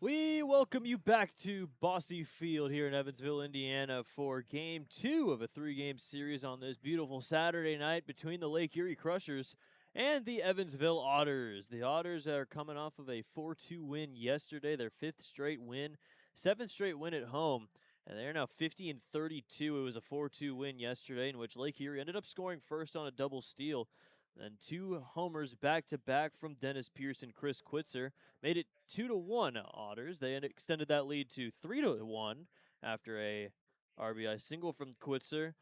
We welcome you back to Bossy Field here in Evansville, Indiana for game 2 of a 3-game series on this beautiful Saturday night between the Lake Erie Crushers and the Evansville Otters. The Otters are coming off of a 4-2 win yesterday, their 5th straight win, 7th straight win at home, and they're now 50-32. It was a 4-2 win yesterday in which Lake Erie ended up scoring first on a double steal. Then 2 homers back-to-back from Dennis Pierce and Chris Quitzer made it 2-1 Otters. They extended that lead to 3-1 after a RBI single from Quitzer,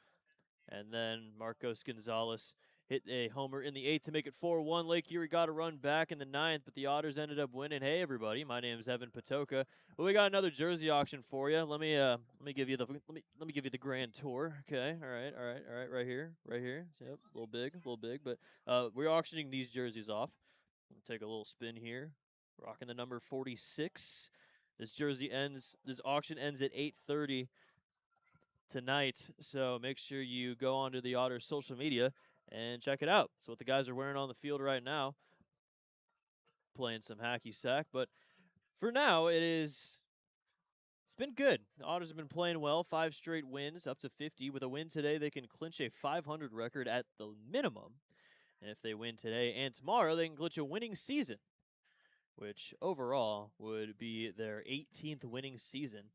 and then Marcos Gonzalez hit a homer in the 8th to make it 4-1. Lake Erie got a run back in the 9th, but the Otters ended up winning. Hey everybody, my name is Evan Patoka. Well, we got another jersey auction for you. Let me give you the grand tour. Okay, all right, right here. Yep, a little big, but we're auctioning these jerseys off. Take a little spin here. Rocking the number 46. This auction ends at 8:30 tonight, so make sure you go onto the Otters social media and check it out. That's what the guys are wearing on the field right now, playing some hacky sack. But for now, it's been good. The Otters have been playing well, 5 straight wins, up to 50. With a win today, they can clinch a 500 record at the minimum. And if they win today and tomorrow, they can clinch a winning season, which overall would be their 18th winning season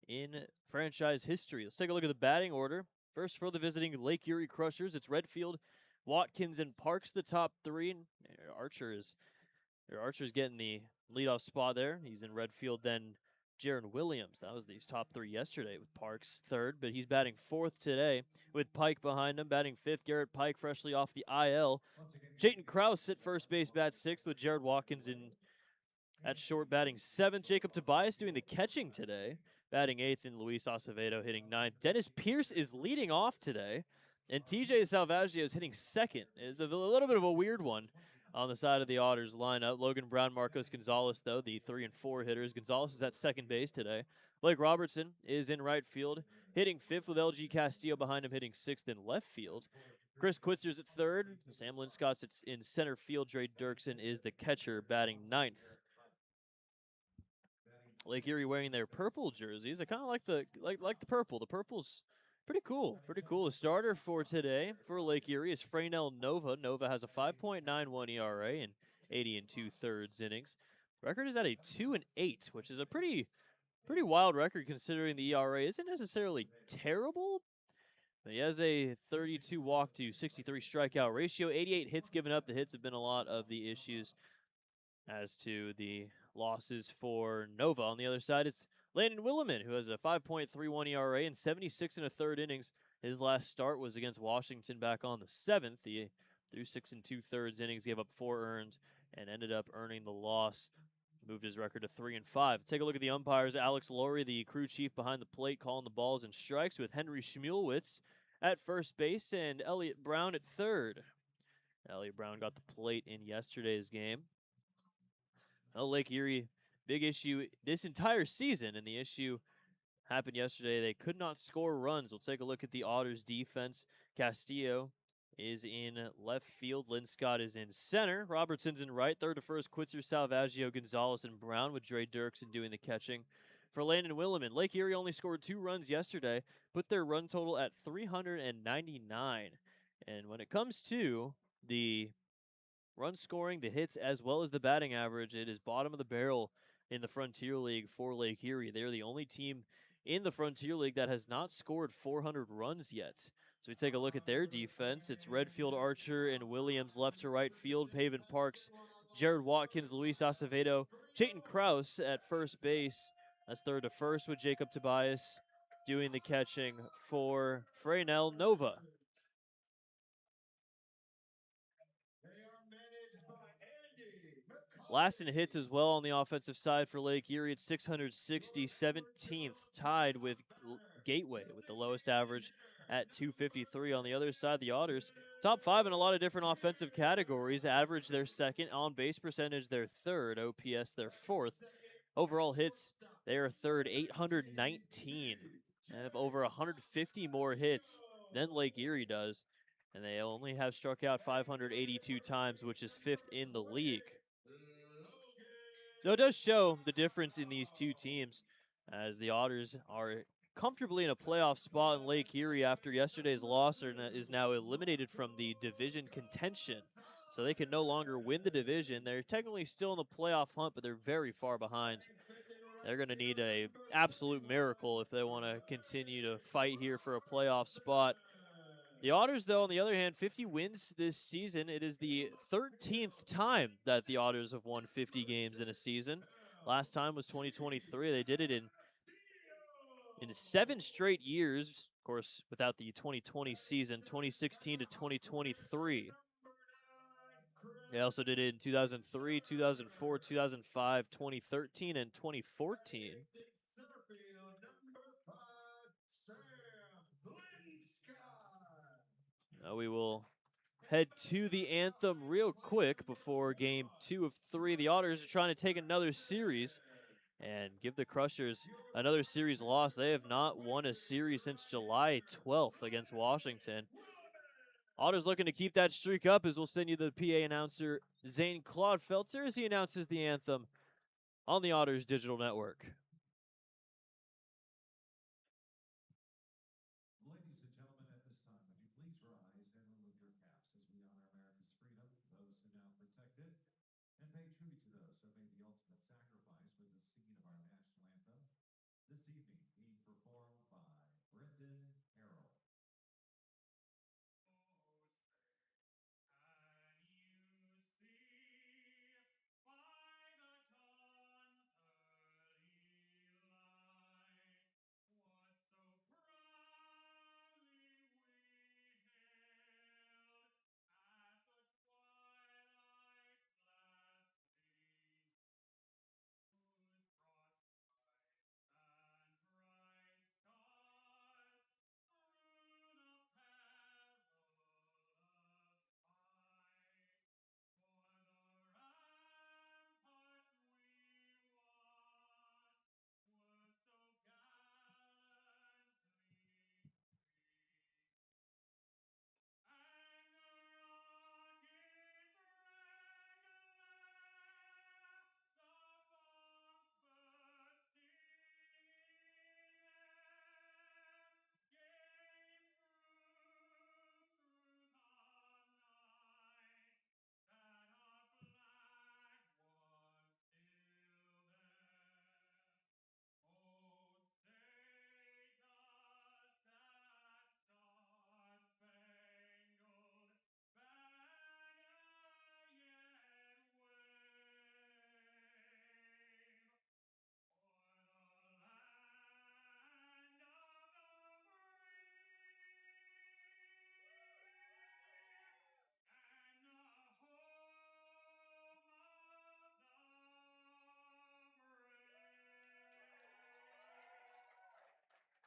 in franchise history. Let's take a look at the batting order. First, for the visiting Lake Erie Crushers, it's Redfield, Watkins, and Parks, the top 3. And Archer's getting the leadoff spot there. He's in Redfield. Then Jaron Williams. That was these top 3 yesterday with Parks 3rd, but he's batting 4th today with Pike behind him. Batting 5th, Garrett Pike, freshly off the IL. Jayton Krause at first base, bats 6th with Jared Watkins in at short, batting 7th. Jacob Tobias doing the catching today, batting 8th, and Luis Acevedo hitting 9th. Dennis Pierce is leading off today, and TJ Salvaggio is hitting 2nd. It's a little bit of a weird one on the side of the Otters lineup. Logan Brown, Marcos Gonzalez, though, the 3 and 4 hitters. Gonzalez is at second base today. Blake Robertson is in right field, hitting 5th with LG Castillo behind him, hitting 6th in left field. Chris Quitzer's at 3rd. Sam Linscott's in center field. Dre Dirksen is the catcher, batting 9th. Lake Erie wearing their purple jerseys. I kind of like the purple. The purple's pretty cool. The starter for today for Lake Erie is Freynell Nova. Nova has a 5.91 ERA in 80 2/3 innings. Record is at a 2-8, which is a pretty wild record considering the ERA isn't necessarily terrible. But he has a 32 walk to 63 strikeout ratio. 88 hits given up. The hits have been a lot of the issues as to the losses for Nova. On the other side, it's Landon Williman, who has a 5.31 ERA in 76 1/3 innings. His last start was against Washington back on the 7th. He threw 6 2/3 innings, gave up 4 earned, and ended up earning the loss. Moved his record to 3-5. Take a look at the umpires. Alex Laurie, the crew chief behind the plate, calling the balls and strikes, with Henry Schmulewitz at first base and Elliott Brown at 3rd. Elliott Brown got the plate in yesterday's game. Well, Lake Erie, big issue this entire season, and the issue happened yesterday. They could not score runs. We'll take a look at the Otters' defense. Castillo is in left field. Linscott is in center. Robertson's in right. 3rd to 1st, Quitzer, Salvaggio, Gonzalez, and Brown, with Dre Dirksen doing the catching. For Landon Williman, Lake Erie only scored 2 runs yesterday, put their run total at 399. And when it comes to the run scoring, the hits, as well as the batting average, it is bottom of the barrel in the Frontier League for Lake Erie. They're the only team in the Frontier League that has not scored 400 runs yet. So we take a look at their defense. It's Redfield, Archer, and Williams left to right field. Pavin Parks, Jared Watkins, Luis Acevedo, Jayton Krause at first base. That's 3rd to 1st, with Jacob Tobias doing the catching for Freynell Nova. Last in hits as well on the offensive side for Lake Erie. It's 660, 17th, tied with Gateway with the lowest average at 253. On the other side, the Otters, top 5 in a lot of different offensive categories. Average, their 2nd. On base percentage, their 3rd. OPS, their 4th. Overall hits, they are 3rd, 819. They have over 150 more hits than Lake Erie does, and they only have struck out 582 times, which is 5th in the league. So it does show the difference in these two teams, as the Otters are comfortably in a playoff spot in Lake Erie after yesterday's loss is now eliminated from the division contention. So they can no longer win the division. They're technically still in the playoff hunt, but they're very far behind. They're going to need a absolute miracle if they want to continue to fight here for a playoff spot. The Otters, though, on the other hand, 50 wins this season. It is the 13th time that the Otters have won 50 games in a season. Last time was 2023. They did it in 7 straight years, of course, without the 2020 season, 2016 to 2023. They also did it in 2003, 2004, 2005, 2013, and 2014. Now we will head to the anthem real quick before game 2 of 3. The Otters are trying to take another series and give the Crushers another series loss. They have not won a series since July 12th against Washington. Otters looking to keep that streak up, as we'll send you the PA announcer, Zane Claude Feltzer, as he announces the anthem on the Otters Digital Network. Ladies and gentlemen, at this time, would you please rise and remove your caps as we honor America's freedom, those who now protect it, and pay tribute to those who made the ultimate sacrifice with the singing of our national anthem, this evening being performed by Brendan Harrell.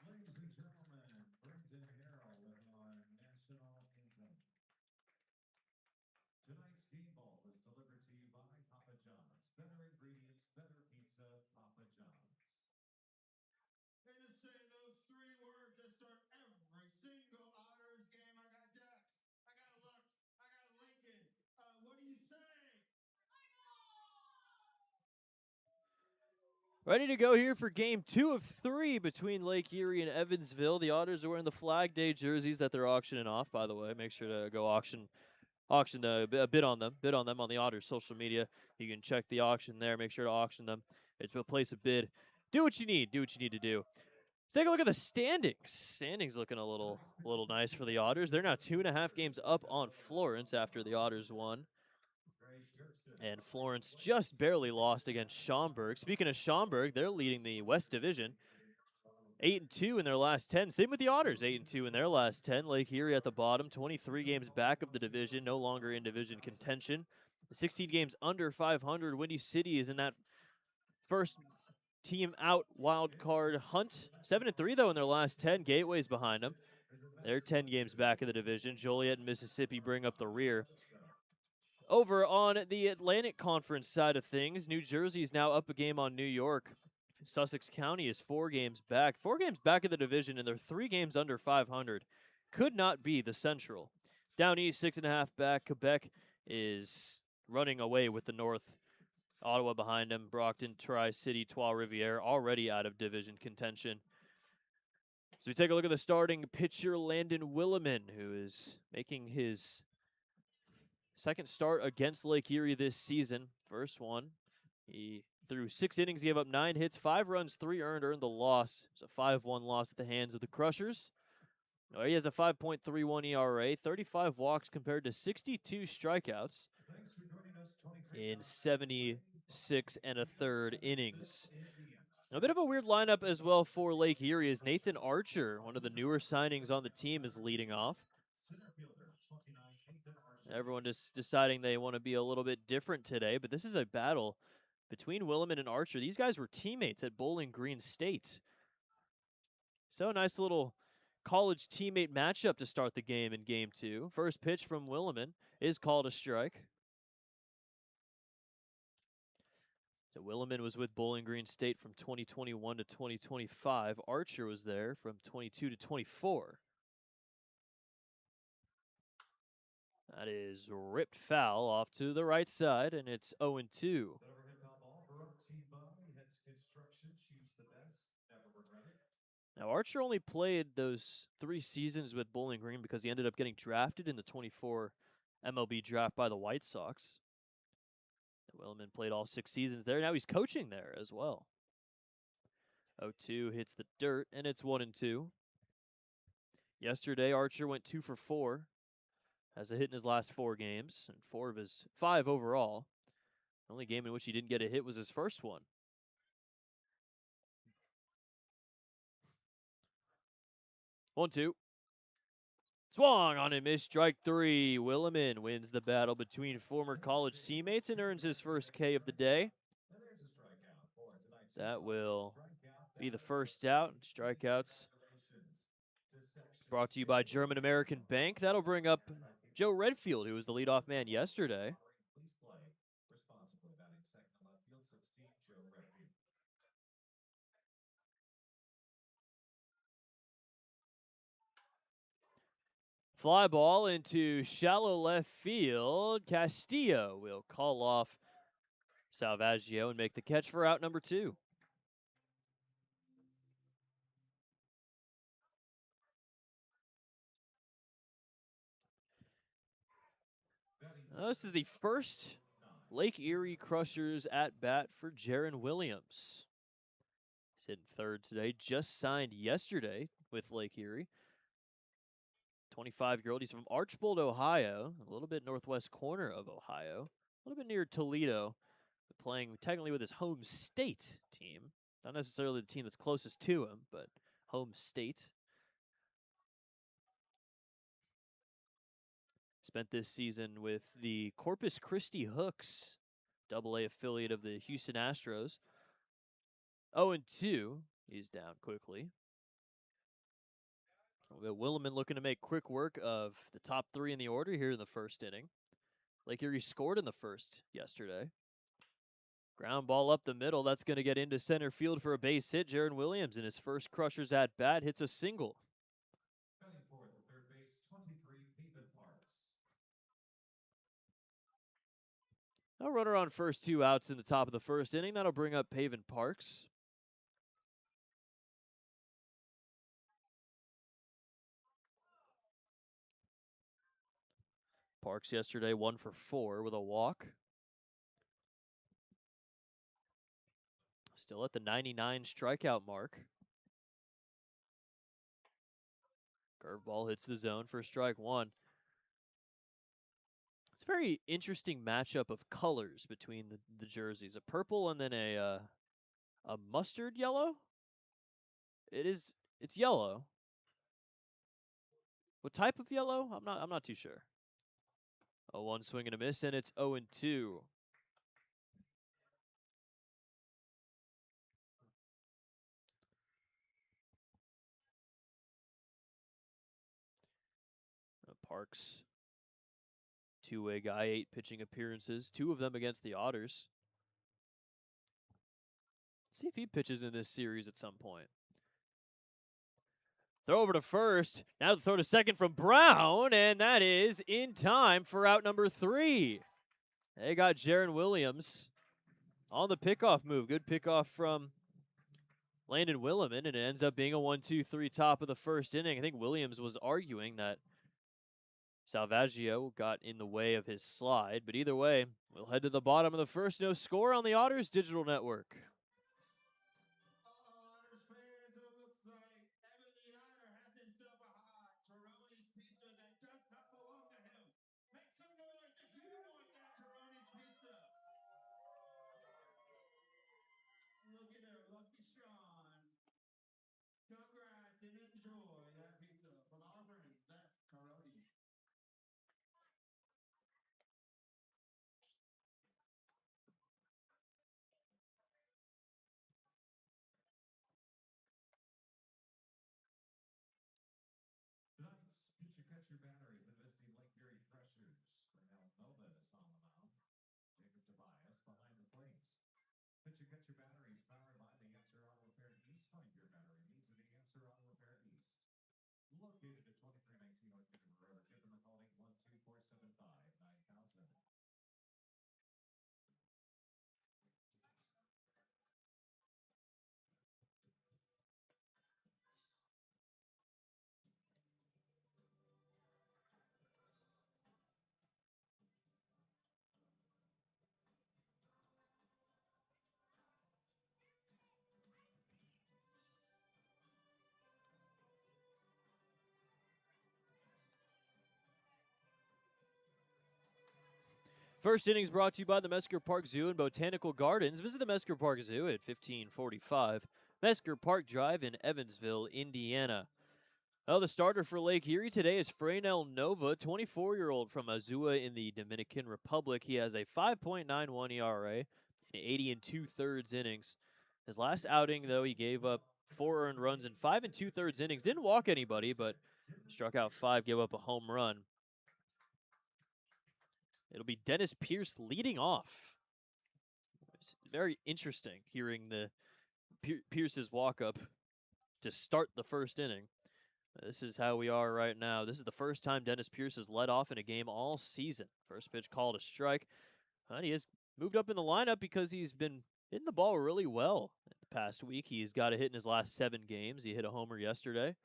Ladies and gentlemen, Brendan Harrell with our national anthem. Tonight's game ball is delivered to you by Papa John's. Better ingredients, better pizza, Papa John's. And to say those 3 words that start every single Otters game, I got Dex, I got Lux, I got Lincoln. What do you say? Ready to go here for game 2 of 3 between Lake Erie and Evansville. The Otters are wearing the Flag Day jerseys that they're auctioning off, by the way. Make sure to go auction a bid on them on the Otters social media. You can check the auction there. Make sure to auction them. It's a place a bid. Do what you need to do. Let's take a look at the standings. Standings looking a little nice for the Otters. They're now 2.5 games up on Florence after the Otters won. And Florence just barely lost against Schaumburg. Speaking of Schaumburg, they're leading the West Division. 8-2 in their last 10. Same with the Otters, 8-2 in their last 10. Lake Erie at the bottom, 23 games back of the division, no longer in division contention. 16 games under 500. Windy City is in that first team out wild card hunt. 7-3 though in their last 10. Gateway's behind them. They're 10 games back of the division. Joliet and Mississippi bring up the rear. Over on the Atlantic Conference side of things, New Jersey's now up a game on New York. Sussex County is 4 games back. 4 games back of the division, and they're 3 games under 500. Could not be the Central. Down east, 6.5 back. Quebec is running away with the North. Ottawa behind him. Brockton, Tri-City, Trois-Rivières already out of division contention. So we take a look at the starting pitcher, Landon Williman, who is making his second start against Lake Erie this season. First one, he threw 6 innings, gave up 9 hits, 5 runs, 3 earned the loss. It's a 5-1 loss at the hands of the Crushers. He has a 5.31 ERA, 35 walks compared to 62 strikeouts in 76 1/3 innings. A bit of a weird lineup as well for Lake Erie as Nathan Archer, one of the newer signings on the team, is leading off. Everyone just deciding they want to be a little bit different today, but this is a battle between Williman and Archer. These guys were teammates at Bowling Green State. So a nice little college teammate matchup to start the game in Game 2. First pitch from Williman is called a strike. So Williman was with Bowling Green State from 2021 to 2025. Archer was there from 22 to 24. That is ripped foul off to the right side, and it's 0-2. Now, Archer only played those 3 seasons with Bowling Green because he ended up getting drafted in the 24 MLB draft by the White Sox. Williman played all 6 seasons there. Now he's coaching there as well. 0-2 hits the dirt, and it's 1-2. Yesterday, Archer went 2 for 4. Has a hit in his last 4 games, and 4 of his 5 overall. The only game in which he didn't get a hit was his first one. 1-2. Swung on and missed, strike 3. Williman wins the battle between former college teammates and earns his first K of the day. That will be the first out. Strikeouts brought to you by German American Bank. That'll bring up Joe Redfield, who was the leadoff man yesterday. Fly ball into shallow left field. Castillo will call off Salvaggio and make the catch for out number 2. This is the first Lake Erie Crushers at bat for Jaron Williams. He's hitting third today, just signed yesterday with Lake Erie. 25-year-old. He's from Archbold, Ohio, a little bit northwest corner of Ohio, a little bit near Toledo, but playing technically with his home state team. Not necessarily the team that's closest to him, but home state. Spent this season with the Corpus Christi Hooks, AA affiliate of the Houston Astros. 0-2. He's down quickly. Williman looking to make quick work of the top 3 in the order here in the first inning. Lake Erie scored in the first yesterday. Ground ball up the middle. That's going to get into center field for a base hit. Jaron Williams in his first Crushers at bat hits a single. Batting fourth at third base, 23, Pavin Parks. A runner on first, 2 outs in the top of the first inning. That'll bring up Pavin Parks. Parks yesterday 1 for 4 with a walk. Still at the 99 strikeout mark. Curveball hits the zone for strike 1. It's a very interesting matchup of colors between the jerseys. A purple and then a mustard yellow. It's yellow. What type of yellow? I'm not too sure. A 1 swing and a miss, and it's 0-2. Parks, 2-way guy, 8 pitching appearances, 2 of them against the Otters. See if he pitches in this series at some point. Throw over to first. Now the throw to second from Brown, and that is in time for out number 3. They got Jaron Williams. On the pickoff move, good pickoff from Landon Williman, and it ends up being a 1-2-3 top of the first inning. I think Williams was arguing that Salvaggio got in the way of his slide, but either way, we'll head to the bottom of the first. No score on the Otters Digital Network. Otters fans, it looks like Evan the Otter has himself a hot Toroni's pizza that does not belong to him. Make some noise if you want that Toroni's pizza. Looky there, Lucky Sean. Congrats and enjoy that pizza from our friends at Toroni's. Tonight's pitcher catcher battery for the visiting Lake Erie Crushers. Fernell Nova is on the mound. Jacob Tobias behind the plate. Pitcher catcher battery is powered by the Answer Auto Repair East. Find your battery needs at the Answer Auto Repair East. Located at 2319 North River Road. Give them a call 812-475-9000. First innings brought to you by the Mesker Park Zoo and Botanical Gardens. Visit the Mesker Park Zoo at 1545 Mesker Park Drive in Evansville, Indiana. Well, the starter for Lake Erie today is Fernell Nova, 24-year-old from Azua in the Dominican Republic. He has a 5.91 ERA in 80 2/3 innings. His last outing, though, he gave up 4 earned runs in 5 2/3 innings. Didn't walk anybody, but struck out 5, gave up a home run. It'll be Dennis Pierce leading off. It's very interesting hearing the Pierce's walk-up to start the first inning. This is how we are right now. This is the first time Dennis Pierce has led off in a game all season. First pitch called a strike. And he has moved up in the lineup because he's been hitting the ball really well the past week. He's got a hit in his last 7 games. He hit a homer yesterday.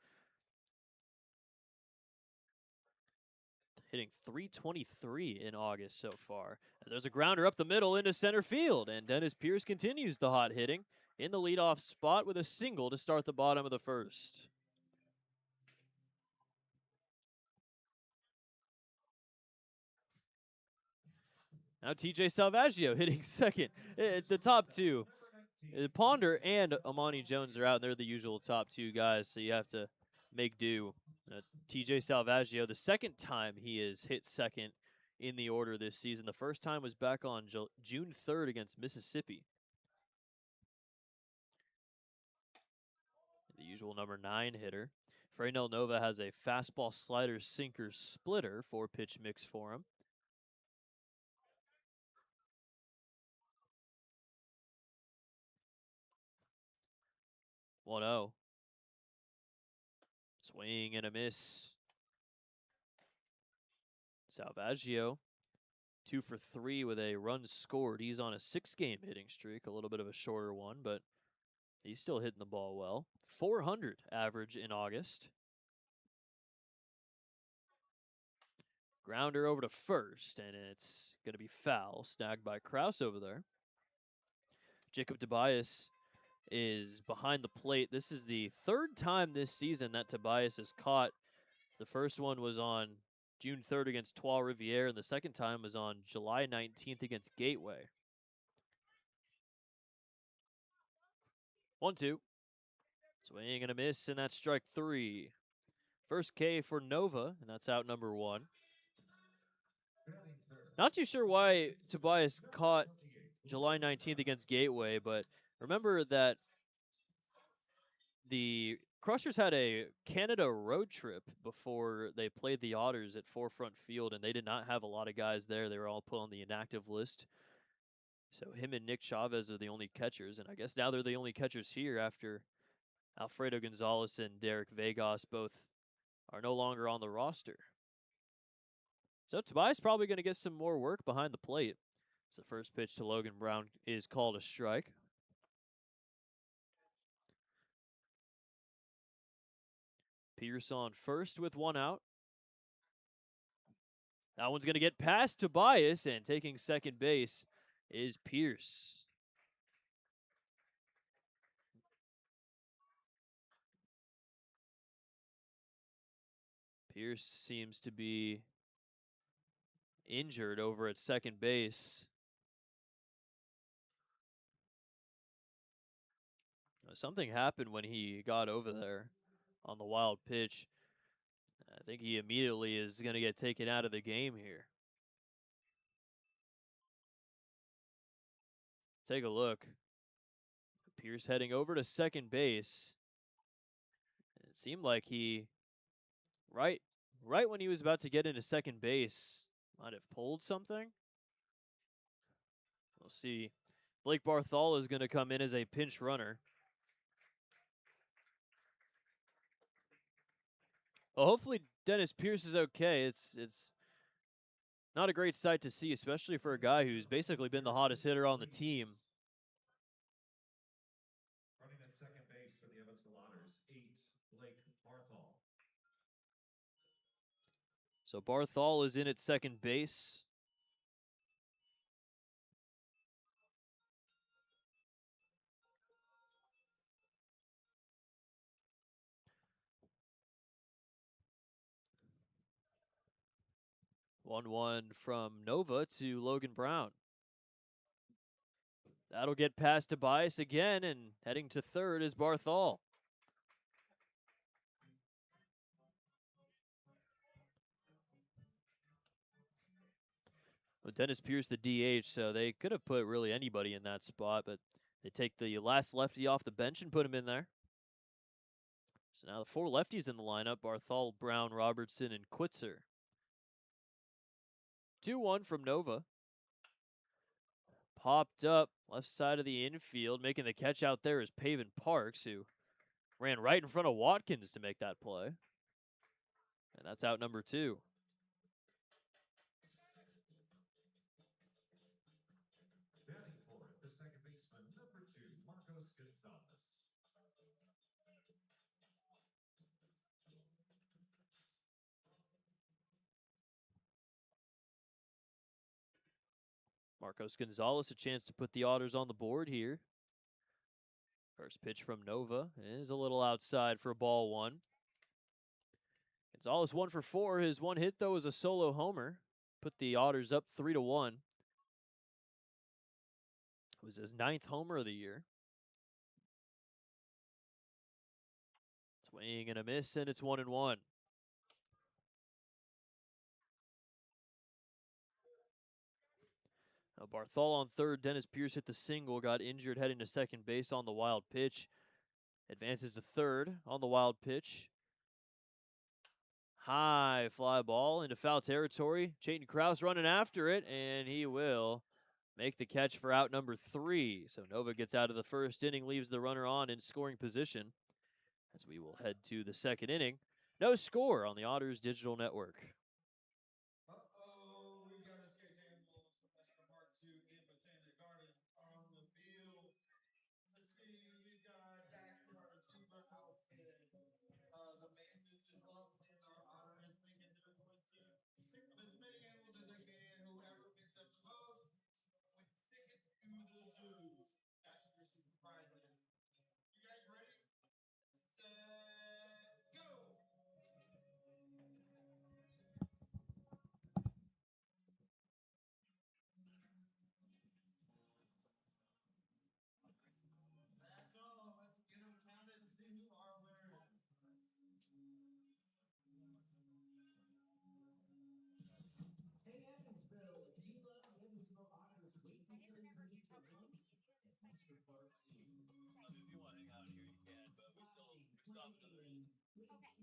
Hitting .323 in August so far. As there's a grounder up the middle into center field, and Dennis Pierce continues the hot hitting in the leadoff spot with a single to start the bottom of the first. Now TJ Salvaggio hitting second. The top two, Ponder and Amani Jones are out, and they're the usual top 2 guys, so you have to make do. TJ Salvaggio, the second time he has hit second in the order this season. The first time was back on June 3rd against Mississippi. The usual number 9 hitter. Fernell Nova has a fastball, slider, sinker, splitter 4-pitch mix for him. 1-0. Swing and a miss. Salvaggio, 2 for 3 with a run scored. He's on a 6-game hitting streak, a little bit of a shorter one, but he's still hitting the ball well. 400 average in August. Grounder over to first, and it's going to be foul. Snagged by Kraus over there. Jacob Tobias is behind the plate. This is the 3rd time this season that Tobias has caught. The first one was on June 3rd against Trois Rivières, and the second time was on July 19th against Gateway. 1-2. Swing and a miss, and that's strike 3. First K for Nova, and that's out number 1. Not too sure why Tobias caught July 19th against Gateway, but remember that the Crushers had a Canada road trip before they played the Otters at Forefront Field, and they did not have a lot of guys there. They were all put on the inactive list. So him and Nick Chavez are the only catchers, and I guess now they're the only catchers here after Alfredo Gonzalez and Derek Vegas both are no longer on the roster. So Tobias probably going to get some more work behind the plate. So the first pitch to Logan Brown is called a strike. Pierce on first with one out. That one's going to get past Tobias, and taking second base is Pierce. Pierce seems to be injured over at second base. Something happened when he got over there on the wild pitch. I think he immediately is going to get taken out of the game here. Take a look. Pierce heading over to second base. It seemed like he, right when he was about to get into second base, might have pulled something. We'll see. Blake Barthol is going to come in as a pinch runner. Well, hopefully Dennis Pierce is okay. It's not a great sight to see, especially for a guy who's basically been the hottest hitter on the team. Running at second base for the Evansville Otters, 8, Blake Barthol. So Barthol is in at second base. One from Nova to Logan Brown. That'll get past Tobias again, and heading to third is Barthol. Well, Dennis Pierce, the DH, so they could have put really anybody in that spot, but they take the last lefty off the bench and put him in there. So now the 4 lefties in the lineup: Barthol, Brown, Robertson, and Quitzer. 2-1 from Nova. Popped up left side of the infield. Making the catch out there is Paven Parks, who ran right in front of Watkins to make that play. And that's out number 2. Batting fourth, the second baseman, number 2, Marcos Gonzalez. Marcos Gonzalez, a chance to put the Otters on the board here. First pitch from Nova is a little outside for ball 1. Gonzalez 1 for 4. His one hit, though, was a solo homer. Put the Otters up 3-1. It was his 9th homer of the year. Swing and a miss, and it's 1-1. Now Barthol on third. Dennis Pierce hit the single, got injured heading to second base on the wild pitch. Advances to third on the wild pitch. High fly ball into foul territory. Chayton Krause running after it, and he will make the catch for out number 3. So Nova gets out of the first inning, leaves the runner on in scoring position, as we will head to the second inning. No score on the Otters Digital Network. We got escaped animals from National Park Zoo in Botanic Gardens on the field. Let's see, we've got Baxter, our zebra hosted. The mantis is lost, and our otter is making their choice to pick up as many animals as they can. Whoever picks up the most wins tickets to the zoos. That should be super surprising. You guys ready? Set, go! That's all. Let's get them counted and see who our winner is. Hey Evansville, do you love the Evansville Otters? Wait until you meet your winners at Mr. Parks. I mean, if you want to hang out here, you can, but we still have another inning. Your buddy in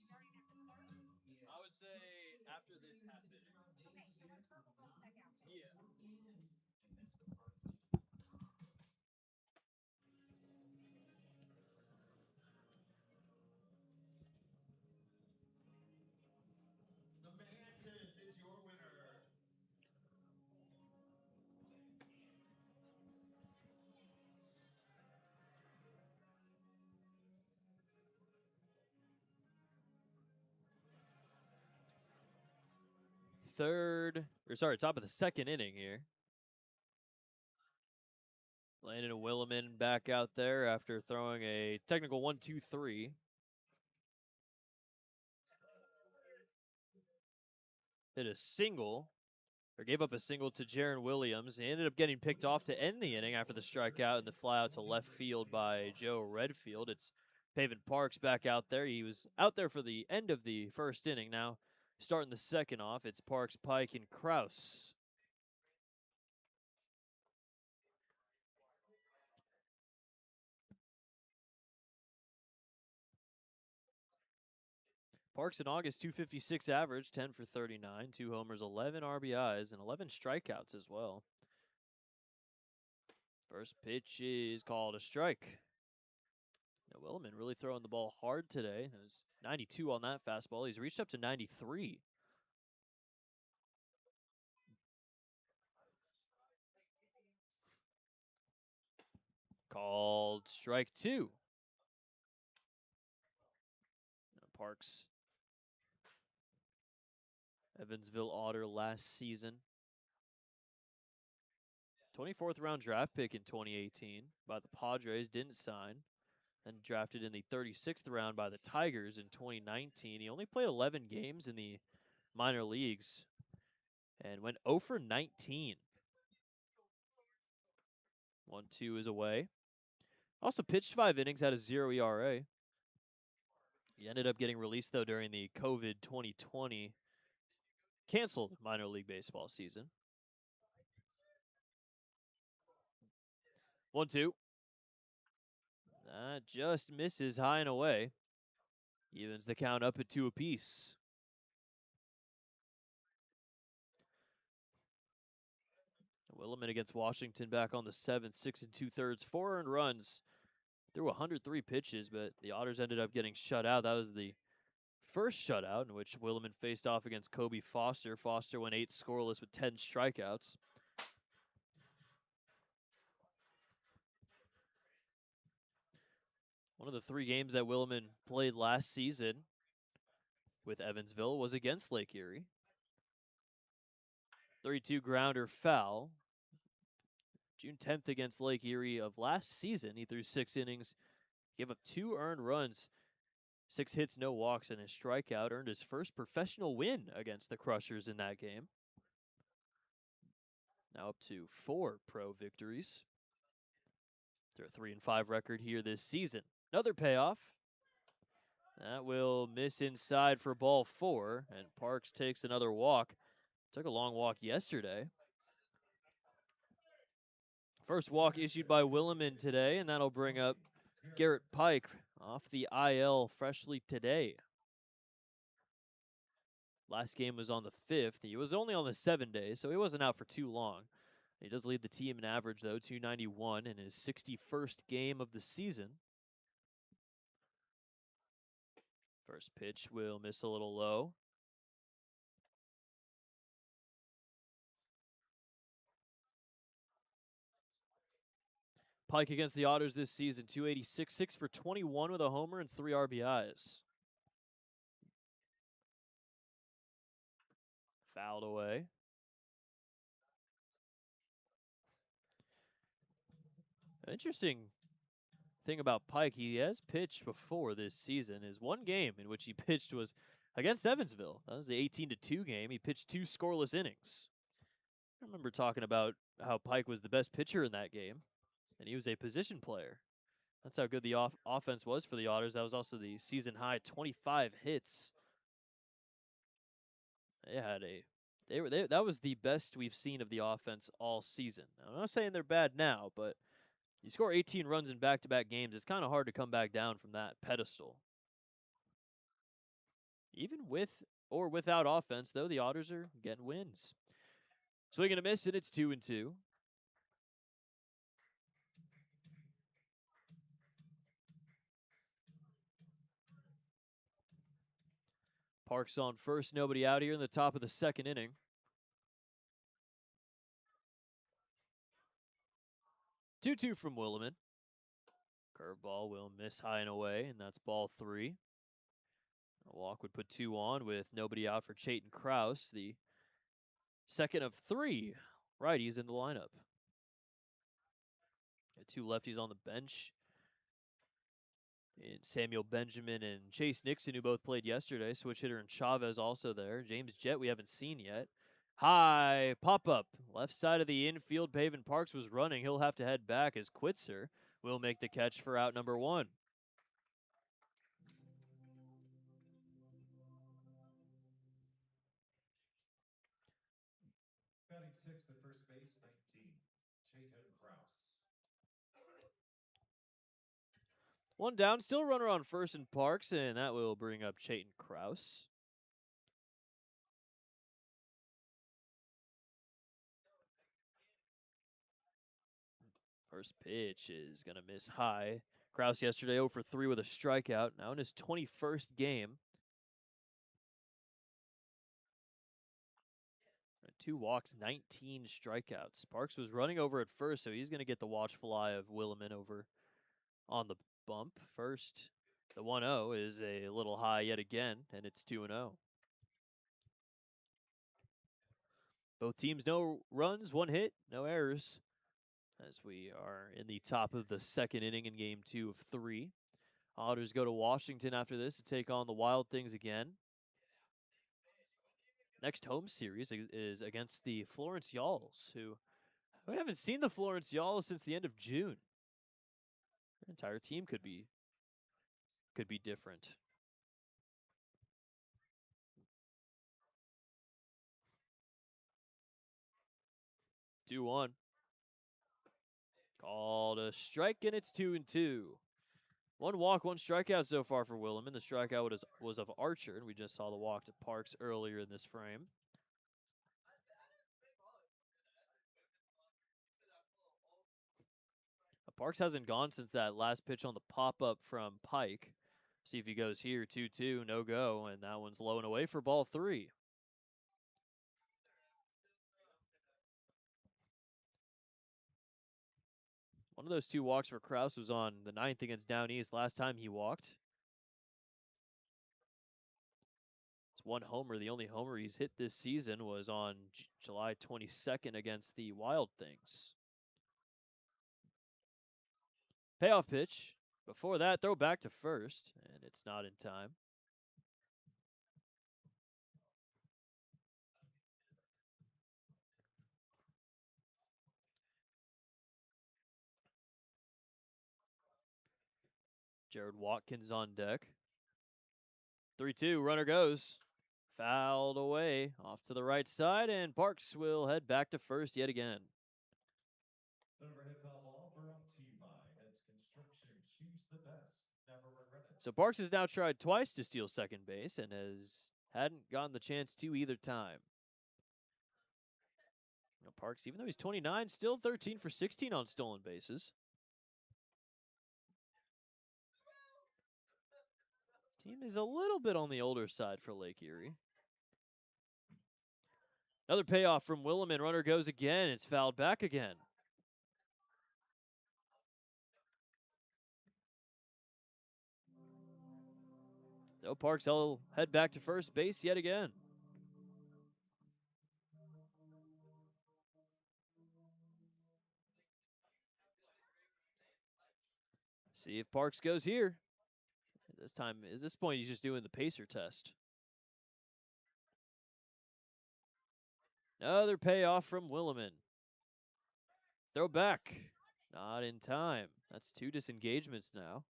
second seat. Yeah. I would say after this half inning. Yeah. The mantis is your winner. top of the second inning here. Landon Williman back out there after throwing a technical 1-2-3. Hit a single, or gave up a single to Jaron Williams. He ended up getting picked off to end the inning after the strikeout and the fly out to left field by Joe Redfield. It's Pavin Parks back out there. He was out there for the end of the first inning. Now, starting the second off, it's Parks, Pike, and Kraus. Parks in August, 256 average, 10 for 39, 2 homers, 11 RBIs, and 11 strikeouts as well. First pitch is called a strike. Now, Williman really throwing the ball hard today. There's 92 on that fastball. He's reached up to 93. Called strike 2. Now, Parks, Evansville Otter last season. 24th round draft pick in 2018 by the Padres, didn't sign. Then drafted in the 36th round by the Tigers in 2019. He only played 11 games in the minor leagues and went 0 for 19. 1-2 is away. Also pitched 5 innings, had a 0 ERA. He ended up getting released, though, during the COVID 2020 canceled minor league baseball season. 1-2. That just misses high and away. Evens the count up at 2 apiece. Williman against Washington back on the 7th, 6 2/3, 4 earned runs. Threw 103 pitches, but the Otters ended up getting shut out. That was the first shutout in which Williman faced off against Kobe Foster. Foster went 8 scoreless with 10 strikeouts. One of the 3 games that Williman played last season with Evansville was against Lake Erie. 3-2 grounder foul. June 10th against Lake Erie of last season, he threw 6 innings, gave up 2 earned runs, 6 hits, no walks, and a strikeout. Earned his first professional win against the Crushers in that game. Now up to 4 pro victories. They're a 3-5 record here this season. Another payoff. That will miss inside for ball 4, and Parks takes another walk. Took a long walk yesterday. First walk issued by Williman today, and that'll bring up Garrett Pike off the IL freshly today. Last game was on the 5th. He was only on the 7 days, so he wasn't out for too long. He does lead the team in average, though, 291 in his 61st game of the season. First pitch will miss a little low. Pike against the Otters this season, 286, 6 for 21 with a homer and 3 RBIs. Fouled away. Interesting thing about Pike, he has pitched before this season. His one game in which he pitched was against Evansville. That was the 18-2 game. He pitched 2 scoreless innings. I remember talking about how Pike was the best pitcher in that game, and he was a position player. That's how good the offense was for the Otters. That was also the season high 25 hits. That was the best we've seen of the offense all season. Now, I'm not saying they're bad now, but you score 18 runs in back-to-back games, it's kind of hard to come back down from that pedestal. Even with or without offense, though, the Otters are getting wins. Swing and a miss, and it's 2-2. Parks on first, nobody out here in the top of the second inning. Two from Williman. Curveball will miss high and away, and that's ball 3. A walk would put 2 on with nobody out for Chayton Kraus. The Second of 3 righties in the lineup. Got 2 lefties on the bench. And Samuel Benjamin and Chase Nixon, who both played yesterday. Switch hitter and Chavez also there. James Jett, we haven't seen yet. High pop-up. Left side of the infield. Pavin Parks was running. He'll have to head back as Quitzer will make the catch for out number 1. Batting sixth at first base, 19, Chayton Krause. 1 down, still runner on first and Parks, and that will bring up Chayton Krause. First pitch is going to miss high. Krause yesterday 0 for 3 with a strikeout, now in his 21st game. 2 walks, 19 strikeouts. Parks was running over at first, so he's going to get the watchful eye of Williman over on the bump. First, the 1-0 is a little high yet again, and it's 2-0. Both teams no runs, 1 hit, no errors, as we are in the top of the second inning in game 2 of 3. Otters go to Washington after this to take on the Wild Things again. Next home series is against the Florence Yalls, who we haven't seen the Florence Yalls since the end of June. Their entire team could be different. Two 1. Called a strike, and it's 2-2. 1 walk, 1 strikeout so far for Williman. The strikeout was of Archer, and we just saw the walk to Parks earlier in this frame. Parks hasn't gone since that last pitch on the pop-up from Pike. See if he goes here, 2-2, no go, and that one's low and away for ball 3. One of those 2 walks for Krause was on the 9th against Down East last time he walked. It's 1 homer. The only homer he's hit this season was on July 22nd against the Wild Things. Payoff pitch. Before that, throw back to first, and it's not in time. Jared Watkins on deck. 3-2, runner goes. Fouled away, off to the right side, and Parks will head back to first yet again. An overhead foul ball brought to you by Heads Construction. Choose the best. Never regret it. So Parks has now tried twice to steal second base and hadn't gotten the chance to either time. Now Parks, even though he's 29, still 13 for 16 on stolen bases. Team is a little bit on the older side for Lake Erie. Another payoff from Williman. Runner goes again. It's fouled back again. So Parks will head back to first base yet again. See if Parks goes here. At this point, he's just doing the pacer test. Another payoff from Williman. Throw back. Not in time. That's 2 disengagements now.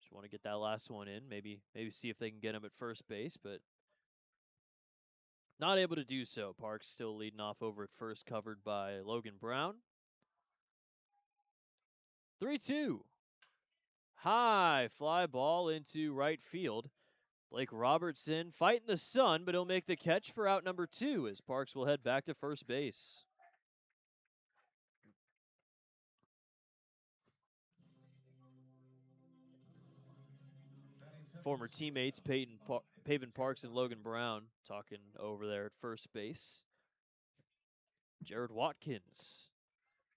Just want to get that last one in. Maybe see if they can get him at first base, but not able to do so. Parks still leading off over at first, covered by Logan Brown. 3-2. High fly ball into right field. Blake Robertson fighting the sun, but he'll make the catch for out number 2 as Parks will head back to first base. Former teammates Pavin Parks and Logan Brown talking over there at first base. Jared Watkins,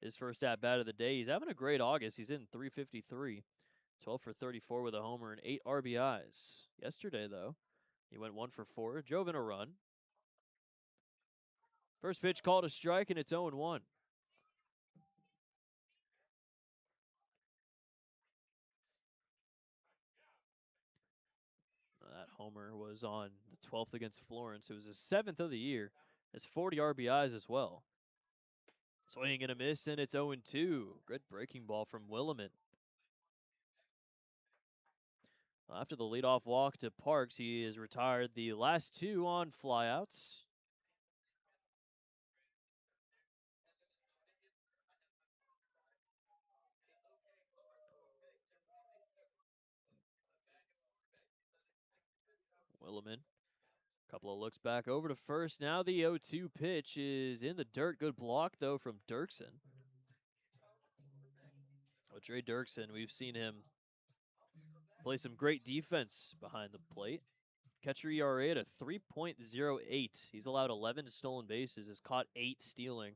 his first at-bat of the day. He's having a great August. He's in .353. 12 for 34 with a homer and 8 RBIs. Yesterday, though, he went 1 for 4, drove in a run. First pitch called a strike, and it's 0-1. That homer was on the 12th against Florence. It was his 7th of the year. Has 40 RBIs as well. Swing and a miss, and it's 0-2. Good breaking ball from Williman. After the leadoff walk to Parks, he has retired the last 2 on flyouts. Williman, couple of looks back over to first. Now the 0-2 pitch is in the dirt. Good block, though, from Dirksen. Oh, Dre Dirksen, we've seen him play some great defense behind the plate. Catcher ERA at a 3.08. He's allowed 11 stolen bases, has caught 8 stealing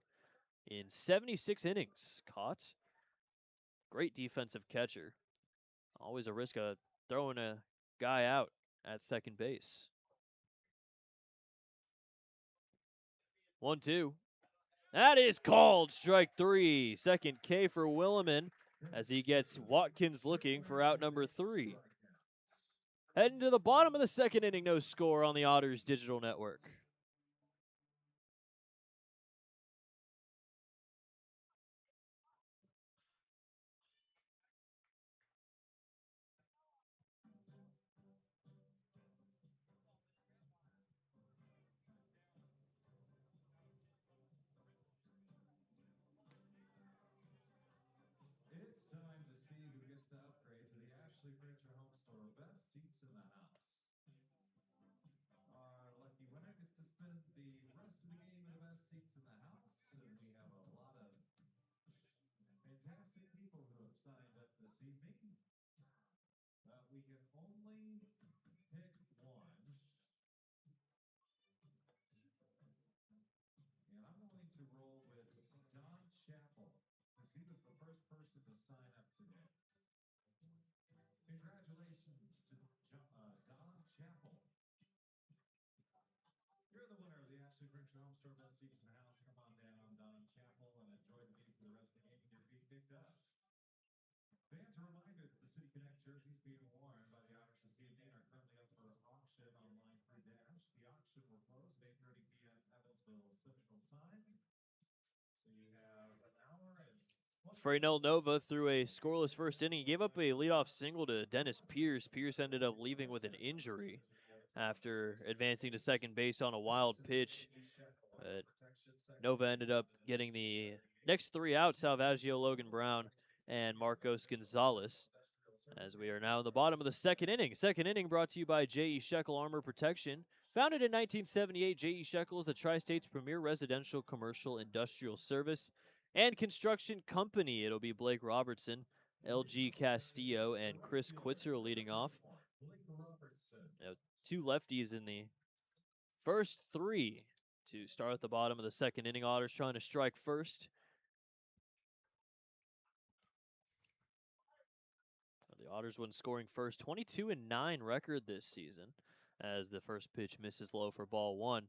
in 76 innings. Caught. Great defensive catcher. Always a risk of throwing a guy out at second base. 1-2. That is called strike 3. Second K for Williman as he gets Watkins looking for out number 3. Heading to the bottom of the second inning, no score on the Otters digital network. It's time to see who gets to upgrade to the Ashley Furniture Home Store Best Seats in the House. Our lucky winner gets to spend the rest of the game in the best seats in the house, and we have a lot of fantastic people who have signed up this evening. We can only pick one. And I'm going to roll with Don Chappell, because he was the first person to sign up today. Congratulations to Don Chappell. You're the winner of the Ashley Furniture Home Store Best Seats in the House. Come on down, Don Chappell, and enjoy the game for the rest of the game and your feet picked up. Fans are reminded that the City Connect jerseys being worn by the Otters this evening are currently up for auction online through Dash. The auction will close at 8:30 p.m. Evansville Central Time. So you have an hour and Freynell Nova threw a scoreless first inning. He gave up a leadoff single to Dennis Pierce. Pierce ended up leaving with an injury after advancing to second base on a wild pitch. But Nova ended up getting the next 3 outs: Salvaggio, Logan Brown, and Marcos Gonzalez. As we are now in the bottom of the second inning. Second inning brought to you by J.E. Shekel Armor Protection. Founded in 1978, J.E. Shekel is the Tri-State's premier residential, commercial, industrial service and construction company. It'll be Blake Robertson, L.G. Castillo, and Chris Quitzer leading off. 2 lefties in the first 3 to start at the bottom of the second inning. Otters trying to strike first. The Otters, when scoring first, 22-9 record this season, as the first pitch misses low for ball 1.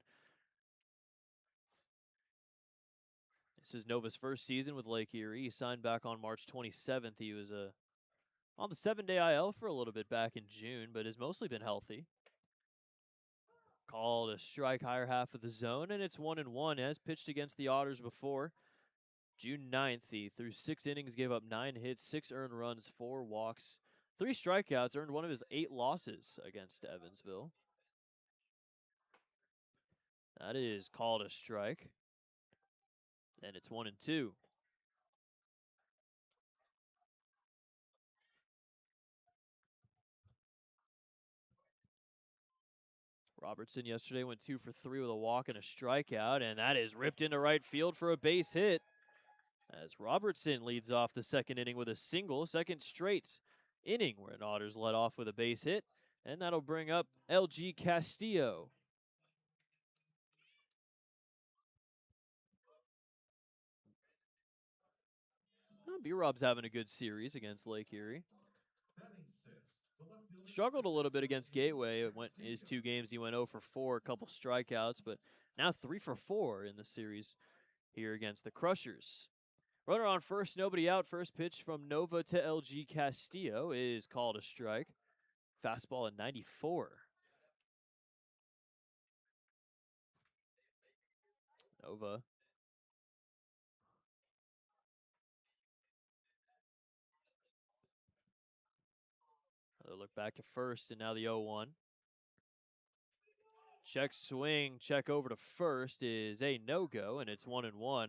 This is Nova's first season with Lake Erie. He signed back on March 27th. He was on the 7-day IL for a little bit back in June, but has mostly been healthy. Called a strike, higher half of the zone, and it's 1-1. Has pitched against the Otters before. June 9th, he threw 6 innings, gave up 9 hits, 6 earned runs, 4 walks, 3 strikeouts, earned one of his 8 losses against Evansville. That is called a strike. And it's 1-2. Robertson yesterday went 2 for 3 with a walk and a strikeout, and that is ripped into right field for a base hit. As Robertson leads off the second inning with a single, second straight inning where an Otters led off with a base hit, and that'll bring up L.G. Castillo. B-Rob's having a good series against Lake Erie. Struggled a little bit against Gateway. His 2 games, he went 0 for 4, a couple strikeouts, but Now 3 for 4 in the series here against the Crushers. Runner on first, nobody out. First pitch from Nova to LG Castillo is called a strike. Fastball at 94. Nova. Another look back to first, and now the 0-1. Check swing, check over to first is a no-go, and it's 1-1.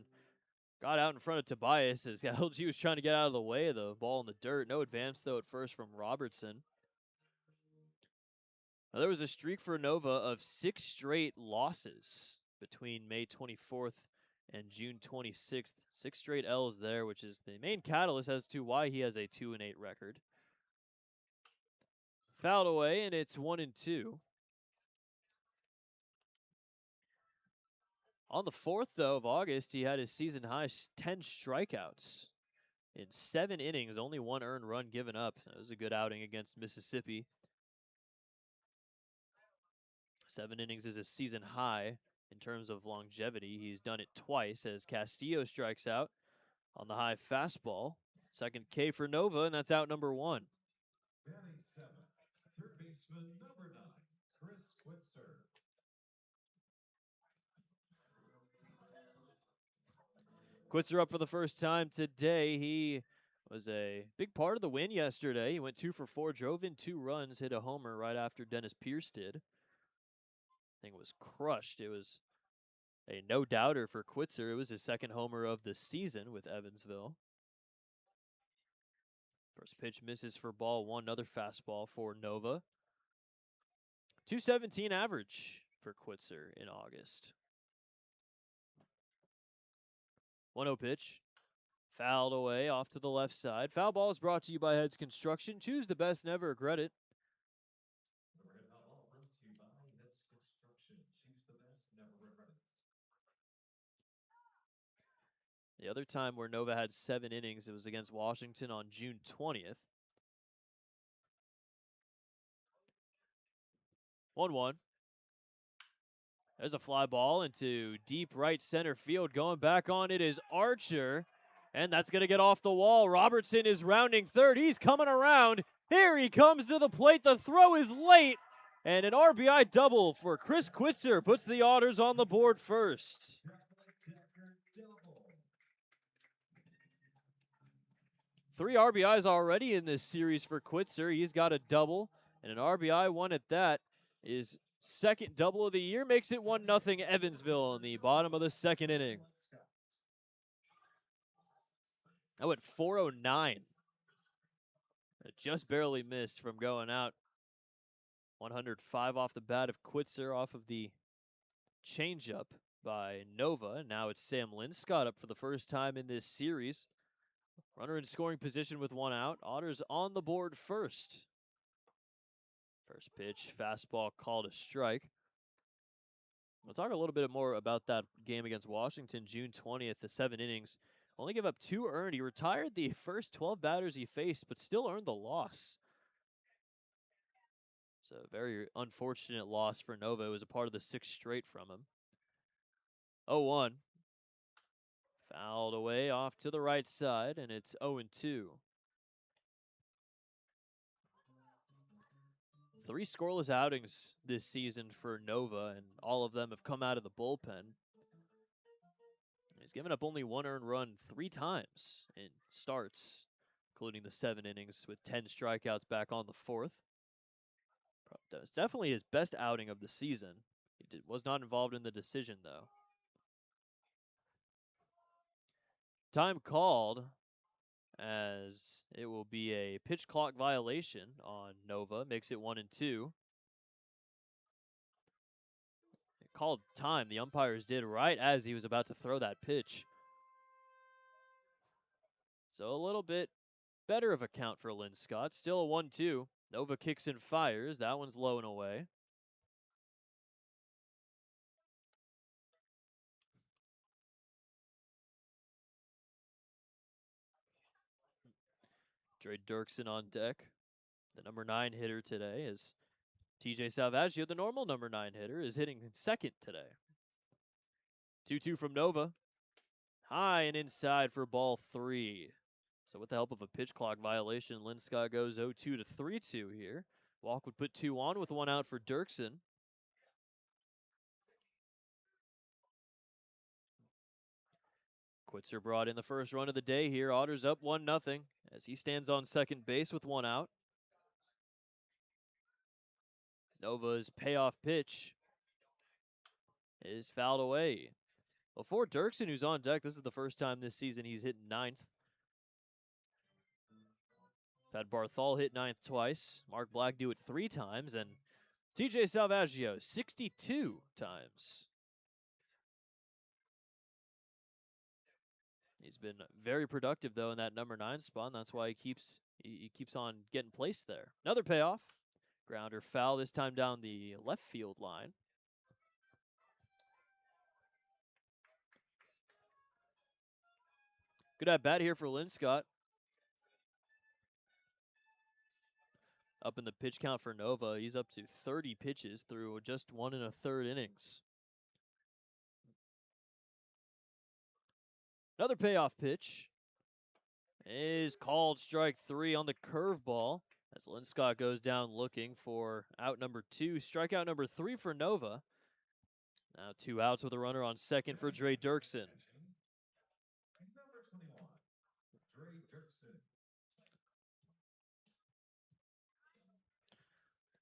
Got out in front of Tobias as LG was trying to get out of the way of the ball in the dirt. No advance, though, at first from Robertson. Now, there was a streak for Nova of 6 straight losses between May 24th and June 26th. 6 straight L's there, which is the main catalyst as to why he has a 2-8 record. Fouled away, and it's 1-2. On the 4th, though, of August, he had his season high 10 strikeouts. In 7 innings, only 1 earned run given up. It was a good outing against Mississippi. 7 innings is a season high in terms of longevity. He's done it twice as Castillo strikes out on the high fastball. Second K for Nova, and that's out number 1. Batting seventh, third baseman number 9, Chris Quitzer. Quitzer up for the first time today. He was a big part of the win yesterday. He went 2 for 4, drove in 2 runs, hit a homer right after Dennis Pierce did. Thing was crushed. It was a no-doubter for Quitzer. It was his second homer of the season with Evansville. First pitch misses for ball 1, another fastball for Nova. 217 average for Quitzer in August. 1-0 pitch. Fouled away off to the left side. Foul ball is brought to you by Heads Construction. Choose the best, never regret it. Overhead foul ball brought to you by Heads Construction. Choose the best, never regret it. The other time where Nova had 7 innings, it was against Washington on June 20th. 1-1. There's a fly ball into deep right center field. Going back on it is Archer, and that's going to get off the wall. Robertson is rounding third. He's coming around. Here he comes to the plate. The throw is late, and an RBI double for Chris Quitzer puts the Otters on the board first. 3 RBIs already in this series for Quitzer. He's got a double, and an RBI one at that is second double of the year. Makes it 1-0 Evansville in the bottom of the second inning. I went 409. It just barely missed from going out. 105 off the bat of Quitzer off of the changeup by Nova. Now it's Sam Linscott up for the first time in this series. Runner in scoring position with 1 out. Otters on the board first. First pitch, fastball called a strike. We'll talk a little bit more about that game against Washington, June 20th, the 7 innings. Only gave up 2 earned. He retired the first 12 batters he faced, but still earned the loss. It's a very unfortunate loss for Nova. It was a part of the 6 straight from him. 0-1. Fouled away off to the right side, and it's 0-2. 3 scoreless outings this season for Nova, and all of them have come out of the bullpen. He's given up only 1 earned run 3 times in starts, including the 7 innings with 10 strikeouts back on the 4th. It's definitely his best outing of the season. He was not involved in the decision, though. Time called, as it will be a pitch clock violation on Nova. Makes it 1-2. It called time. The umpires did right as he was about to throw that pitch. So a little bit better of a count for Linscott. Still a 1-2. Nova kicks and fires. That one's low and away. Dre Dirksen on deck. The number 9 hitter today is TJ Salvaggio. The normal number 9 hitter is hitting second today. 2-2 from Nova. High and inside for ball 3. So with the help of a pitch clock violation, Linscott goes 0-2 to 3-2 here. Walk would put 2 on with 1 out for Dirksen. Quitzer brought in the first run of the day here. Otters up 1-0 as he stands on second base with 1 out. Nova's payoff pitch is fouled away. Well, for Dirksen, who's on deck, this is the first time this season he's hit 9th. Had Barthol hit 9th twice. Mark Black do it 3 times. And TJ Salvaggio 62 times. He's been very productive, though, in that number 9 spot. And that's why he keeps on getting placed there. Another payoff. Grounder foul, this time down the left field line. Good at bat here for Linscott. Up in the pitch count for Nova. He's up to 30 pitches through just 1 1/3 innings. Another payoff pitch is called strike 3 on the curveball as Linscott goes down looking for out number 2. Strikeout number 3 for Nova. Now 2 outs with a runner on second for Dre Dirksen. Number 21, Dre Dirksen.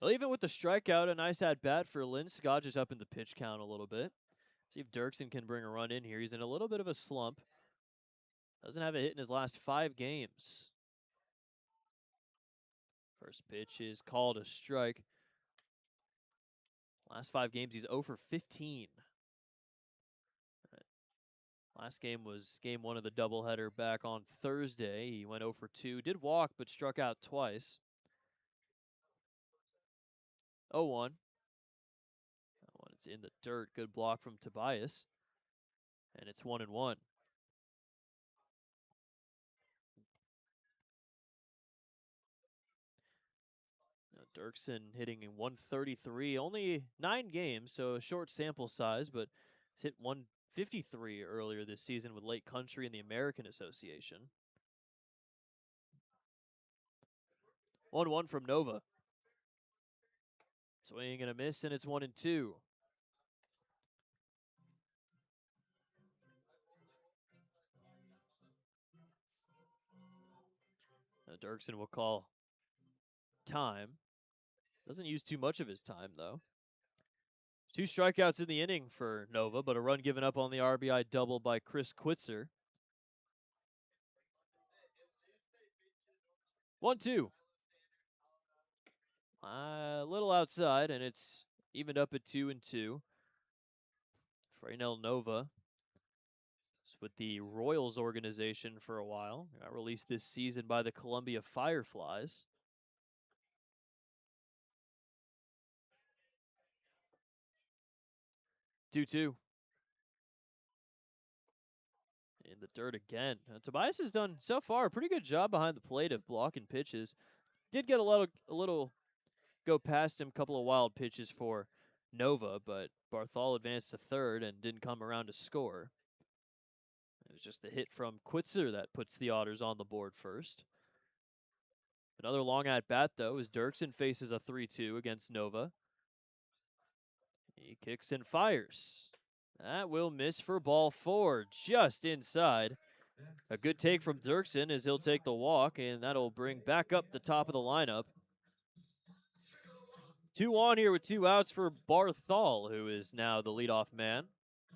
Well, even with the strikeout, a nice at-bat for Linscott, just up in the pitch count a little bit. See if Dirksen can bring a run in here. He's in a little bit of a slump. Doesn't have a hit in his last 5 games. First pitch is called a strike. Last 5 games, he's 0 for 15. Last game was game 1 of the doubleheader back on Thursday. He went 0 for 2. Did walk, but struck out twice. 0-1. That one, it's in the dirt. Good block from Tobias. And it's 1-1. Dirksen hitting in 133, only 9 games, so a short sample size, but he's hit 153 earlier this season with Lake Country and the American Association. 1-1 from Nova. Swing and a miss, and it's 1-2. Now Dirksen will call time. Doesn't use too much of his time, though. 2 strikeouts in the inning for Nova, but a run given up on the RBI double by Chris Quitzer. 1-2. A little outside, and it's evened up at 2-2. Freynell Nova was with the Royals organization for a while. Got released this season by the Columbia Fireflies. Two in the dirt again. Tobias has done so far a pretty good job behind the plate of blocking pitches. Did get a little go past him, a couple of wild pitches for Nova, but Barthol advanced to third and didn't come around to score. It was just the hit from Quitzer that puts the Otters on the board first. Another long at bat though as Dirksen faces a 3-2 against Nova. He kicks and fires. That will miss for ball 4, just inside. A good take from Dirksen as he'll take the walk, and that'll bring back up the top of the lineup. 2 on here with 2 outs for Barthol, who is now the leadoff man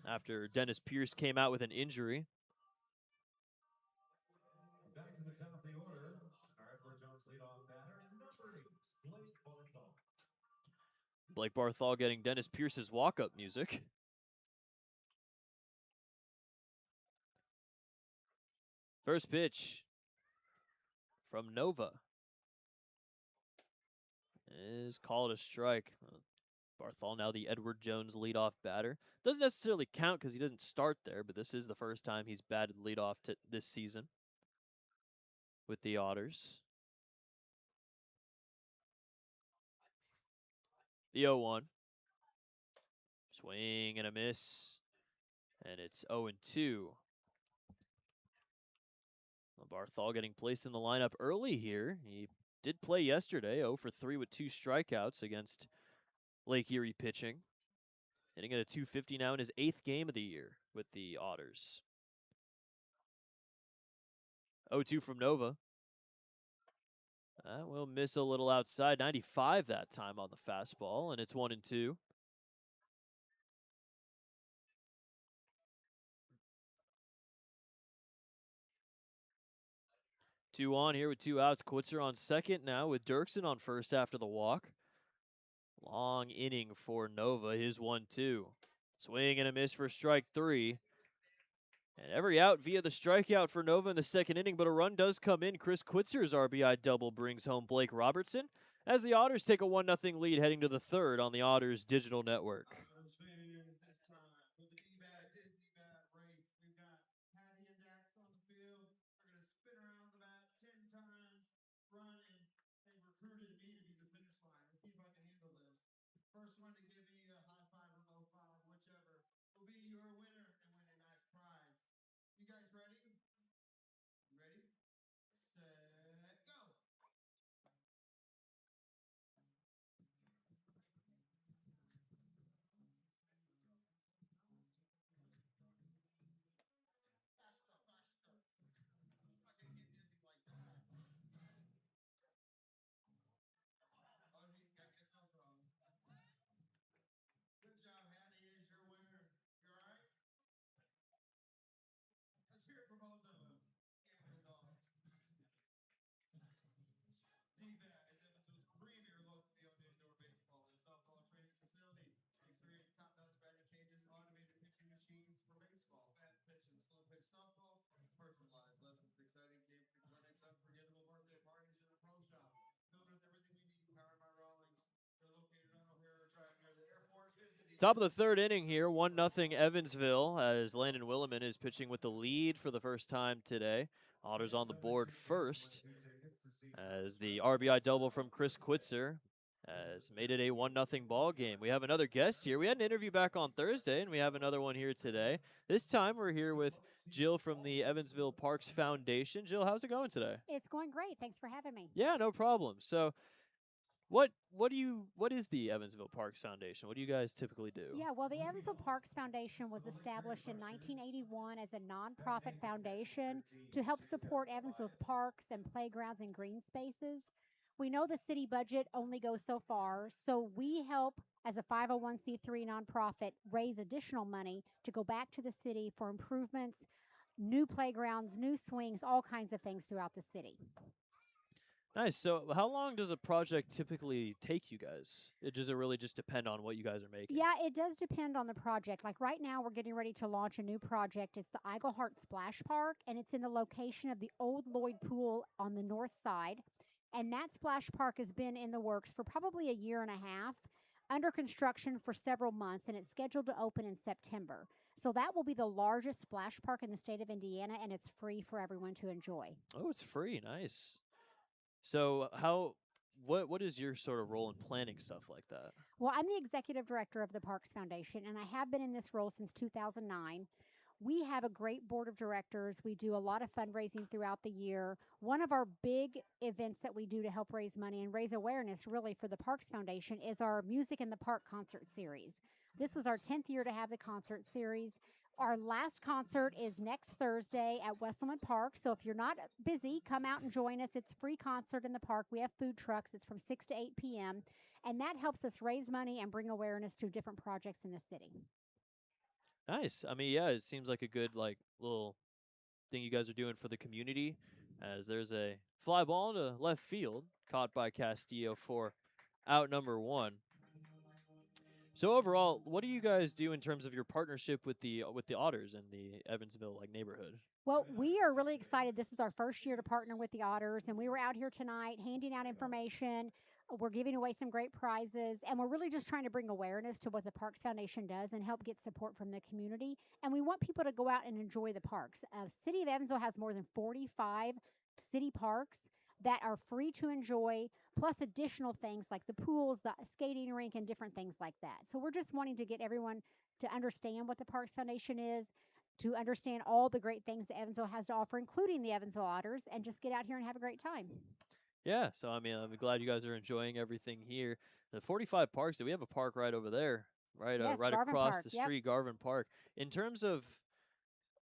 after Dennis Pierce came out with an injury. Back to the top of the order, our Edward Jones leadoff batter, number 8, Blake Barthol. Blake Barthol getting Dennis Pierce's walk-up music. First pitch from Nova is called a strike. Barthol now the Edward Jones leadoff batter. Doesn't necessarily count because he doesn't start there, but this is the first time he's batted leadoff this season with the Otters. The 0-1. Swing and a miss. And it's 0-2. Barthol getting placed in the lineup early here. He did play yesterday, 0 for 3 with 2 strikeouts against Lake Erie pitching. Hitting at a .250 now in his 8th game of the year with the Otters. 0-2 from Nova. That will miss a little outside. 95 that time on the fastball, and it's 1-2. 2 on here with 2 outs. Quitzer on second now with Dirksen on first after the walk. Long inning for Nova, his 1-2. Swing and a miss for strike 3. And every out via the strikeout for Nova in the second inning, but a run does come in. Chris Quitzer's RBI double brings home Blake Robertson as the Otters take a 1-0 lead heading to the third on the Otters digital network. Otters fans, it's time for the D-Bat Disney Bat race. We've got Patty and Dax on the field. They're going to spin around the bat 10 times, running. They recruited me to be the finish line. Let's see if I can handle this. First one to give me a high five or low five, whichever, will be your winner and win a nice prize. You guys ready? You ready? Set, go. Faster, faster. I'm not going to get dizzy like that. Oh, I guess I was wrong. Good job, Hattie. Is your winner. You all right? Let's hear it for both of them. Gambit is all. D-Bat is Evansville's premier locally owned indoor baseball and softball training facility. Experience top-notch batting cages, automated pitching machines for baseball, fast pitch and slow pitch softball, personalized lessons, exciting games and clinics, unforgettable birthday parties, and a pro shop filled with everything you need. Powered by Rawlings. They're located on O'Hara Drive near the airport. Visit Top of the third inning here, 1-0 Evansville as Landon Williman is pitching with the lead for the first time today. Otters on the board first as the RBI double from Chris Quitzer has made it a 1-0 ball game. We have another guest here. We had an interview back on Thursday, and we have another one here today. This time we're here with Jill from the Evansville Parks Foundation. Jill, how's it going today? It's going great. Thanks for having me. Yeah, no problem. So what is the Evansville Parks Foundation? What do you guys typically do? Yeah, well, the Evansville Parks Foundation was established in 1981 as a nonprofit foundation to help support Evansville's parks and playgrounds and green spaces. We know the city budget only goes so far, so we help as a 501c3 nonprofit raise additional money to go back to the city for improvements, new playgrounds, new swings, all kinds of things throughout the city. Nice. So how long does a project typically take you guys? Does it really just depend on what you guys are making? Yeah, it does depend on the project. Like right now, we're getting ready to launch a new project. It's the Eigelhart Splash Park, and it's in the location of the old Lloyd Pool on the north side. And that splash park has been in the works for probably a year and a half, under construction for several months, and it's scheduled to open in September. So that will be the largest splash park in the state of Indiana, and it's free for everyone to enjoy. Oh, it's free. Nice. So what is your sort of role in planning stuff like that? Well, I'm the executive director of the Parks Foundation, and I have been in this role since 2009. We have a great board of directors. We do a lot of fundraising throughout the year. One of our big events that we do to help raise money and raise awareness really for the Parks Foundation is our Music in the Park concert series. This was our 10th year to have the concert series. Our last concert is next Thursday at Wesselman Park. So if you're not busy, come out and join us. It's a free concert in the park. We have food trucks. It's from 6 to 8 p.m. And that helps us raise money and bring awareness to different projects in the city. Nice. I mean, yeah, it seems like a good little thing you guys are doing for the community, as there's a fly ball into left field caught by Castillo for out number 1. So overall, what do you guys do in terms of your partnership with the Otters and the Evansville neighborhood? Well, we are really excited. This is our first year to partner with the Otters, and we were out here tonight handing out information. We're giving away some great prizes, and we're really just trying to bring awareness to what the Parks Foundation does and help get support from the community. And we want people to go out and enjoy the parks. City of Evansville has more than 45 city parks that are free to enjoy, plus additional things like the pools, the skating rink, and different things like that. So we're just wanting to get everyone to understand what the Parks Foundation is, to understand all the great things that Evansville has to offer, including the Evansville Otters, and just get out here and have a great time. Yeah, so I mean, I'm glad you guys are enjoying everything here. The 45 parks, we have a park right over there, Yes, right Garvin across Park. the Yep. street, Garvin Park. In terms of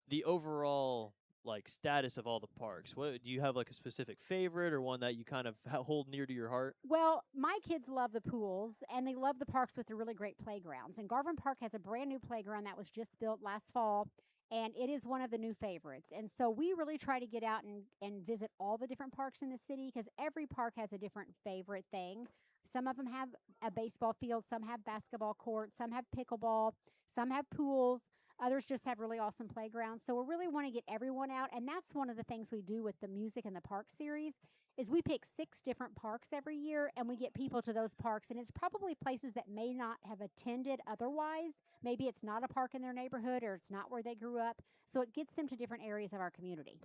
the overall like status of all the parks, what do you have like a specific favorite or one that you kind of hold near to your heart? Well, my kids love the pools and they love the parks with the really great playgrounds. And Garvin Park has a brand new playground that was just built last fall, and it is one of the new favorites. And so we really try to get out and visit all the different parks in the city because every park has a different favorite thing. Some of them have a baseball field, some have basketball courts, some have pickleball, some have pools. Others just have really awesome playgrounds. So we really want to get everyone out, and that's one of the things we do with the Music in the Park series is we pick 6 different parks every year and we get people to those parks, and it's probably places that may not have attended otherwise. Maybe it's not a park in their neighborhood or it's not where they grew up. So it gets them to different areas of our community.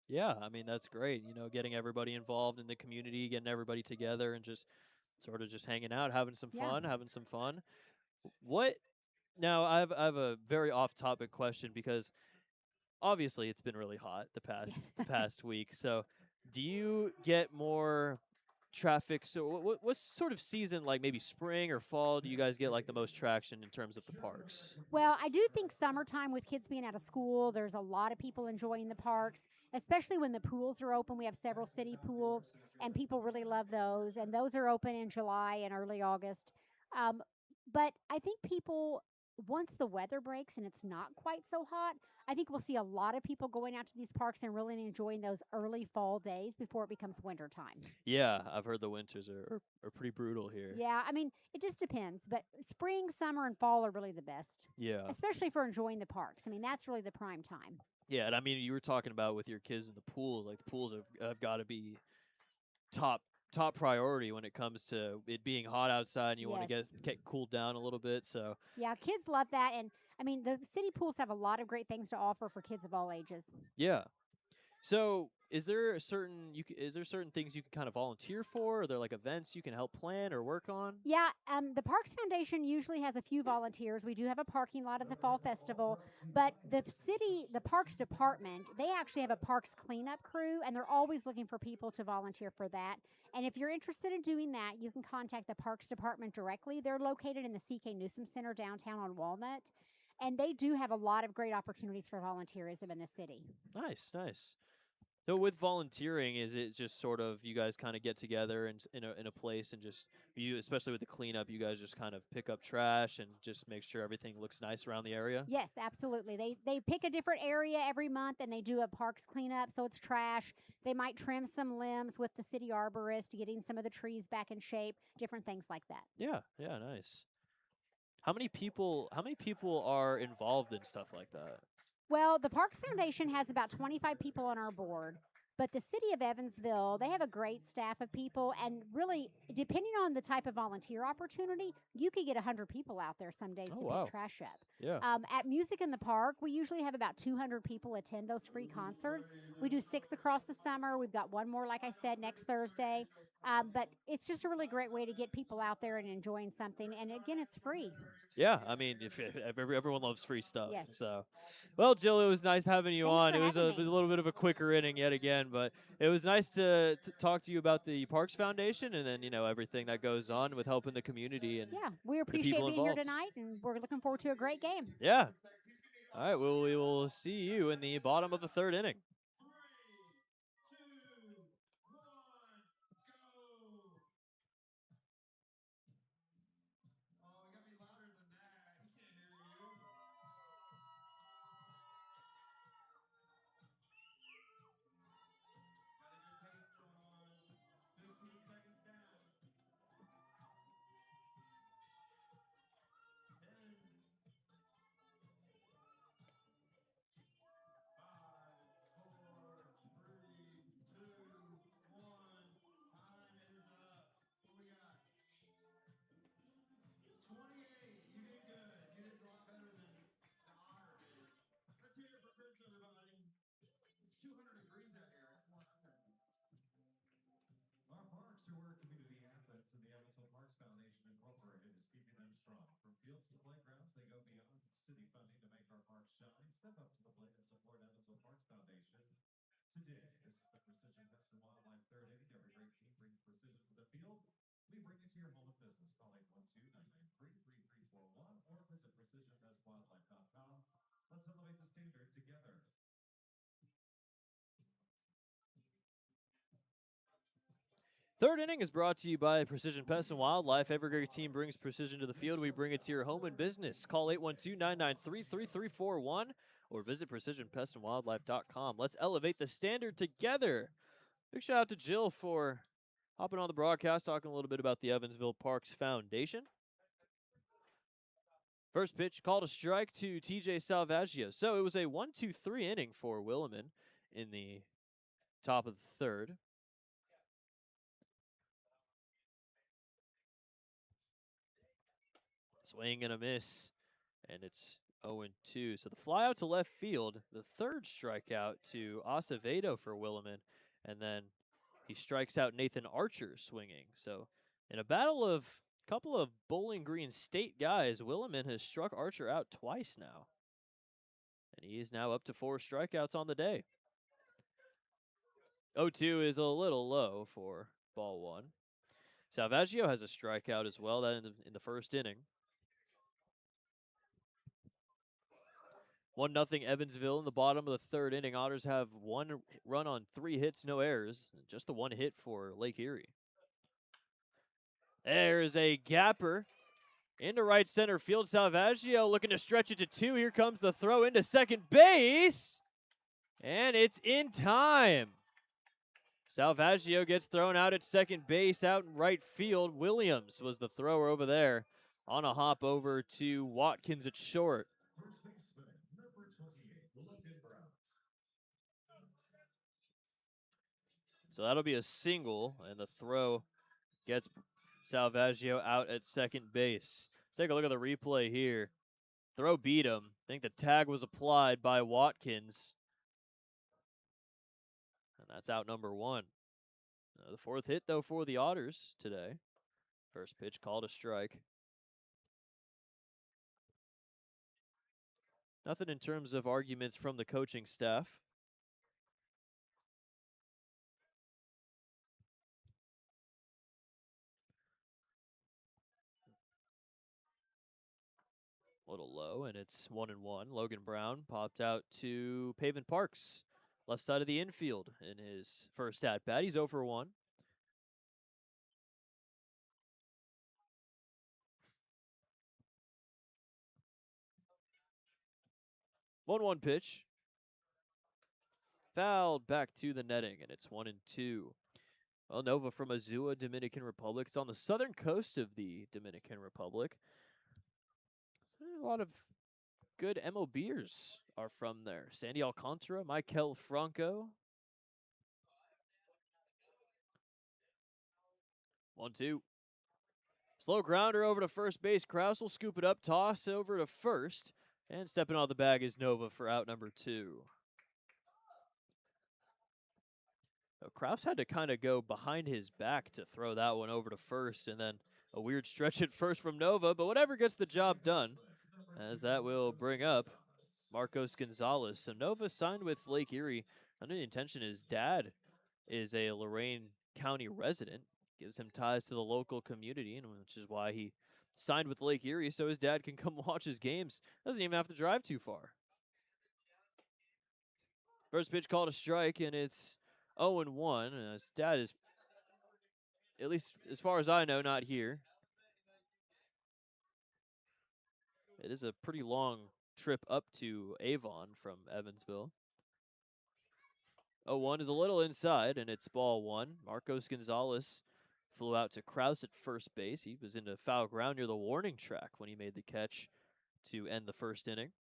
Yeah, I mean that's great. Getting everybody involved in the community, getting everybody together, and just sort of just hanging out, having some Yeah. fun, having some fun. What now? I have a very off-topic question because obviously it's been really hot the past week. So, do you get more traffic? So, what sort of season, like maybe spring or fall, do you guys get like the most traction in terms of the parks? Well, I do think summertime with kids being out of school, there's a lot of people enjoying the parks, especially when the pools are open. We have several city pools, and people really love those. And those are open in July and early August. Um, but I think people, once the weather breaks and it's not quite so hot, I think we'll see a lot of people going out to these parks and really enjoying those early fall days before it becomes winter time. Yeah, I've heard the winters are pretty brutal here. Yeah, I mean, it just depends. But spring, summer, and fall are really the best, Yeah. especially for enjoying the parks. I mean, that's really the prime time. Yeah, and I mean, you were talking about with your kids in the pools. Like the pools have got to be top top priority when it comes to it being hot outside and you want to Yes. get cooled down a little bit. So Yeah, kids love that. And I mean, the city pools have a lot of great things to offer for kids of all ages. yeah. So is there a certain is there certain things you can kind of volunteer for? Are there like events you can help plan or work on? Yeah, the Parks Foundation usually has a few volunteers. We do have a parking lot at the Fall Festival, but the Parks Department, they actually have a parks cleanup crew, and they're always looking for people to volunteer for that. And if you're interested in doing that, you can contact the Parks Department directly. They're located in the C.K. Newsom Center downtown on Walnut, and they do have a lot of great opportunities for volunteerism in the city. Nice, nice. So with volunteering, is it just sort of you guys kind of get together and in a place and just you, especially with the cleanup, you guys just kind of pick up trash and just make sure everything looks nice around the area? Yes, absolutely. They pick a different area every month and they do a parks cleanup, so it's trash. They might trim some limbs with the city arborist, getting some of the trees back in shape, different things like that. Yeah, yeah, nice. How many people are involved in stuff like that? Well, the Parks Foundation has about 25 people on our board, but the city of Evansville, they have a great staff of people, and really, depending on the type of volunteer opportunity, you could get 100 people out there some days Oh, to wow. pick trash up. Yeah. At Music in the Park, we usually have about 200 people attend those free concerts. We do 6 across the summer. We've got one more, like I said, next Thursday. But it's just a really great way to get people out there and enjoying something. And again, it's free. Yeah, I mean, if everyone loves free stuff, Yes. so. Well, Jill, it was nice having you Thanks on. for It was having it was me. a little bit of a quicker inning yet again, but it was nice to talk to you about the Parks Foundation and then everything that goes on with helping the community and Yeah, we appreciate people being here involved. tonight, and we're looking forward to a great game. Yeah. All right. Well, we will see you in the bottom of the third inning. 3, 2, 1, go! Oh, you gotta be louder than that. He can't hear you. Got a good pace going on. 15 seconds down. 10, 5, 4, 3, 2, 1. Time is up. What we got? 28. You did good. You did a lot better than the Otter did. Let's hear it for Chris, everybody. It's 200 degrees out here. It's more like that. Our parks are where community happens, and the Evansville Parks Foundation Incorporated is keeping them from. From fields to playgrounds, they go beyond city funding to make our parks shine. Step up to the plate and support Evansville Parks Foundation today. This is the Precision Pest and Wildlife third inning. Every great team brings precision to the field. We bring it to your home and business. Call 812-993-3341 or visit precisionpestwildlife.com. Let's elevate the standard together. Third inning is brought to you by Precision Pest and Wildlife. Every great team brings precision to the field. We bring it to your home and business. Call 812-993-3341 or visit precisionpestandwildlife.com. Let's elevate the standard together. Big shout out to Jill for hopping on the broadcast, talking a little bit about the Evansville Parks Foundation. First pitch, called a strike to TJ Salvaggio. So it was a 1-2-3 inning for Williman in the top of the third. Swing and a miss, and it's 0-2. So the fly out to left field, the third strikeout to Acevedo for Williman, and then he strikes out Nathan Archer swinging. So in a battle of a couple of Bowling Green State guys, Williman has struck Archer out twice now. And he is now up to 4 strikeouts on the day. 0-2 is a little low for ball 1. Salvaggio has a strikeout as well, that in the first inning. 1-0 Evansville in the bottom of the third inning. Otters have 1 run on 3 hits, no errors. Just the 1 hit for Lake Erie. There's a gapper into right center field. Salvaggio looking to stretch it to 2. Here comes the throw into second base. And it's in time. Salvaggio gets thrown out at second base, out in right field. Williams was the thrower over there on a hop over to Watkins at short. First baseman, number 28, Logan Brown. So that'll be a single, and the throw gets Salvaggio out at second base. Let's take a look at the replay here. Throw beat him. I think the tag was applied by Watkins. And that's out number 1. The 4th hit, though, for the Otters today. First pitch called a strike. Nothing in terms of arguments from the coaching staff. A little low, and it's 1-1. Logan Brown popped out to Pavin Parks, left side of the infield in his first at-bat. He's 0 for 1. One pitch. Fouled back to the netting, and it's 1-2. Well, Nova from Azua, Dominican Republic. It's on the southern coast of the Dominican Republic. A lot of good MLBers are from there. Sandy Alcantara, Michael Franco. 1-2. Slow grounder over to first base. Krause will scoop it up, toss over to first. And stepping off the bag is Nova for out number 2. So Krause had to kind of go behind his back to throw that one over to first, and then a weird stretch at first from Nova, but whatever gets the job done, as that will bring up Marcos Gonzalez. So Nova signed with Lake Erie. Under the intention his dad is a Lorain County resident, gives him ties to the local community, and which is why he signed with Lake Erie, so his dad can come watch his games. Doesn't even have to drive too far. First pitch called a strike, and it's 0-1. And his dad is, at least as far as I know, not here. It is a pretty long trip up to Avon from Evansville. 0-1 is a little inside, and it's ball 1. Marcos Gonzalez flew out to Krause at first base. He was into foul ground near the warning track when he made the catch to end the first inning.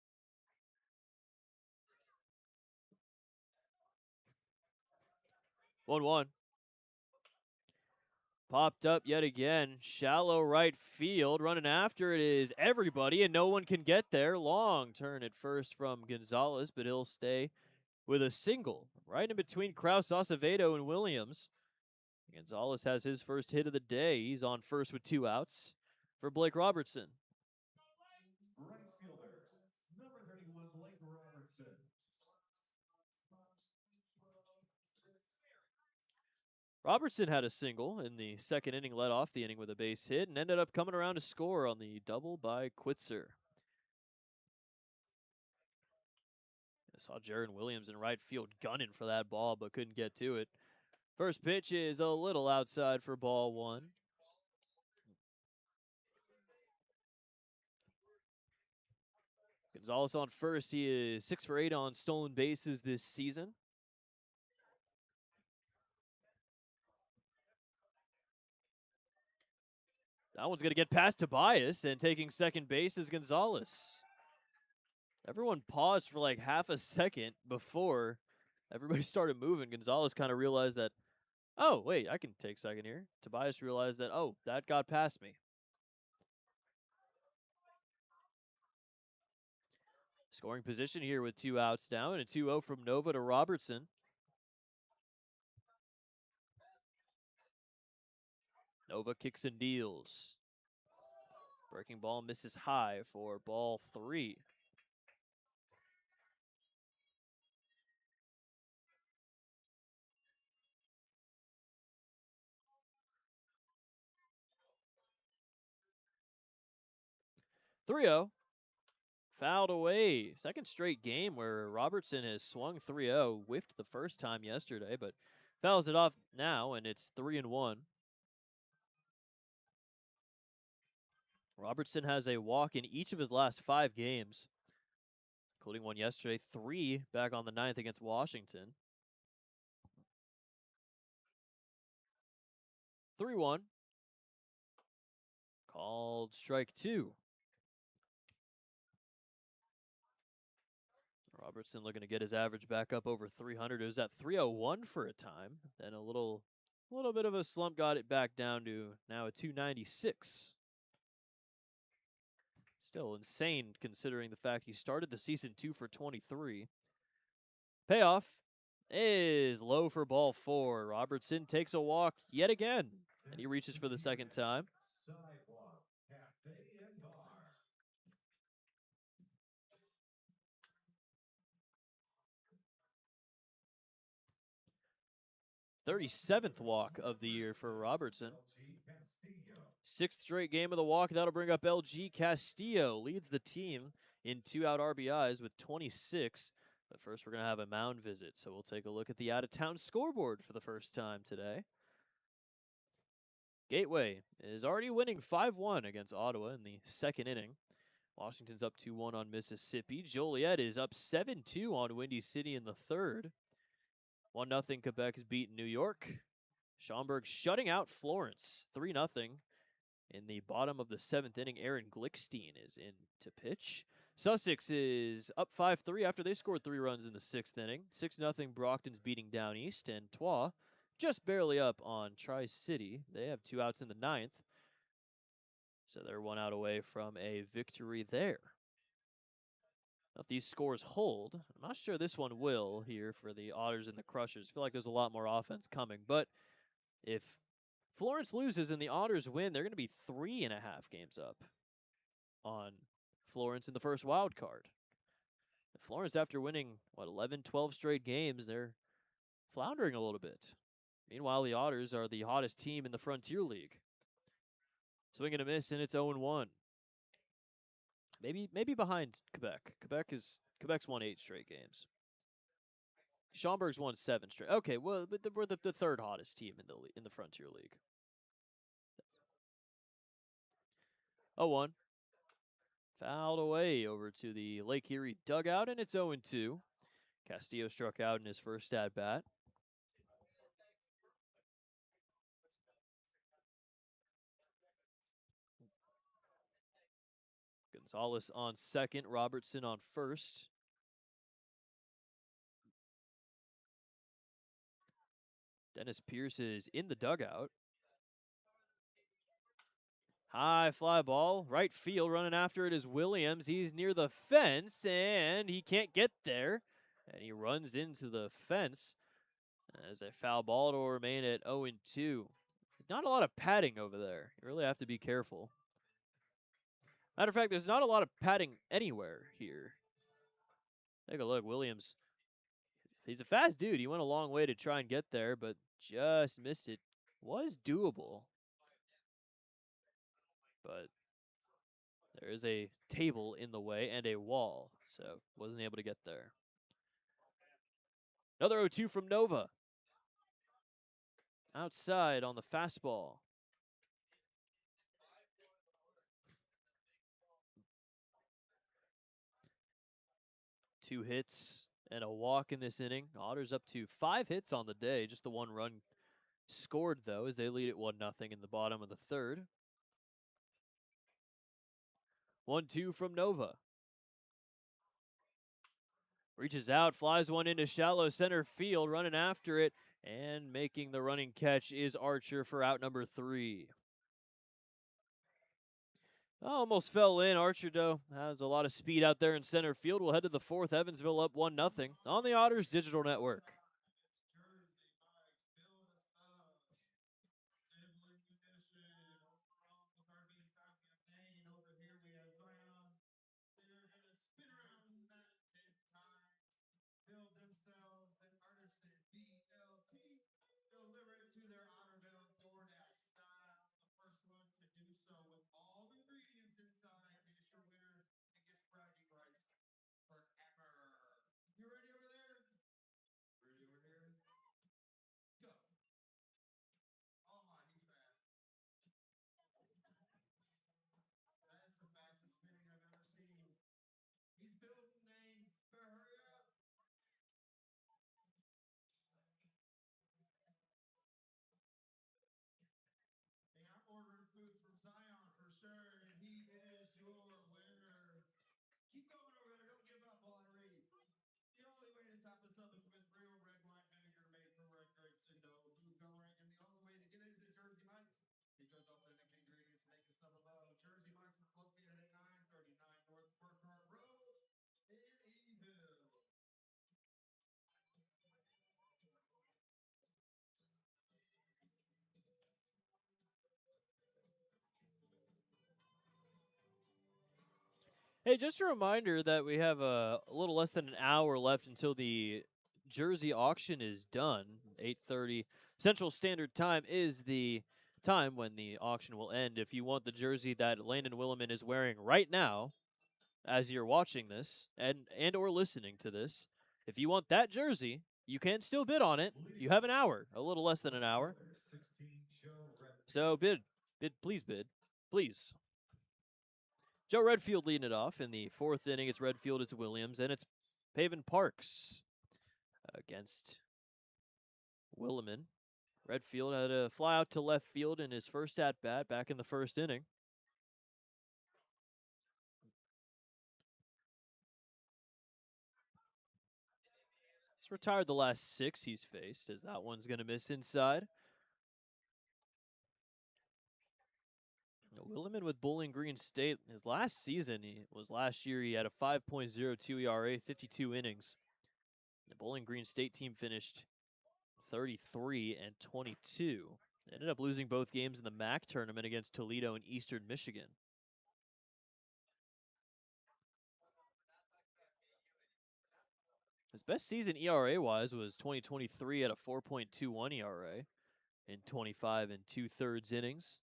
1-1. Popped up yet again. Shallow right field. Running after it is everybody, and no one can get there. Long turn at first from Gonzalez, but he'll stay with a single right in between Krause, Acevedo, and Williams. Gonzalez has his first hit of the day. He's on first with 2 outs for Blake Robertson. Robertson had a single in the second inning, led off the inning with a base hit, and ended up coming around to score on the double by Quitzer. I saw Jaron Williams in right field gunning for that ball, but couldn't get to it. First pitch is a little outside for ball one. Gonzalez on first. He is 6 for 8 on stolen bases this season. That one's going to get past Tobias, and taking second base is Gonzalez. Everyone paused for like half a second before everybody started moving. Gonzalez kind of realized that, oh, wait, I can take second here. Tobias realized that, oh, that got past me. Scoring position here with 2 outs now, and a 2-0 from Nova to Robertson. Nova kicks and deals. Breaking ball misses high for ball 3. (3-0). Fouled away. Second straight game where Robertson has swung 3-0. Whiffed the first time yesterday, but fouls it off now, and it's 3-1. Robertson has a walk in each of his last 5 games, including one yesterday, 3 back on the 9th against Washington. 3-1. Called strike 2. Robertson looking to get his average back up over 300. It was at 301 for a time. Then a little bit of a slump got it back down to now a 296. Still insane considering the fact he started the season 2 for 23. Payoff is low for ball 4. Robertson takes a walk yet again, and he reaches for the second time. Sidewalk, cafe and bar. 37th walk of the year for Robertson. 6th straight game of the walk. That'll bring up LG Castillo. Leads the team in 2-out RBIs with 26. But first, we're going to have a mound visit. So we'll take a look at the out-of-town scoreboard for the first time today. Gateway is already winning 5-1 against Ottawa in the second inning. Washington's up 2-1 on Mississippi. Joliet is up 7-2 on Windy City in the third. 1-0 Quebec has beaten New York. Schaumburg shutting out Florence 3-0 in the bottom of the 7th inning. Aaron Glickstein is in to pitch. Sussex is up 5-3 after they scored 3 runs in the 6th inning. 6-0 Brockton's beating Down East, and Troyes just barely up on Tri-City. They have 2 outs in the 9th, so they're 1 out away from a victory there. If these scores hold, I'm not sure this one will here for the Otters and the Crushers. I feel like there's a lot more offense coming. But if Florence loses and the Otters win, they're going to be 3.5 games up on Florence in the first wild card. And Florence, after winning, 11, 12 straight games, they're floundering a little bit. Meanwhile, the Otters are the hottest team in the Frontier League. Swing and a miss, and it's 0-1. Maybe behind Quebec. Quebec's won 8 straight games. Schaumburg's won 7 straight. Okay, well, but we're the third hottest team in the Frontier League. 0-1. Fouled away over to the Lake Erie dugout, and it's 0-2. Castillo struck out in his first at bat. Gonzalez on second, Robertson on first. Dennis Pierce is in the dugout. High fly ball, right field, running after it is Williams. He's near the fence, and he can't get there. And he runs into the fence as a foul ball to remain at 0-2. Not a lot of padding over there. You really have to be careful. Matter of fact, there's not a lot of padding anywhere here. Take a look. Williams He's a fast dude. He went a long way to try and get there, but just missed it. Was doable. But there is a table in the way and a wall, so wasn't able to get there. Another 0-2 from Nova. Outside on the fastball. Two hits and a walk in this inning. Otters up to 5 hits on the day. Just the 1 run scored, though, as they lead at 1-0 in the bottom of the third. 1-2 from Nova. Reaches out, flies one into shallow center field, running after it, and making the running catch is Archer for out number 3. Almost fell in. Archer, though, has a lot of speed out there in center field. We'll head to the 4th. Evansville up 1-0 on the Otters Digital Network. Build themselves an artisan BLT, deliver it to their Otterville DoorDash style. The first one to do so with all the ingredients inside is your winner and gets bragging rights forever. You ready over there? Ready over here? Go. Oh my, he's fast. That is the fastest spinning I've ever seen. He's built name. Better hurry up. Hey, I'm ordering food from Zion for sure, and he is your winner. Keep going over there. Don't give up while I read. The only way to top this up is with real red wine vinegar made from red grapes and no food coloring, and the only way to get it is at Jersey Mike's because authentic ingredients make us up above. Jersey Mike's is located at 939 North Burkhart Road in Eville. Hey, just a reminder that we have a little less than an hour left until the jersey auction is done. 8:30 Central Standard Time is the time when the auction will end. If you want the jersey that Landon Williman is wearing right now, as you're watching this and or listening to this, if you want that jersey, you can still bid on it. You have an hour, a little less than an hour. So bid, please bid, please. Joe Redfield leading it off in the 4th inning. It's Redfield, it's Williams, and it's Paven Parks against Williman. Redfield had a fly out to left field in his first at-bat back in the 1st inning. He's retired the last 6 he's faced, as that one's going to miss inside. Williman with Bowling Green State. His last season was last year. He had a 5.02 ERA, 52 innings. The Bowling Green State team finished 33-22. They ended up losing both games in the MAC tournament against Toledo and Eastern Michigan. His best season ERA-wise was 2023 at a 4.21 ERA in 25 2/3 innings.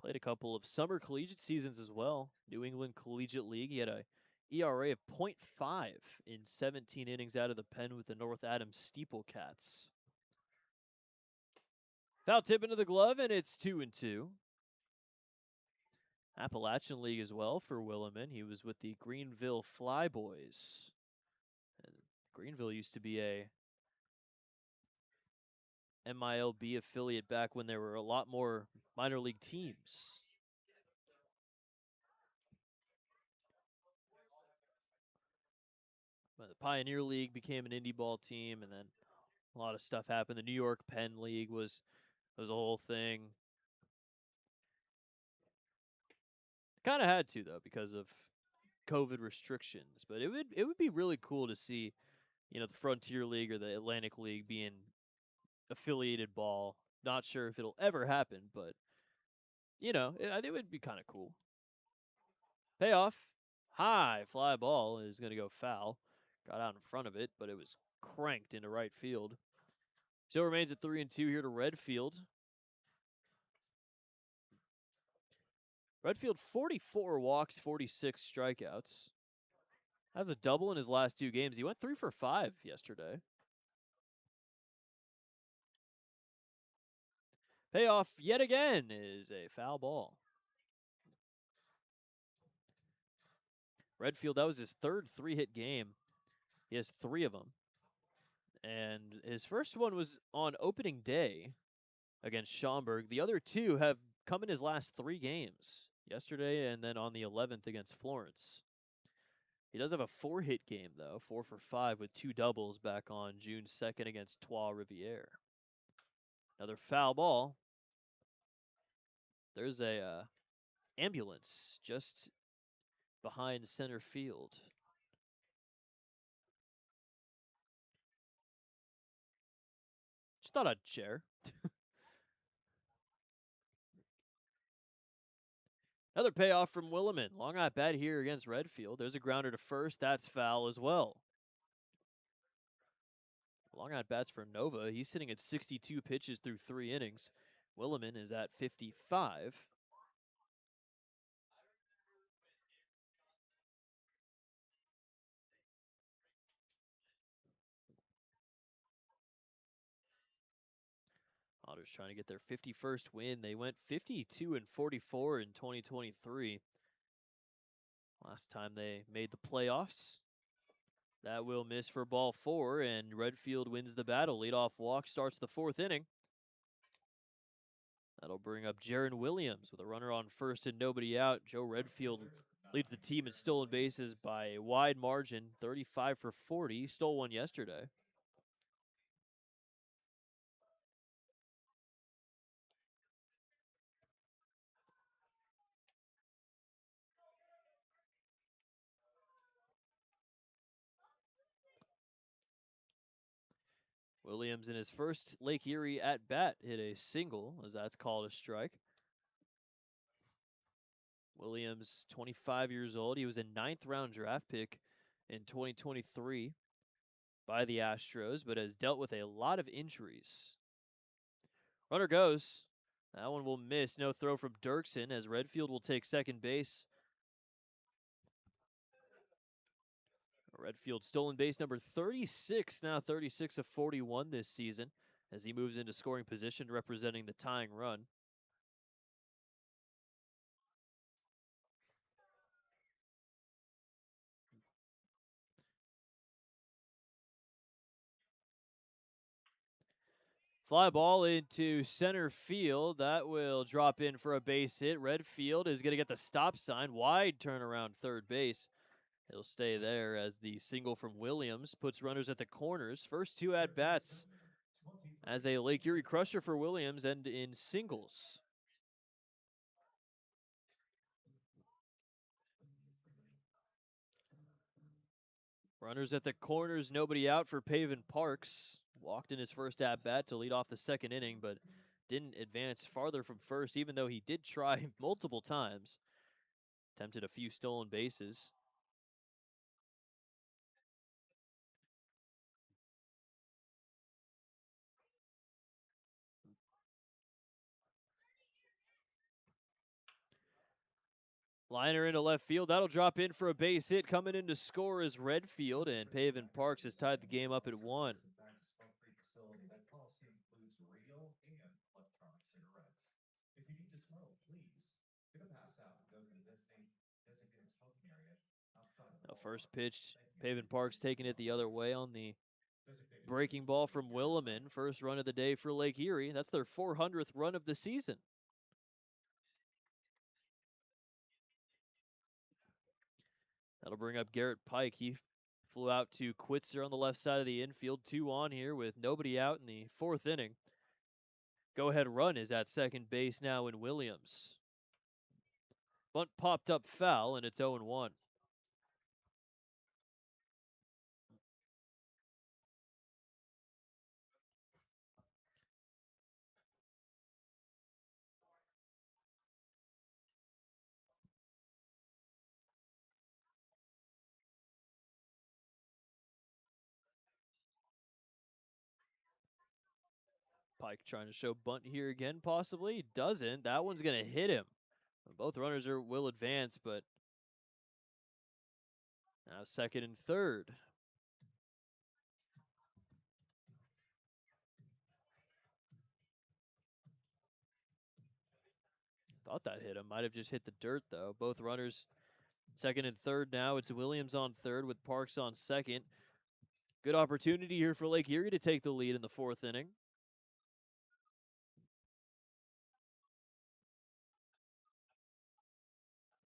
Played a couple of summer collegiate seasons as well. New England Collegiate League. He had a ERA of 0.5 in 17 innings out of the pen with the North Adams Steeplecats. Foul tip into the glove, and it's 2-2. Appalachian League as well for Williman. He was with the Greenville Flyboys. And Greenville used to be a MILB affiliate back when there were a lot more minor league teams. But the Pioneer League became an indie ball team, and then a lot of stuff happened. The New York Penn League was a whole thing. Kind of had to, though, because of COVID restrictions. But it would be really cool to see, the Frontier League or the Atlantic League being affiliated ball. Not sure if it'll ever happen, but I think it would be kind of cool. Payoff. High fly ball is going to go foul. Got out in front of it, but it was cranked into right field. Still remains at 3-2 here to Redfield. Redfield 44 walks, 46 strikeouts. Has a double in his last 2 games. He went 3 for 5 yesterday. Payoff yet again is a foul ball. Redfield, that was his third 3-hit game. He has 3 of them. And his first one was on opening day against Schaumburg. The other 2 have come in his last 3 games. Yesterday and then on the 11th against Florence. He does have a 4-hit game, though, 4 for 5 with 2 doubles back on June 2nd against Trois Rivières. Another foul ball. There's a ambulance just behind center field. Just thought I'd share. Another payoff from Williman. Long at bat here against Redfield. There's a grounder to first. That's foul as well. Long at bats for Nova. He's sitting at 62 pitches through 3 innings. Williman is at 55. Otters trying to get their 51st win. They went 52-44 in 2023. Last time they made the playoffs. That will miss for ball 4, and Redfield wins the battle. Leadoff walk starts the 4th inning. That'll bring up Jaron Williams with a runner on first and nobody out. Joe Redfield leads the team in stolen bases by a wide margin, 35 for 40. He stole one yesterday. Williams in his first Lake Erie at bat hit a single, as that's called a strike. Williams, 25 years old. He was a 9th round draft pick in 2023 by the Astros, but has dealt with a lot of injuries. Runner goes. That one will miss. No throw from Dirksen as Redfield will take second base. Redfield stolen base number 36, now 36 of 41 this season as he moves into scoring position representing the tying run. Fly ball into center field. That will drop in for a base hit. Redfield is going to get the stop sign. Wide turnaround third base. He'll stay there as the single from Williams puts runners at the corners. First 2 at-bats as a Lake Erie crusher for Williams and in singles. Runners at the corners, nobody out for Pavin Parks. Walked in his first at-bat to lead off the 2nd inning, but didn't advance farther from first, even though he did try multiple times. Attempted a few stolen bases. Liner into left field. That'll drop in for a base hit. Coming in to score is Redfield, and Pavin Parks has tied the game up at 1. That policy includes radio and electronic cigarettes. If you need to smoke, please get a pass out and go to the designated smoking area outside of the First pitch, Pavin Parks taking it the other way on the breaking ball from Williman. First run of the day for Lake Erie. That's their 400th run of the season. That'll bring up Garrett Pike. He flew out to Quitzer on the left side of the infield. 2 on here with nobody out in the 4th inning. Go-ahead run is at second base now in Williams. Bunt popped up foul, and it's 0-1. Pike trying to show bunt here again, possibly. He doesn't. That one's going to hit him. Both runners will advance, but now second and third. Thought that hit him. Might have just hit the dirt, though. Both runners second and third now. It's Williams on third with Parks on second. Good opportunity here for Lake Erie to take the lead in the fourth inning.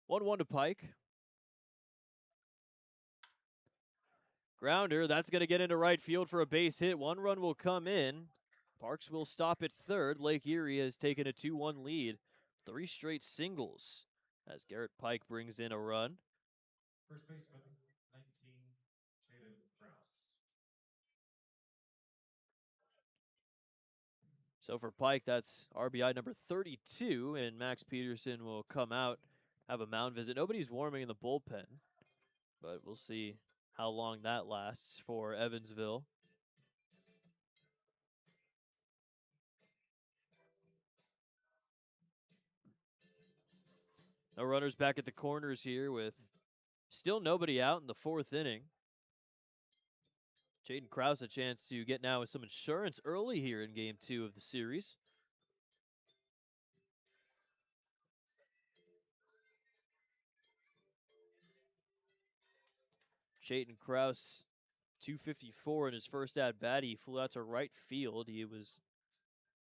1-1 to Pike. Grounder, that's going to get into right field for a base hit. One run will come in. Parks will stop at third. Lake Erie has taken a 2-1 lead. 3 straight singles as Garrett Pike brings in a run. First baseman, 19, Jaden Krause. So for Pike, that's RBI number 32, and Max Peterson will come out, have a mound visit. Nobody's warming in the bullpen, but we'll see how long that lasts for Evansville. No runners back at the corners here with still nobody out in the fourth inning. Jaden Krause a chance to get now with some insurance early here in game 2 of the series. Jaden Krause, 254 in his first at-bat. He flew out to right field. He was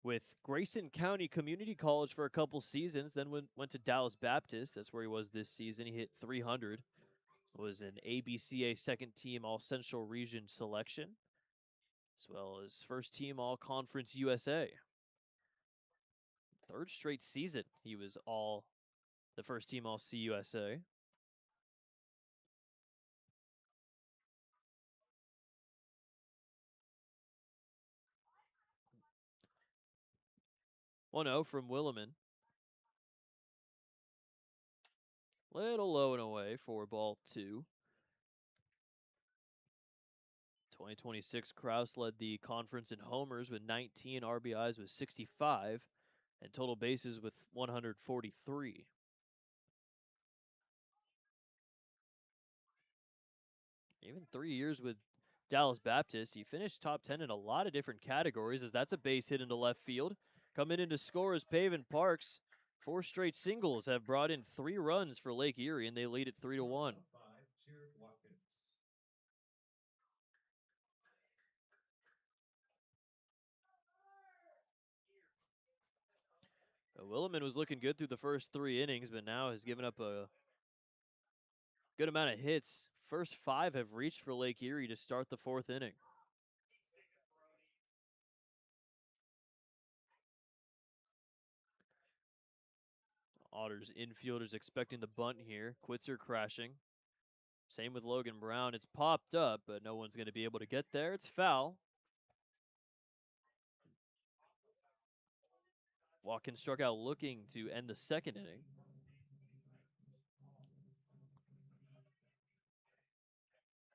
with Grayson County Community College for a couple seasons, then went to Dallas Baptist. That's where he was this season. He hit 300. Was an ABCA second team All-Central Region selection, as well as first team All-Conference USA. Third straight season he was the first team All-CUSA. One 0 from Williman. Little low and away for ball 2. 2026, Krause led the conference in homers with 19, RBIs with 65, and total bases with 143. Even 3 years with Dallas Baptist, he finished top 10 in a lot of different categories, as that's a base hit into left field. Coming in to score is Paven Parks. 4 straight singles have brought in 3 runs for Lake Erie, and they lead it 3-1. Williman was looking good through the first 3 innings, but now has given up a good amount of hits. First 5 have reached for Lake Erie to start the 4th inning. Otters infielders expecting the bunt here. Quitzer crashing. Same with Logan Brown. It's popped up, but no one's going to be able to get there. It's foul. Watkins struck out looking to end the 2nd inning.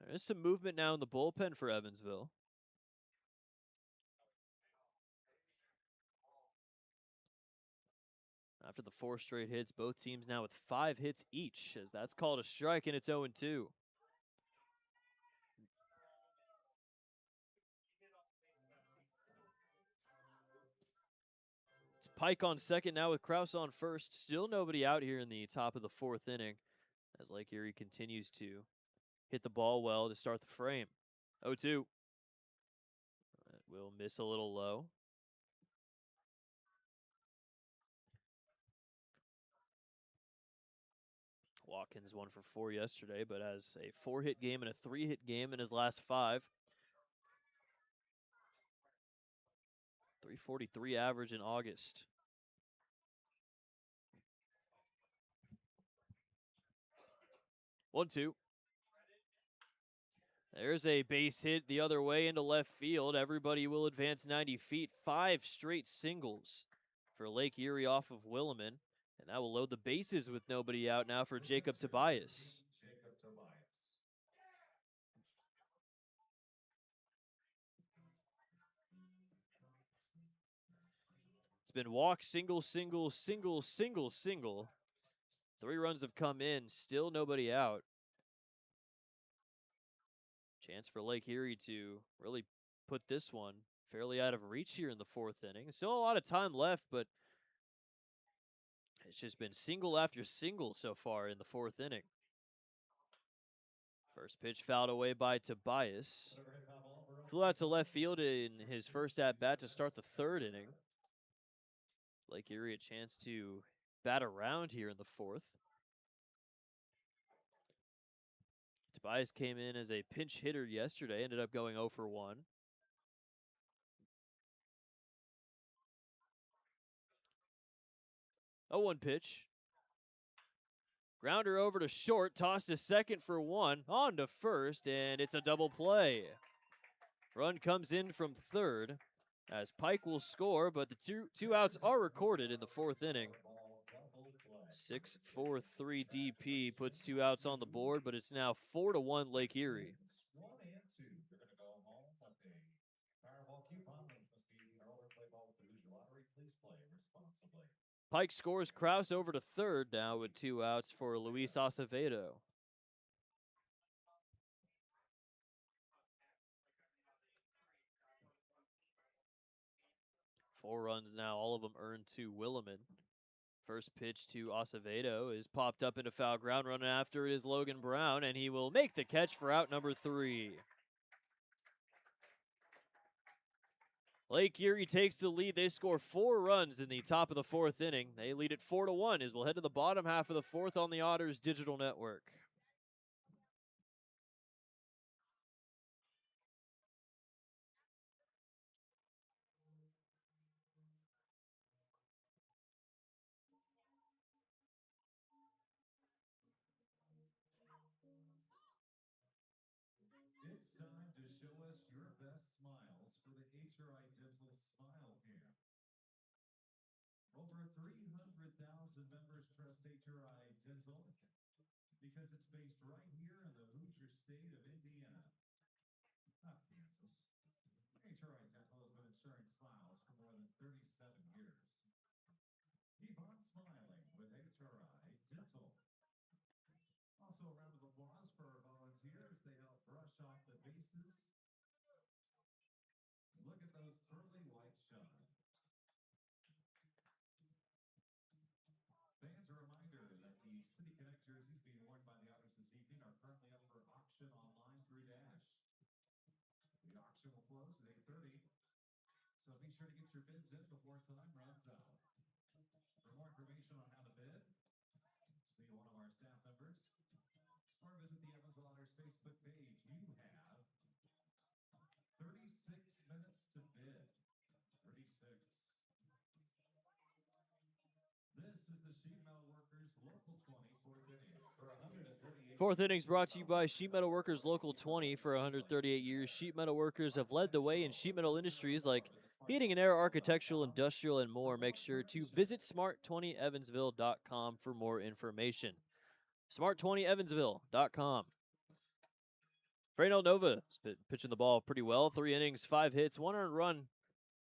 There's some movement now in the bullpen for Evansville. After the 4 straight hits, both teams now with 5 hits each, as that's called a strike, and it's 0-2. It's Pike on second now with Krause on first. Still nobody out here in the top of the 4th inning, as Lake Erie continues to hit the ball well to start the frame. 0-2. Will miss a little low. Watkins 1 for 4 yesterday, but has a 4-hit game and a 3-hit game in his last 5. 343 average in August. One, 2. There's a base hit the other way into left field. Everybody will advance 90 feet. 5 straight singles for Lake Erie off of Williman. And that will load the bases with nobody out now for Jacob Tobias. been walk, single, single, single, single, single. 3 runs have come in, still nobody out. Chance for Lake Erie to really put this one fairly out of reach here in the 4th inning. Still a lot of time left, but it's just been single after single so far in the 4th inning. First pitch fouled away by Tobias. Flew out to left field in his first at-bat to start the 3rd inning. Lake Erie a chance to bat around here in the 4th. Tobias came in as a pinch hitter yesterday, ended up going 0 for 1. A 1 pitch. Grounder over to short, tossed to second for 1, on to first, and it's a double play. Run comes in from 3rd as Pike will score, but the two outs are recorded in the 4th inning. 6-4-3 DP puts 2 outs on the board, but it's now 4-1 Lake Erie. 1 and 2. You're going to go home with a Powerball coupon. Wins must be 18 or older. Play ball with the Hoosier Lottery. Please play responsibly. Pike scores. Kraus over to 3rd now with 2 outs for Luis Acevedo. Four runs now, all of them earned to Williman. First pitch to Acevedo is popped up into foul ground. Running after it is Logan Brown, and he will make the catch for out number 3. Lake Erie takes the lead. They score 4 runs in the top of the 4th inning. They lead it 4-1 as we'll head to the bottom half of the 4th on the Otters Digital Network. It's time to show us your best smiles for the HRI Dental Smile Camp. Over 300,000 members trust HRI Dental because it's based right here in the Hoosier state of Indiana, not Kansas. HRI Dental has been ensuring smiles for more than 37 years. Keep on smiling with HRI Dental. Also, a round of applause for our volunteers. They help brush off the bases. Look at those pearly white shine. Fans, a reminder that the City Connect jerseys being worn by the Otters this evening are currently up for auction online through Dash. The auction will close at 8:30, so be sure to get your bids in before time runs out. For more information on how to bid, see one of our staff members, or visit the Evansville Otters Facebook page. You have 36 minutes to bid. 36. This is the Sheet Metal Workers Local 20 fourth inning. For 138. 4th innings brought to you by Sheet Metal Workers Local 20. For 138 years, Sheet Metal Workers have led the way in sheet metal industries like heating and air, architectural, industrial, and more. Make sure to visit smart20evansville.com for more information. smart20evansville.com. Frano Nova pitching the ball pretty well. 3 innings, 5 hits, 1 earned run,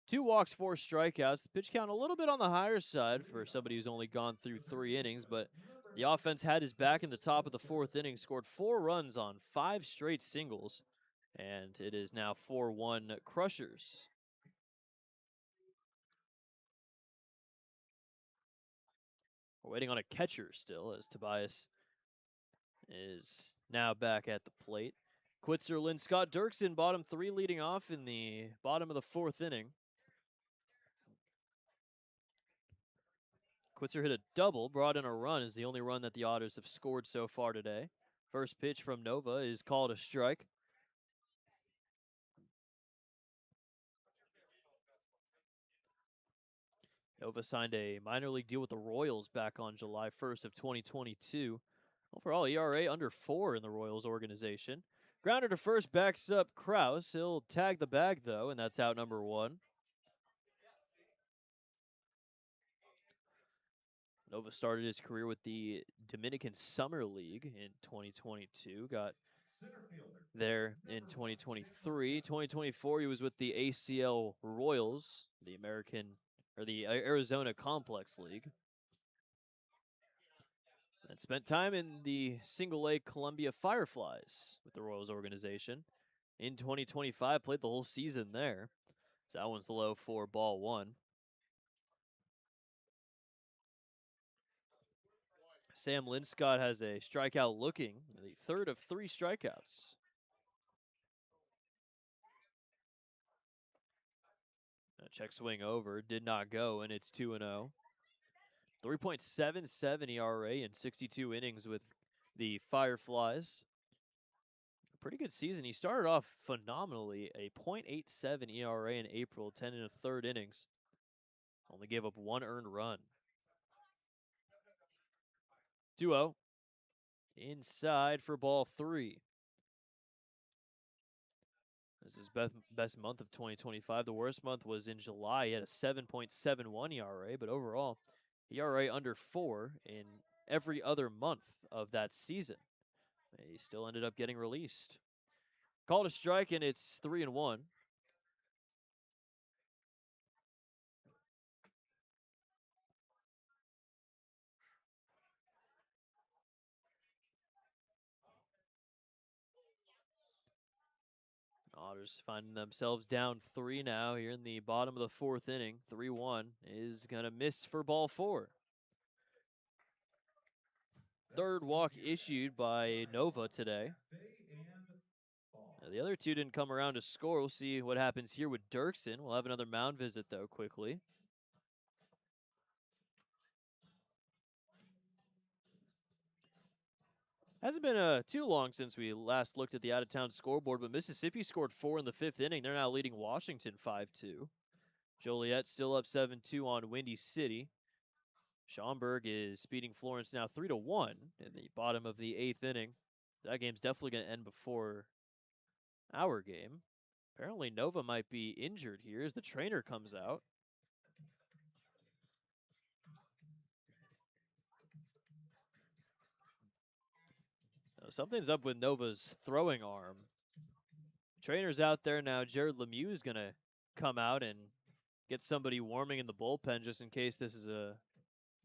2 walks, 4 strikeouts. The pitch count a little bit on the higher side for somebody who's only gone through 3 innings, but the offense had his back in the top of the 4th inning, scored 4 runs on 5 straight singles, and it is now 4-1 Crushers. We're waiting on a catcher still as Tobias is now back at the plate. Quitzerlin, Scott Dirksen, bottom 3 leading off in the bottom of the 4th inning. Quitzer hit a double, brought in a run, is the only run that the Otters have scored so far today. First pitch from Nova is called a strike. Nova signed a minor league deal with the Royals back on July 1st of 2022. Overall, ERA under 4 in the Royals organization. Grounder to first, backs up Kraus. He'll tag the bag, though, and that's out number 1. Nova started his career with the Dominican Summer League in 2022. Got there in 2023. 2024, he was with the ACL Royals, the American or the Arizona Complex League. And spent time in the single A Columbia Fireflies with the Royals organization. In 2025, played the whole season there. So that one's low for ball one. Sam Linscott has a strikeout looking, the third of 3 strikeouts. A check swing over, did not go, and it's 2-0. 3.77 ERA in 62 innings with the Fireflies. A pretty good season. He started off phenomenally, a .87 ERA in April, 10 and a third innings. Only gave up 1 earned run. 2-0. Inside for ball 3. This is best month of 2025. The worst month was in July. He had a 7.71 ERA, but overall, ERA under 4 in every other month of that season. He still ended up getting released. Called a strike, and it's 3-1. Otters finding themselves down 3 now here in the bottom of the 4th inning. 3-1 is going to miss for ball 4. Third walk issued by Nova today. Now, the other 2 didn't come around to score. We'll see what happens here with Dirksen. We'll have another mound visit, though, quickly. Hasn't been too long since we last looked at the out-of-town scoreboard, but Mississippi scored 4 in the 5th inning. They're now leading Washington 5-2. Joliet still up 7-2 on Windy City. Schaumburg is beating Florence now 3-1 in the bottom of the 8th inning. That game's definitely going to end before our game. Apparently Nova might be injured here as the trainer comes out. Something's up with Nova's throwing arm. Trainer's out there now. Jared Lemieux is going to come out and get somebody warming in the bullpen just in case this is a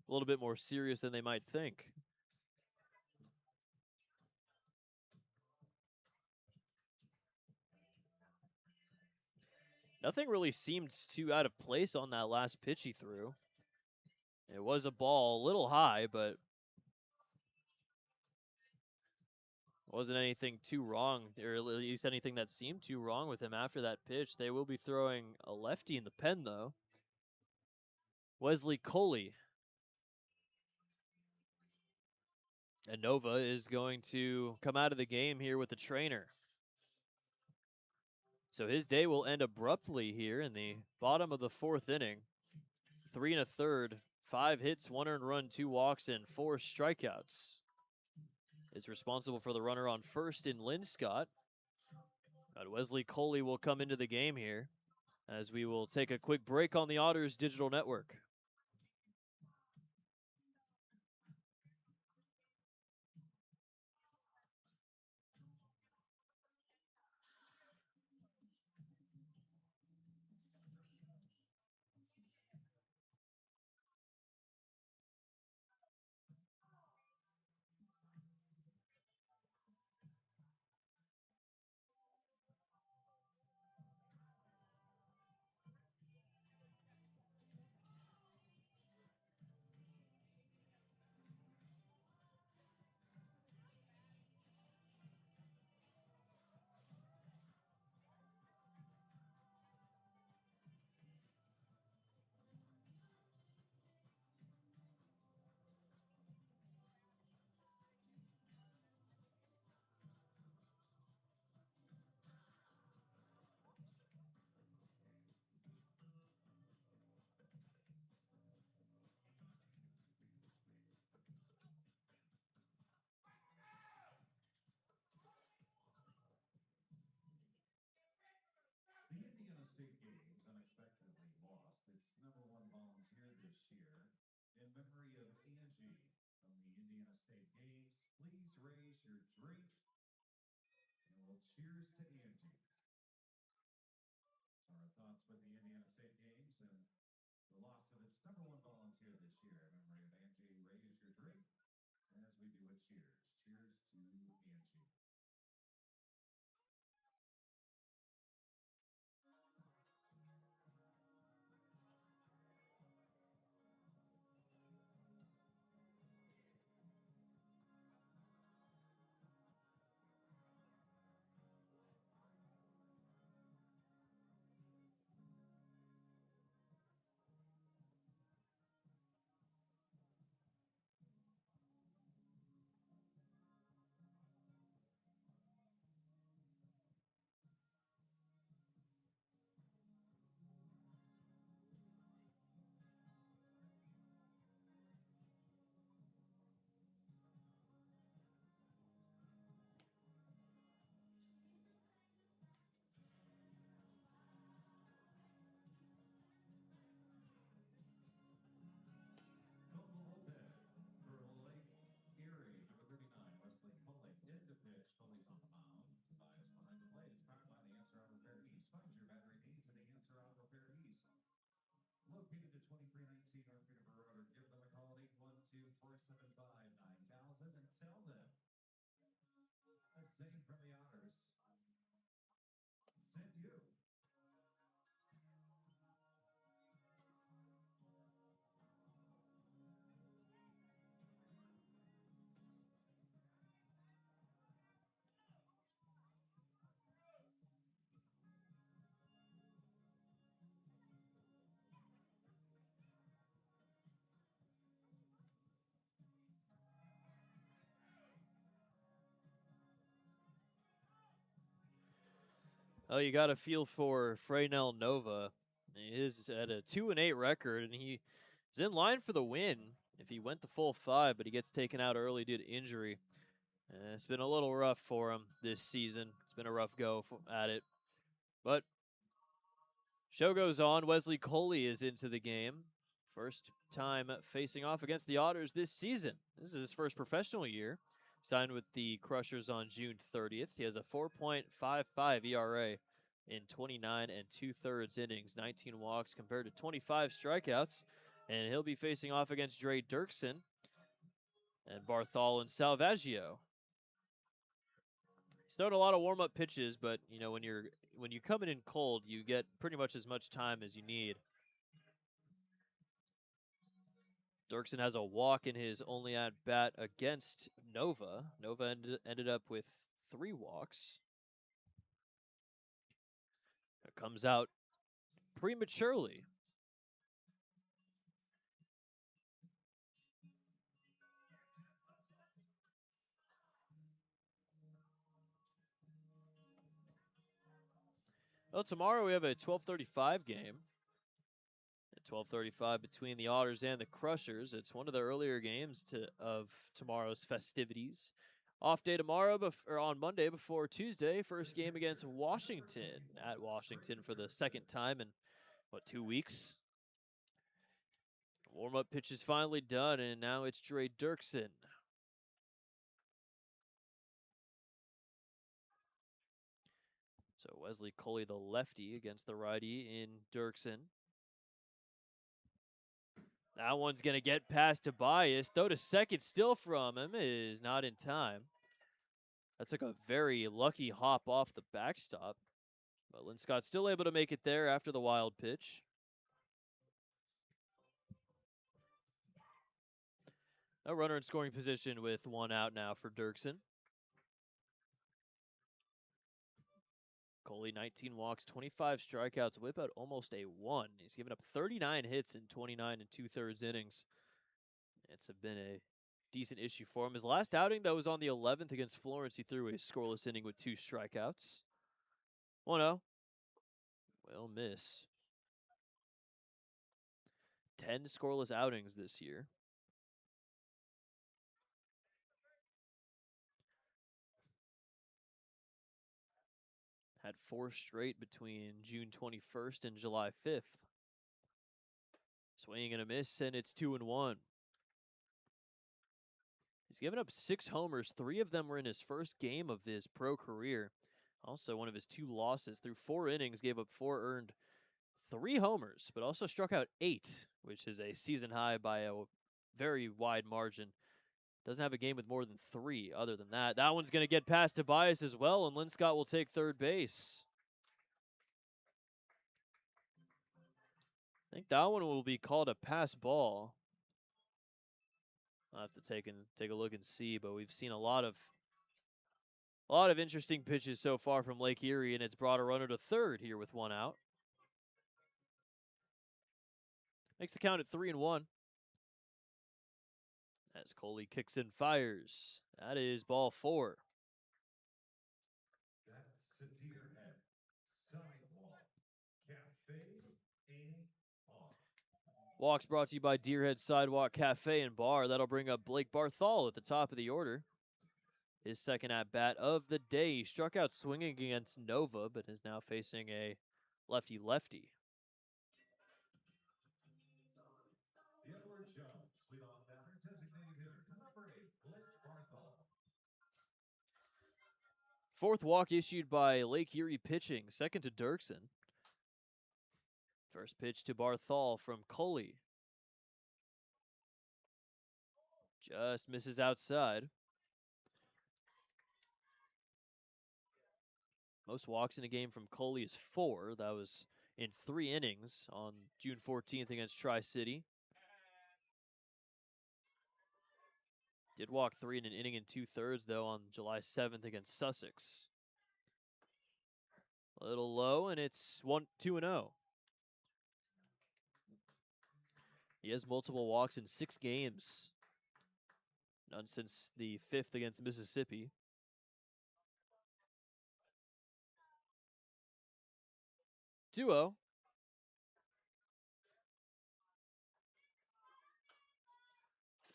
little bit more serious than they might think. Nothing really seemed too out of place on that last pitch he threw. It was a ball, a little high, but wasn't anything too wrong, or at least anything that seemed too wrong with him after that pitch. They will be throwing a lefty in the pen, though. Wesley Coley. And Nova is going to come out of the game here with the trainer. So his day will end abruptly here in the bottom of the 4th inning. 3 1/3, 5 hits, 1 earned run, 2 walks, and 4 strikeouts. Is responsible for the runner on first in Linscott. But Wesley Coley will come into the game here as we will take a quick break on the Otters Digital Network. The Indiana State Games unexpectedly lost its #1 volunteer this year. In memory of Angie from the Indiana State Games, please raise your drink and we'll cheers to Angie. Our thoughts with the Indiana State Games and the loss beer this year. Memory of Angie, raise your drink as we do a cheers. Cheers to Angie. For Lake Erie, number 39, Wesley Coley in to pitch. Coley's on the mound. Tobias behind the plate. It's powered by the Answer Auto Repair East. Find your battery needs at the Answer Auto Repair East. Located at 2319 North Peterborough Road, or give them a call at 812-475-9000 and tell them that Zane from the Otters sent you. Oh, you got to feel for Freynell Nova. He's at a 2-8 record, and he's in line for the win if he went the full 5, but he gets taken out early due to injury. It's been a little rough for him this season. It's been a rough go at it. But show goes on. Wesley Coley is into the game. First time facing off against the Otters this season. This is his first professional year. Signed with the Crushers on June 30th. He has a 4.55 ERA in 29 2/3 innings, 19 walks compared to 25 strikeouts. And he'll be facing off against Dre Dirksen and Barthol and Salvaggio. He's thrown a lot of warm-up pitches, but you know when you're coming in cold, you get pretty much as much time as you need. Dirksen has a walk in his only at-bat against Nova. Nova ended up with 3 walks. It comes out prematurely. Well, tomorrow we have a 12:35 game. At 12:35 between the Otters and the Crushers. It's one of the earlier games of tomorrow's festivities. Off day tomorrow, or on Monday before Tuesday. First game against Washington at Washington for the second time in, 2 weeks? Warm-up pitch is finally done, and now it's Dre Dirksen. So Wesley Coley, the lefty, against the righty in Dirksen. That one's going to get past Tobias. Throw to second still from him is not in time. That's like a very lucky hop off the backstop. But Linscott's still able to make it there after the wild pitch. A runner in scoring position with 1 out now for Dirksen. Coley, 19 walks, 25 strikeouts, whip out almost a 1. He's given up 39 hits in 29 2/3 innings. It's been a decent issue for him. His last outing, though, was on the 11th against Florence. He threw a scoreless inning with 2 strikeouts. 1-0. Will miss. 10 scoreless outings this year. Had 4 straight between June 21st and July 5th. Swing and a miss, and it's 2-1. He's given up 6 homers. 3 of them were in his first game of his pro career. Also, one of his 2 losses. Through 4 innings, gave up 4 earned, 3 homers, but also struck out 8 which is a season high by a very wide margin. Doesn't have a game with more than 3 other than that. That one's going to get past Tobias as well, and Linscott will take third base. I think that one will be called a pass ball. I'll have to take a look and see, but we've seen a lot of interesting pitches so far from Lake Erie, and it's brought a runner to third here with 1 out. Makes the count at 3-1. As Coley kicks and fires. That is ball 4. That's a Deerhead Sidewalk Cafe and Bar. Walks brought to you by Deerhead Sidewalk Cafe and Bar. That'll bring up Blake Barthol at the top of the order. His second at-bat of the day. He struck out swinging against Nova, but is now facing a lefty-lefty. The Edward Jones, leadoff batter, designated hitter, number 8, Blake Barthol. Fourth walk issued by Lake Erie pitching, second to Dirksen. First pitch to Barthol from Coley. Just misses outside. Most walks in a game from Coley is 4. That was in 3 innings on June 14th against Tri-City. Did walk 3 in an inning and 2/3, though, on July 7th against Sussex. A little low, and it's 2-0. He has multiple walks in 6 games. None since the 5th against Mississippi. 2-0.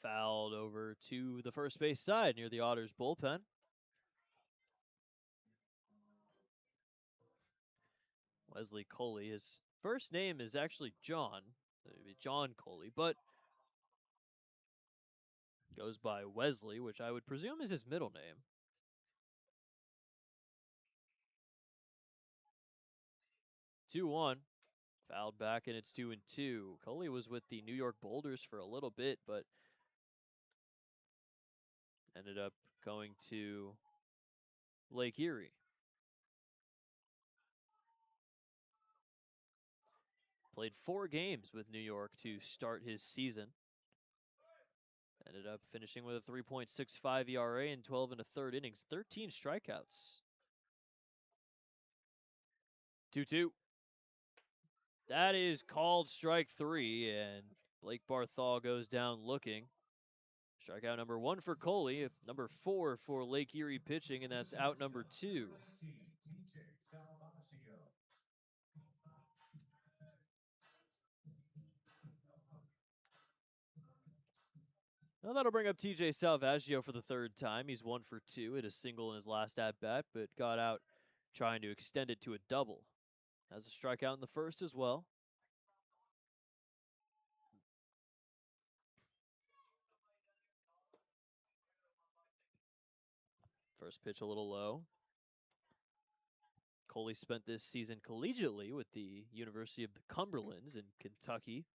Fouled over to the first base side near the Otters bullpen. Wesley Coley. His first name is actually John. So it'd be John Coley, but goes by Wesley, which I would presume is his middle name. Two-one. Fouled back, and it's 2-2. Coley was with the New York Boulders for a little bit, but ended up going to Lake Erie. Played 4 games with New York to start his season. Ended up finishing with a 3.65 ERA in 12 1/3 innings, 13 strikeouts. 2-2. That is called strike 3, and Blake Barthol goes down looking. Strikeout number 1 for Coley, number 4 for Lake Erie pitching, and that's out number 2. Now that'll bring up TJ Salvaggio for the 3rd time. He's 1 for 2, hit a single in his last at-bat, but got out trying to extend it to a double. Has a strikeout in the first as well. First pitch a little low. Coley spent this season collegiately with the University of the Cumberlands in Kentucky.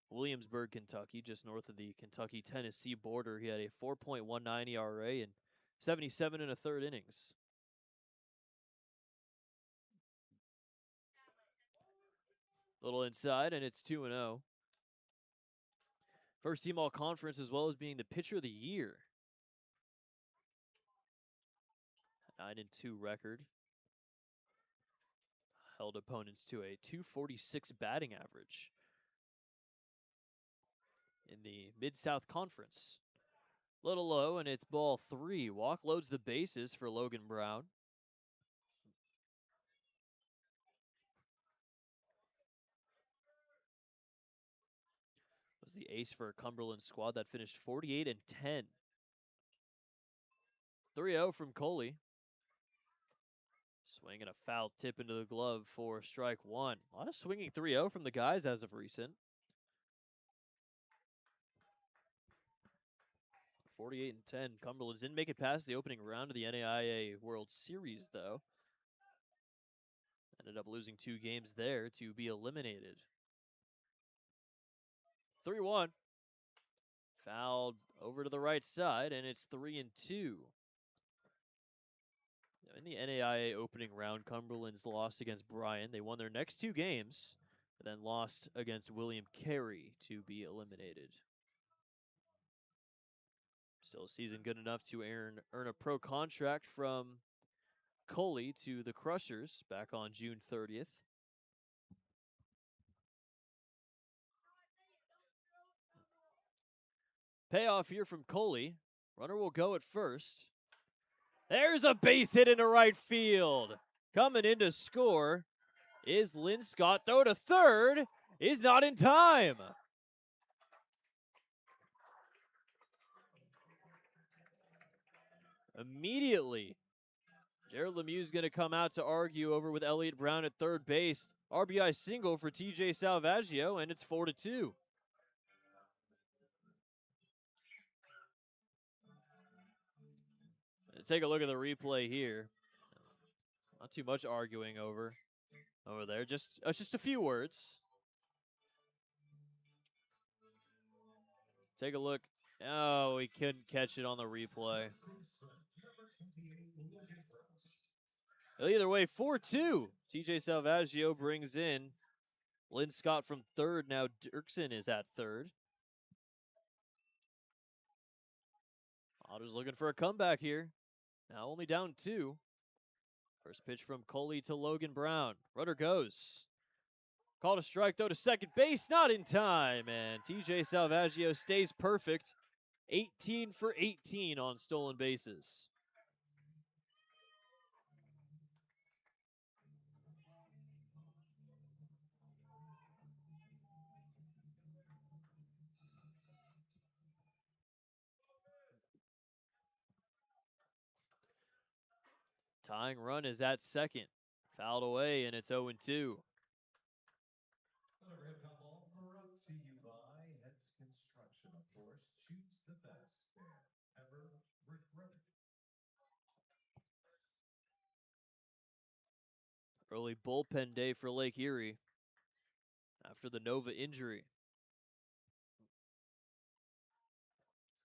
Williamsburg, Kentucky, just north of the Kentucky-Tennessee border. He had a 4.19 ERA in 77 1/3 innings. Little inside, and it's 2-0. First team all-conference, as well as being the pitcher of the year. 9-2 record. Held opponents to a .246 batting average in the Mid-South Conference. Little low, and it's ball 3. Walk loads the bases for Logan Brown. Was the ace for a Cumberland squad that finished 48-10. 3-0 from Coley. Swinging a foul tip into the glove for strike 1. A lot of swinging 3-0 from the guys as of recent. 48-10. Cumberlands didn't make it past the opening round of the NAIA World Series, though. Ended up losing 2 games there to be eliminated. 3-1. Fouled over to the right side, and it's 3-2. In the NAIA opening round, Cumberland's lost against Bryan. They won their next 2 games, but then lost against William Carey to be eliminated. Still a season good enough to earn a pro contract from Coley to the Crushers back on June 30th. Payoff here from Coley. Runner will go at first. There's a base hit into right field. Coming in to score is Lynn Scott. Throw to third is not in time. Immediately, Jared Lemieux's going to come out to argue over with Elliott Brown at third base. RBI single for TJ Salvaggio, and it's 4-2. Take a look at the replay here. Not too much arguing over there. Just a few words. Take a look. Oh, he couldn't catch it on the replay. Either way, 4-2. TJ Salvaggio brings in Lynn Scott from third. Now Dirksen is at third. Otters looking for a comeback here. Now only down 2. First pitch from Coley to Logan Brown. Runner goes. Called a strike, though, to second base. Not in time. And TJ Salvaggio stays perfect. 18 for 18 on stolen bases. Tying run is at second. Fouled away, and it's 0-2. Another red call ball brought to you by Heads Construction, of course. Choose the best and ever regret it. Early bullpen day for Lake Erie after the Nova injury.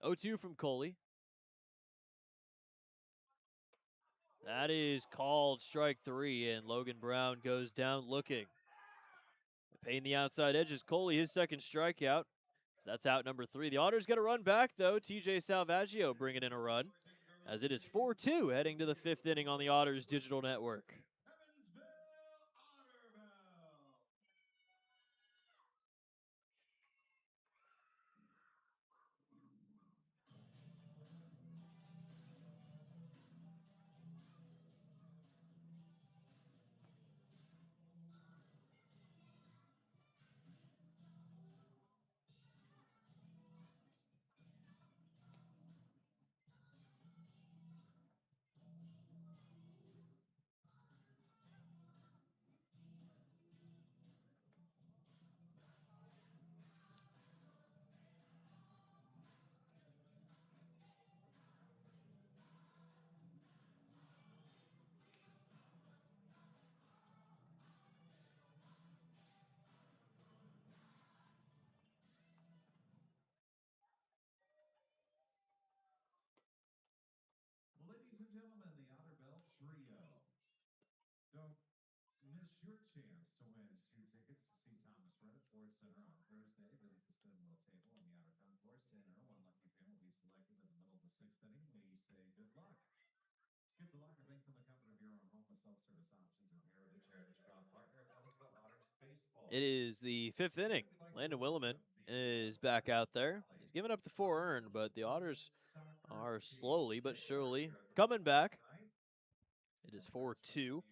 0-2 from Coley. That is called strike 3, and Logan Brown goes down looking. Pain the outside edges. Coley, his second strikeout. That's out number 3. The Otters get a run back, though. TJ Salvaggio bringing in a run, as it is 4-2 heading to the 5th inning on the Otters digital network. Evansville Otterville. Ladies and gentlemen, the Otterville Trio. Don't miss your chance to win 2 tickets to see Thomas Rhett at Ford Center on Thursday. Visit the spin wheel table in the outer concourse to enter. 1 lucky fan will be selected in the middle of the 6th inning. We say good luck. Skip the locker link from the comfort of your own home with self-service options of Heritage proud partner of Evansville Otters baseball. It is the 5th inning. Landon Williman is back out there. He's given up the 4 earned, but the Otters are slowly but surely coming back. It is 4-2.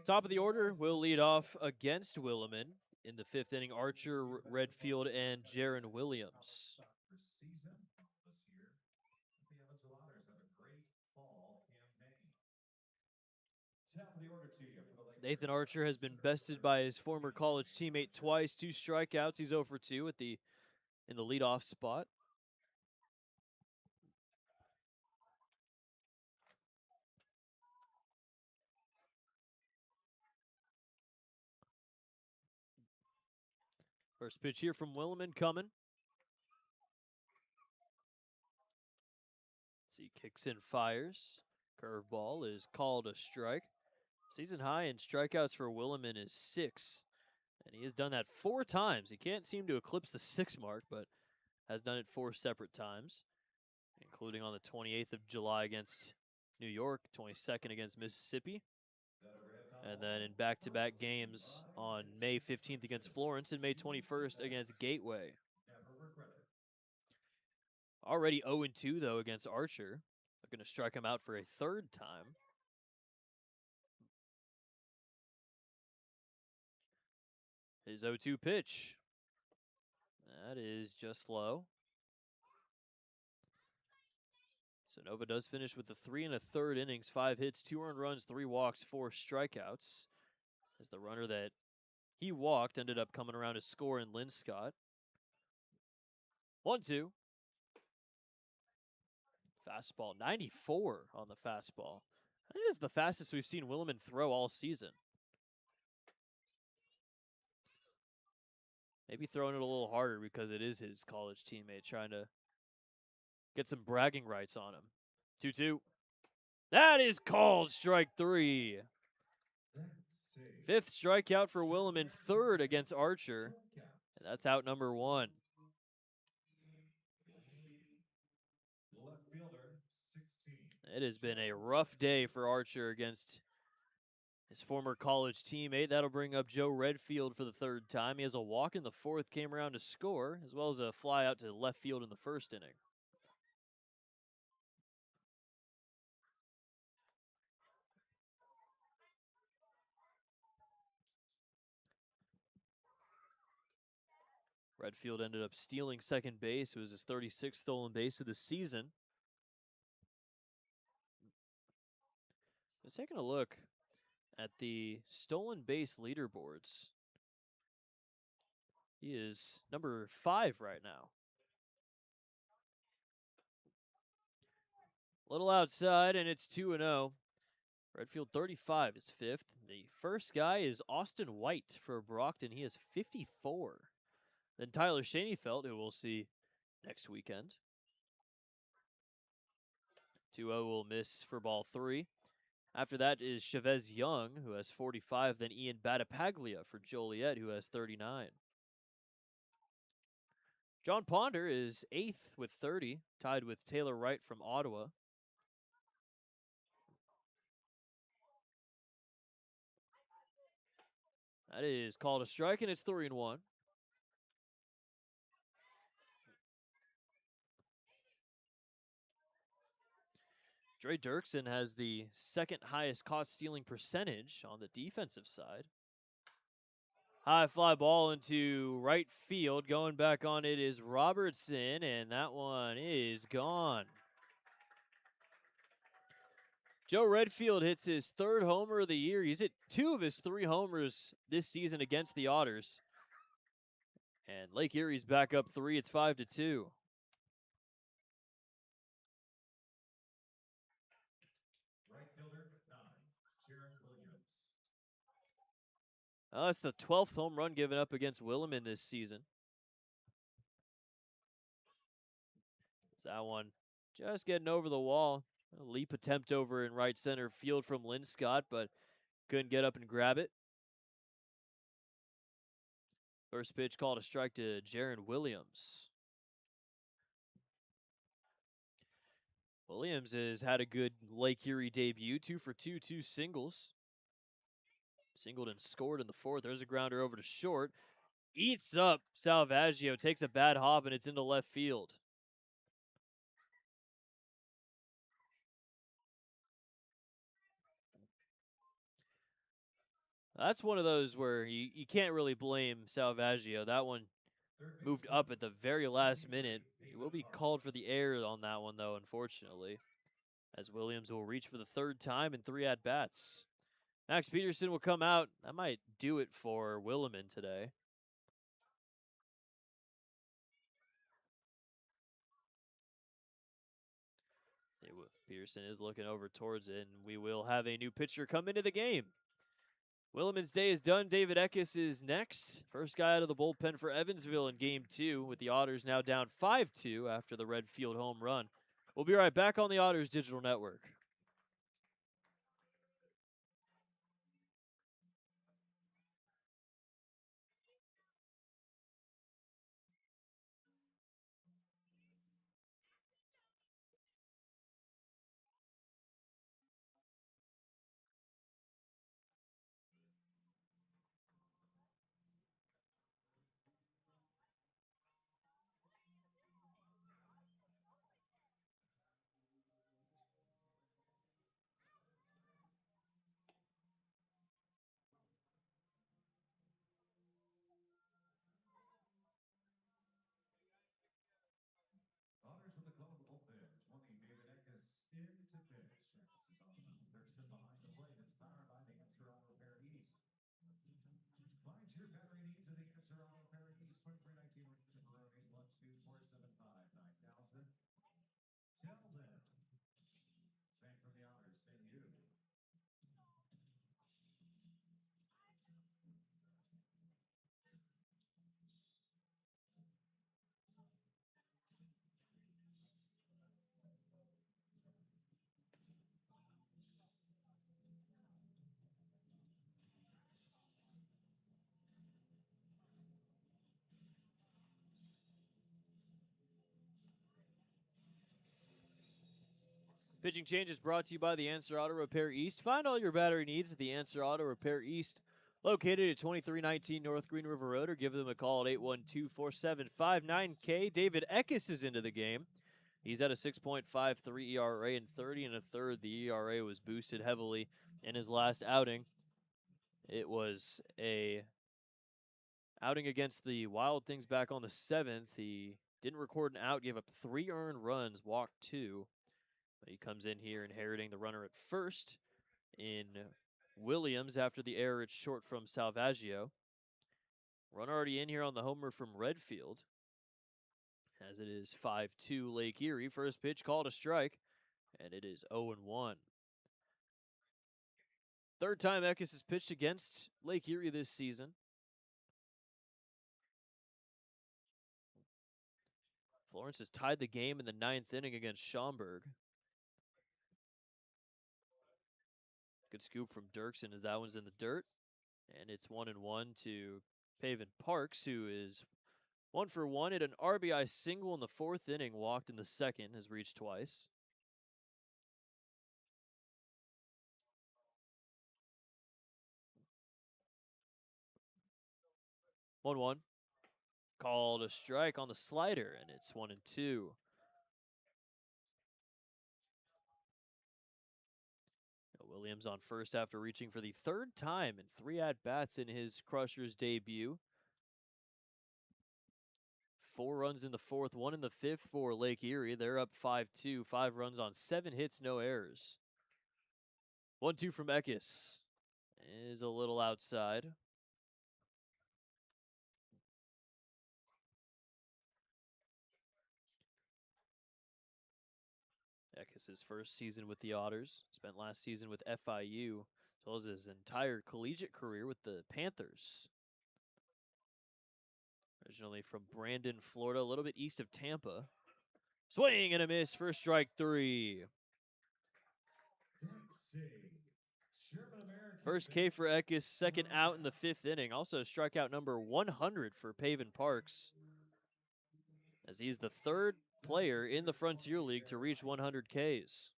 Top of the order will lead off against Williman in the 5th inning. Archer, Redfield, and Jaron Williams. The Evansville Otters have a great fall campaign. Top of the order to you for the Lake Nathan Archer has been bested by his former college teammate twice. 2 strikeouts. He's 0 for 2 in the leadoff spot. First pitch here from Williman coming. He kicks in, fires. Curveball is called a strike. Season high in strikeouts for Williman is 6, and he has done that 4 times. He can't seem to eclipse the 6 mark, but has done it 4 separate times, including on the 28th of July against New York, 22nd against Mississippi, and then in back-to-back games on May 15th against Florence and May 21st against Gateway. Already 0-2, though, against Archer. They're going to strike him out for a 3rd time. His 0-2 pitch. That is just low. So Nova does finish with the 3 1/3 innings, 5 hits, 2 earned runs, 3 walks, 4 strikeouts. As the runner that he walked ended up coming around to score in Linscott. 1-2. Fastball, 94 on the fastball. I think this is the fastest we've seen Williman throw all season. Maybe throwing it a little harder because it is his college teammate trying to get some bragging rights on him. 2-2. That is called strike 3. 5th strikeout for Williman, 3rd against Archer. And that's out number 1. Left fielder, 16. It has been a rough day for Archer against his former college teammate. That'll bring up Joe Redfield for the 3rd time. He has a walk in the 4th, came around to score, as well as a fly out to left field in the 1st inning. Redfield ended up stealing second base. It was his 36th stolen base of the season. But taking a look at the stolen base leaderboards, he is number 5 right now. Little outside, and it's 2-0. Redfield 35 is 5th. The first guy is Austin White for Brockton. He has 54. Then Tyler Schoenfeld, who we'll see next weekend. 2-0 will miss for ball 3. After that is Chavez Young, who has 45. Then Ian Battipaglia for Joliet, who has 39. John Ponder is 8th with 30, tied with Taylor Wright from Ottawa. That is called a strike, and it's 3-1. Dre Dirksen has the 2nd highest caught stealing percentage on the defensive side. High fly ball into right field. Going back on it is Robertson, and that one is gone. Joe Redfield hits his 3rd homer of the year. He's hit 2 of his 3 homers this season against the Otters. And Lake Erie's back up 3. It's 5-2. Right fielder, 9. Jaron Williams. That's the 12th home run given up against Williman this season. That one just getting over the wall. A leap attempt over in right center field from Linscott, but couldn't get up and grab it. First pitch called a strike to Jaron Williams. Williams has had a good Lake Erie debut. 2 for 2, 2 singles. Singled and scored in the 4th. There's a grounder over to short. Eats up Salvaggio, takes a bad hop, and it's into left field. That's one of those where you can't really blame Salvaggio. That one moved up at the very last minute. He will be called for the error on that one, though, unfortunately, as Williams will reach for the 3rd time in 3 at-bats. Max Peterson will come out. That might do it for Williman today. Peterson is looking over towards it, and we will have a new pitcher come into the game. Williman's day is done. David Eckes is next. First guy out of the bullpen for Evansville in Game 2, with the Otters now down 5-2 after the Redfield home run. We'll be right back on the Otters Digital Network. Otters with a call to the bullpen. 20, David Eckes in to pitch. Eckes is on. Dirksen behind the plate. It's powered by the Answer Auto Repair East. Find your battery needs at the Answer Auto Repair East. 2319 Road 812-475-9000. Tell them. Same from the Otters. Same you. Pitching change is brought to you by the Answer Auto Repair East. Find all your battery needs at the Answer Auto Repair East, located at 2319 North Green River Road, or give them a call at 812-475-9K. David Eckes is into the game. He's at a 6.53 ERA in 30 and a third. The ERA was boosted heavily in his last outing. It was a outing against the Wild Things back on the 7th. He didn't record an out, gave up 3 earned runs, walked 2. But he comes in here inheriting the runner at first in Williams after the error. It's short from Salvaggio. Run already in here on the homer from Redfield, as it is 5-2 Lake Erie. First pitch called a strike, and it is 0-1. Third time Eckes has pitched against Lake Erie this season. Florence has tied the game in the 9th inning against Schaumburg. Good scoop from Dirksen as that one's in the dirt. And it's 1-1 to Paven Parks, who is 1 for 1 at an RBI single in the 4th inning, walked in the 2nd, has reached twice. One. Called a strike on the slider, and it's 1-2. Williams on first after reaching for the 3rd time in 3 at-bats in his Crushers debut. 4 runs in the 4th, 1 in the 5th for Lake Erie. They're up 5-2, 5 runs on 7 hits, no errors. 1-2 from Eckes is a little outside. Eckes' first season with the Otters. Spent last season with FIU, as well as his entire collegiate career with the Panthers. Originally from Brandon, Florida, a little bit east of Tampa. Swing and a miss for strike 3. First K for Eckes, second out in the 5th inning. Also strikeout number 100 for Paven Parks, as he's the 3rd player in the Frontier League to reach 100 Ks.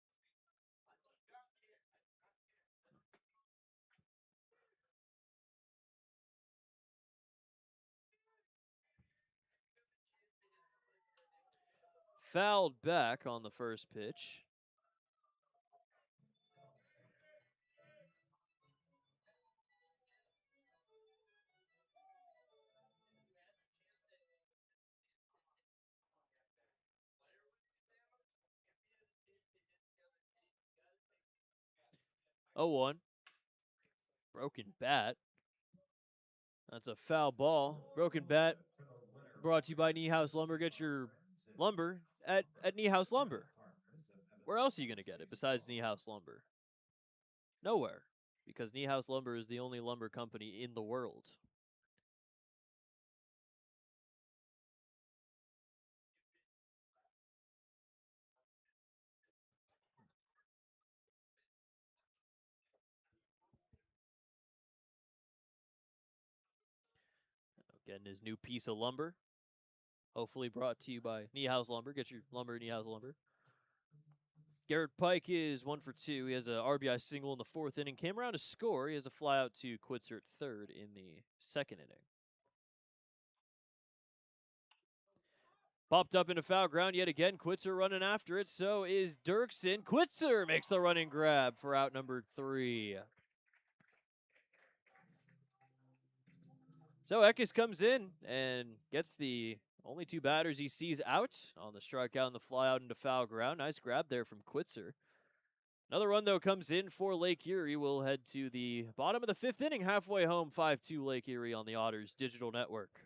Fouled back on the first pitch. Oh, 1. Broken bat. That's a foul ball. Broken bat brought to you by Niehaus Lumber. Get your lumber at Niehaus Lumber. Where else are you going to get it besides Niehaus Lumber? Nowhere. because Niehaus Lumber is the only lumber company in the world. Getting his new piece of lumber. Hopefully brought to you by Niehaus Lumber. Get your lumber at Niehaus Lumber. Garrett Pike is 1 for 2. He has a RBI single in the 4th inning. Came around to score. He has a flyout to Quitzer at 3rd in the 2nd inning. Popped up into foul ground yet again. Quitzer running after it. So is Dirksen. Quitzer makes the running grab for out number 3. So Eckes comes in and gets the only 2 batters he sees out on the strikeout and the flyout into foul ground. Nice grab there from Quitzer. Another run, though, comes in for Lake Erie. We'll head to the bottom of the 5th inning, halfway home, 5-2 Lake Erie on the Otters Digital Network.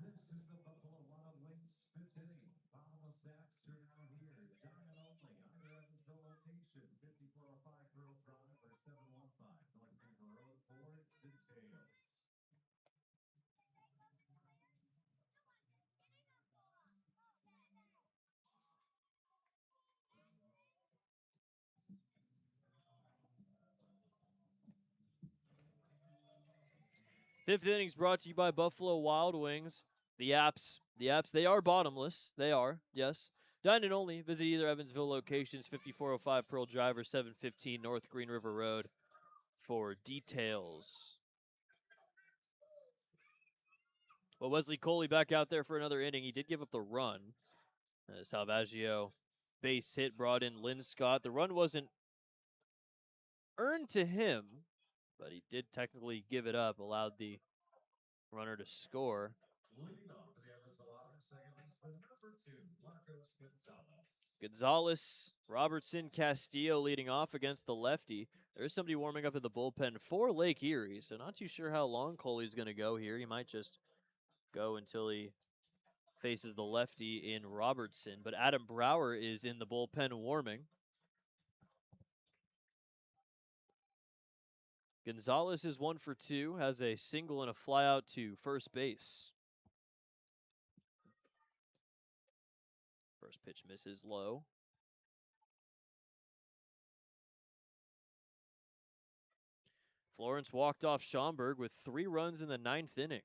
This is the Buffalo Wild Wings 5th inning. Bottomless apps are now here. Dine and only. Either Evansville location. 5405 Grill Drive or 715 North River Road for details. Fifth inning is brought to you by Buffalo Wild Wings. The apps, they are bottomless. They are, yes. Dine and only. Visit either Evansville locations, 5405 Pearl Drive or 715 North Green River Road for details. Well, Wesley Coley back out there for another inning. He did give up the run. Salvaggio base hit brought in Lynn Scott. The run wasn't earned to him, but he did technically give it up, allowed the runner to score. Leading off for the Evansville Otters, second baseman number 2, Marcos Gonzalez. Gonzalez, Robertson, Castillo leading off against the lefty. There's somebody warming up in the bullpen for Lake Erie, so not too sure how long Coley's going to go here. He might just go until he faces the lefty in Robertson. But Adam Brower is in the bullpen warming. Gonzalez is 1 for 2, has a single and a flyout to first base. First pitch misses low. Florence walked off Schaumburg with 3 runs in the 9th inning.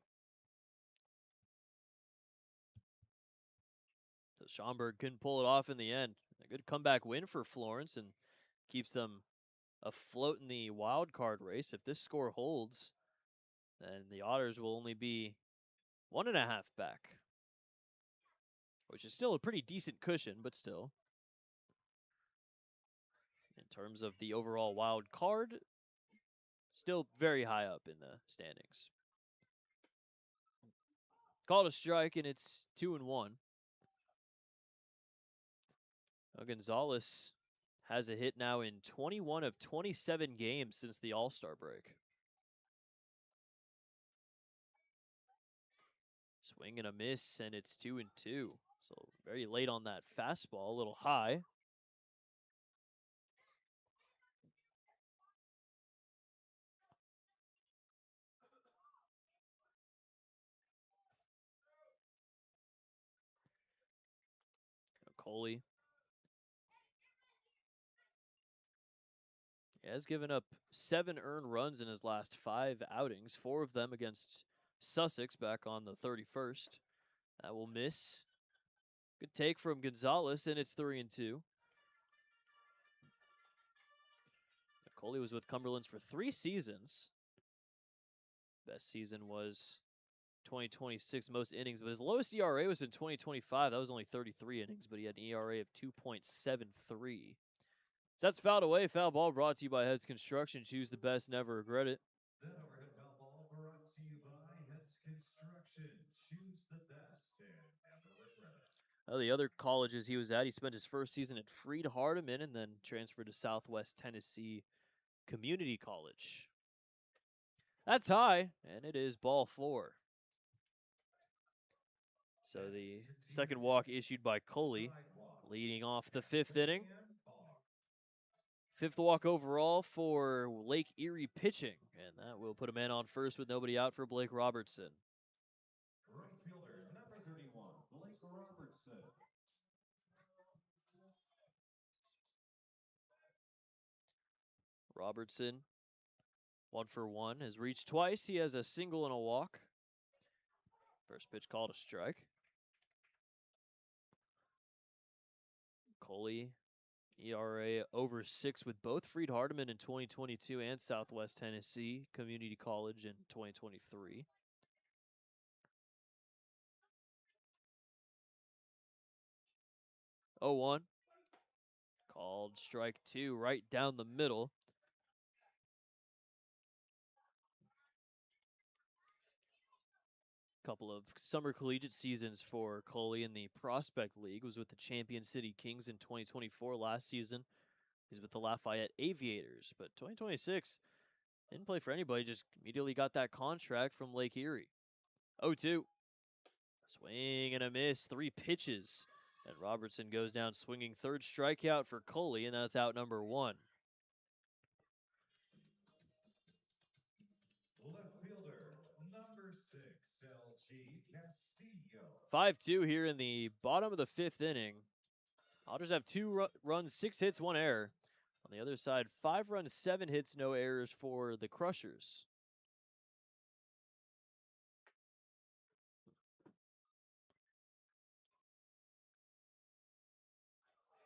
So Schaumburg couldn't pull it off in the end. A good comeback win for Florence and keeps them afloat in the wild card race. If this score holds, then the Otters will only be 1.5 back, which is still a pretty decent cushion, but still. In terms of the overall wild card, still very high up in the standings. Called a strike, and it's 2-1. Gonzalez has a hit now in 21 of 27 games since the All-Star break. Swing and a miss, and it's 2-2. So very late on that fastball, a little high. Coley has given up 7 earned runs in his last 5 outings, 4 of them against Sussex back on the 31st. That will miss. Good take from Gonzalez, and it's 3-2. Coley was with Cumberlands for 3 seasons. Best season was 2026, most innings, but his lowest ERA was in 2025. That was only 33 innings, but he had an ERA of 2.73. So that's fouled away. Foul ball brought to you by Heads Construction. Choose the best, never regret it. That overhead foul ball brought to you by Heads Construction. Choose the best and never regret it. The other colleges he was at, he spent his first season at Freed-Hardeman and then transferred to Southwest Tennessee Community College. That's high, and it is ball 4. So the second walk issued by Coley, leading off the 5th inning. 5th walk overall for Lake Erie pitching, and that will put a man on first with nobody out for Blake Robertson. Right fielder, number 31, Blake Robertson. Robertson, 1 for 1, has reached twice. He has a single and a walk. First pitch called a strike. Coley, ERA over 6 with both Freed-Hardeman in 2022 and Southwest Tennessee Community College in 2023. Oh, 1. Called strike 2 right down the middle. Couple of summer collegiate seasons for Coley in the Prospect League. Was with the Champion City Kings in 2024 last season. He's with the Lafayette Aviators, but 2026 didn't play for anybody, just immediately got that contract from Lake Erie. 0-2. Swing and a miss, 3 pitches. And Robertson goes down swinging, 3rd strikeout for Coley, and that's out number 1. Left fielder, number 6, LG Castillo. 5-2 here in the bottom of the 5th inning. Otters have 2 runs, 6 hits, 1 error. On the other side, 5 runs, 7 hits, no errors for the Crushers.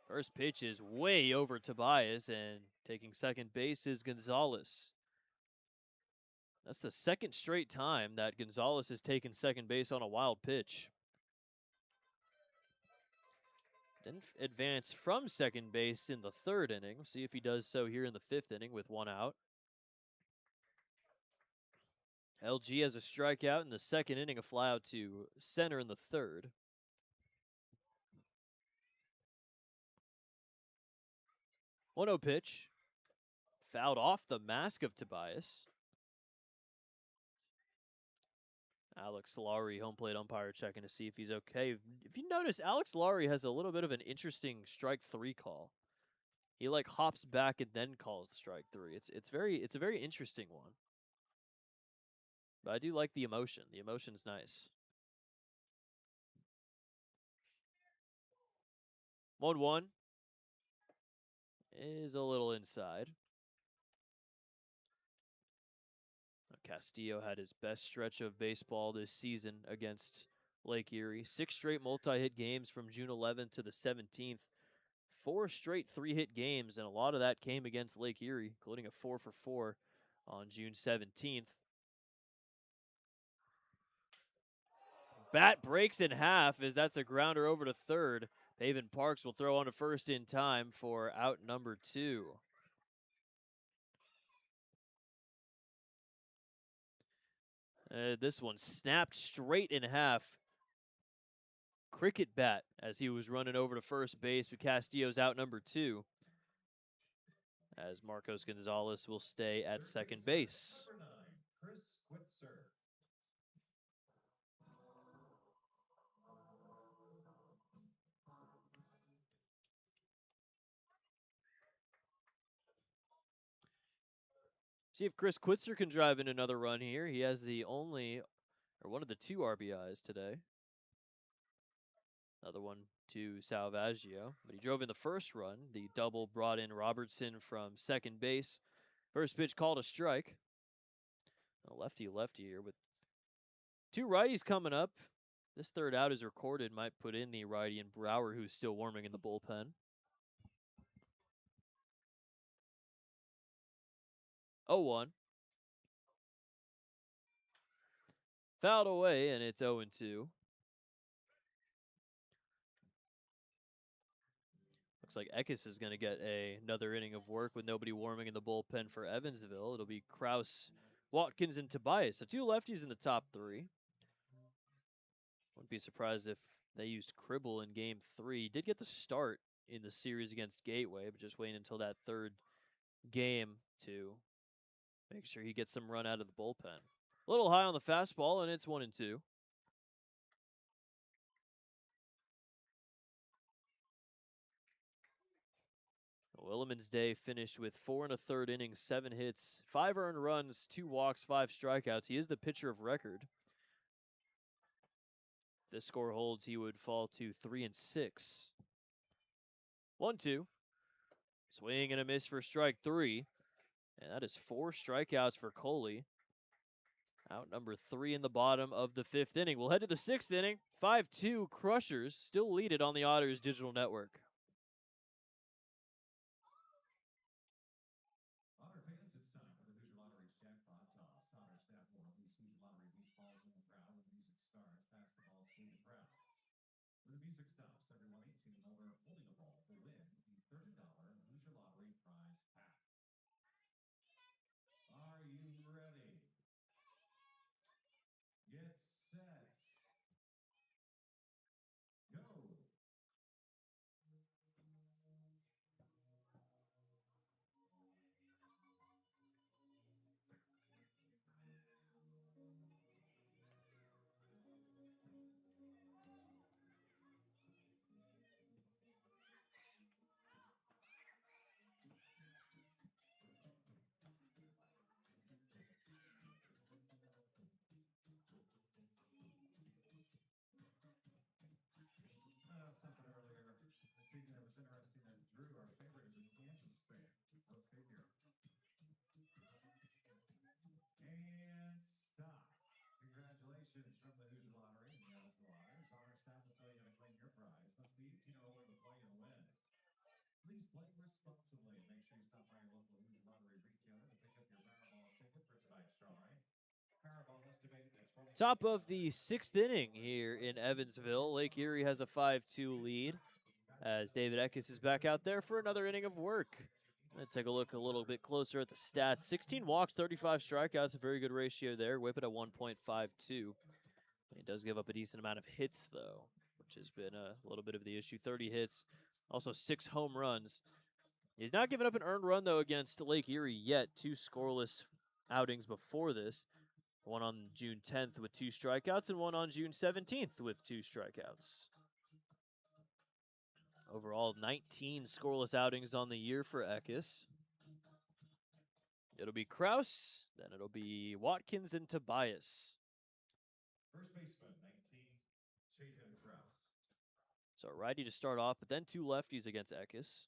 First pitch is way over Tobias, and taking second base is Gonzalez. That's the 2nd straight time that Gonzalez has taken second base on a wild pitch. Didn't advance from second base in the 3rd inning. We'll see if he does so here in the 5th inning with 1 out. LG has a strikeout in the 2nd inning, a flyout to center in the 3rd. 1-0 pitch. Fouled off the mask of Tobias. Alex Lowry, home plate umpire, checking to see if he's okay. If you notice, Alex Lowry has a little bit of an interesting strike 3 call. He like hops back and then calls the strike 3. It's a very interesting one. But I do like the emotion. The emotion's nice. 1-1 is a little inside. Castillo had his best stretch of baseball this season against Lake Erie. 6 straight multi-hit games from June 11th to the 17th. 4 straight 3-hit games, and a lot of that came against Lake Erie, including a 4-for-4 on June 17th. Bat breaks in half as that's a grounder over to 3rd. Paven Parks will throw on to 1st in time for out number 2. This one snapped straight in half. Cricket bat as he was running over to 1st base, but Castillo's out number 2. As Marcos Gonzalez will stay at 2nd base. Number 9, Chris Quitzer. See if Chris Quitzer can drive in another run here. He has the only, or one of the 2 RBIs today. Another one to Salvaggio, but he drove in the 1st run. The double brought in Robertson from 2nd base. First pitch called a strike. A lefty here with 2 righties coming up. This 3rd out is recorded. Might put in the righty and Brower, who's still warming in the bullpen. 0-1. Fouled away, and it's 0-2. Looks like Eckes is going to get another inning of work with nobody warming in the bullpen for Evansville. It'll be Kraus, Watkins, and Tobias. So 2 lefties in the top 3. Wouldn't be surprised if they used Cribble in Game 3. Did get the start in the series against Gateway, but just waiting until that 3rd game to make sure he gets some run out of the bullpen. A little high on the fastball, and it's 1-2. Williman's day finished with 4 1/3 innings, 7 hits, 5 earned runs, 2 walks, 5 strikeouts. He is the pitcher of record. If this score holds, he would fall to 3-6. 1-2. Swing and a miss for strike 3. And that is 4 strikeouts for Coley. Out number 3 in the bottom of the 5th inning. We'll head to the 6th inning. 5-2 Crushers still lead it on the Otters digital network. Otter fans, it's time for the Hoosier Lottery's jackpot toss. Otter staff will release Hoosier Lottery beats balls in the crowd when the music starts. Pass the ball through the crowd. When the music stops, everyone 18 and older holding a ball will win the $30 Hoosier Lottery prize pack. Are you ready? Get set. Go. Something earlier this evening that was interesting that Drew, our favorite, is a Kansas fan. Go figure. And stop. Congratulations from the Hoosier Lottery and the Evansville Otters. Honor staff will tell you how to claim your prize. Must be 18 or older to play and win. Please play responsibly and make sure you stop by your local Hoosier Lottery retailer to pick up your Powerball ticket for tonight's drawing. Powerball estimated at 20. Top of the 6th inning here in Evansville. Lake Erie has a 5-2 lead as David Eckes is back out there for another inning of work. Let's take a look a little bit closer at the stats. 16 walks, 35 strikeouts, a very good ratio there. Whip it at 1.52. He does give up a decent amount of hits, though, which has been a little bit of the issue. 30 hits, also 6 home runs. He's not given up an earned run, though, against Lake Erie yet. 2 scoreless outings before this. One on June 10th with 2 strikeouts and one on June 17th with 2 strikeouts. Overall, 19 scoreless outings on the year for Eckes. It'll be Kraus, then it'll be Watkins and Tobias. First baseman, 19, Chayton Kraus. So a righty to start off, but then 2 lefties against Eckes.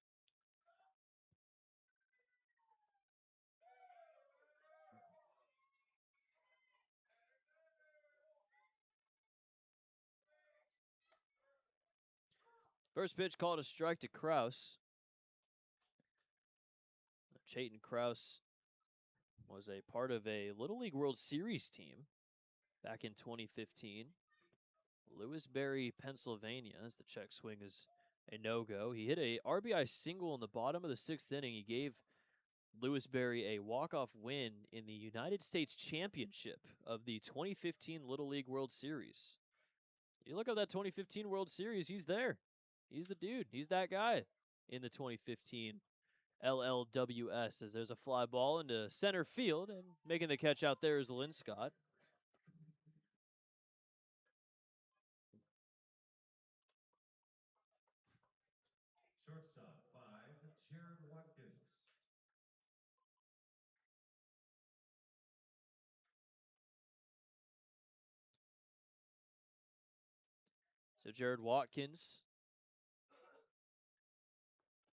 First pitch called a strike to Kraus. Chayton Kraus was a part of a Little League World Series team back in 2015. Lewisberry, Pennsylvania, as the check swing is a no-go. He hit a RBI single in the bottom of the 6th inning. He gave Lewisberry a walk-off win in the United States Championship of the 2015 Little League World Series. You look at that 2015 World Series, he's there. He's the dude. He's that guy in the 2015 LLWS, as there's a fly ball into center field, and making the catch out there is Lynn Scott. Shortstop, 5, Jared Watkins. So Jared Watkins,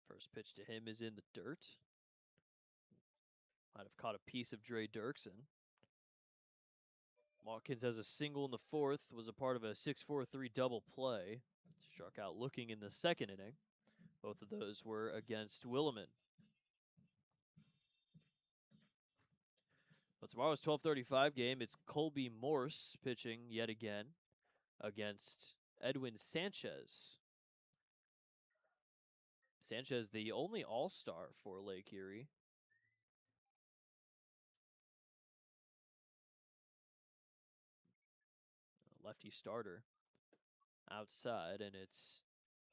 first pitch to him is in the dirt. Might have caught a piece of Dre Dirksen. Watkins has a single in the 4th, was a part of a 6-4-3 double play. Struck out looking in the 2nd inning. Both of those were against Williman. Tomorrow's 12:35 game, it's Colby Morse pitching yet again against Edwin Sanchez. Sanchez, the only all-star for Lake Erie. Lefty starter outside, and it's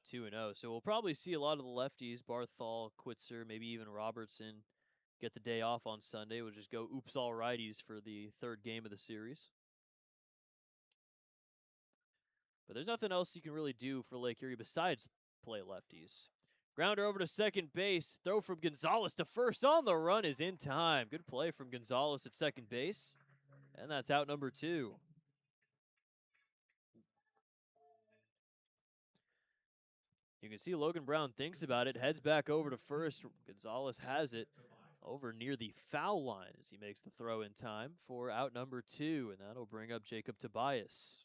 2-0. So we'll probably see a lot of the lefties, Barthol, Quitzer, maybe even Robertson, get the day off on Sunday. We'll just go oops all righties for the third game of the series. But there's nothing else you can really do for Lake Erie besides play lefties. Grounder over to second base. Throw from Gonzalez to first on the run is in time. Good play from Gonzalez at second base. And that's out number 2. You can see Logan Brown thinks about it, heads back over to first. Gonzalez has it over near the foul line as he makes the throw in time for out number 2, and that'll bring up Jacob Tobias.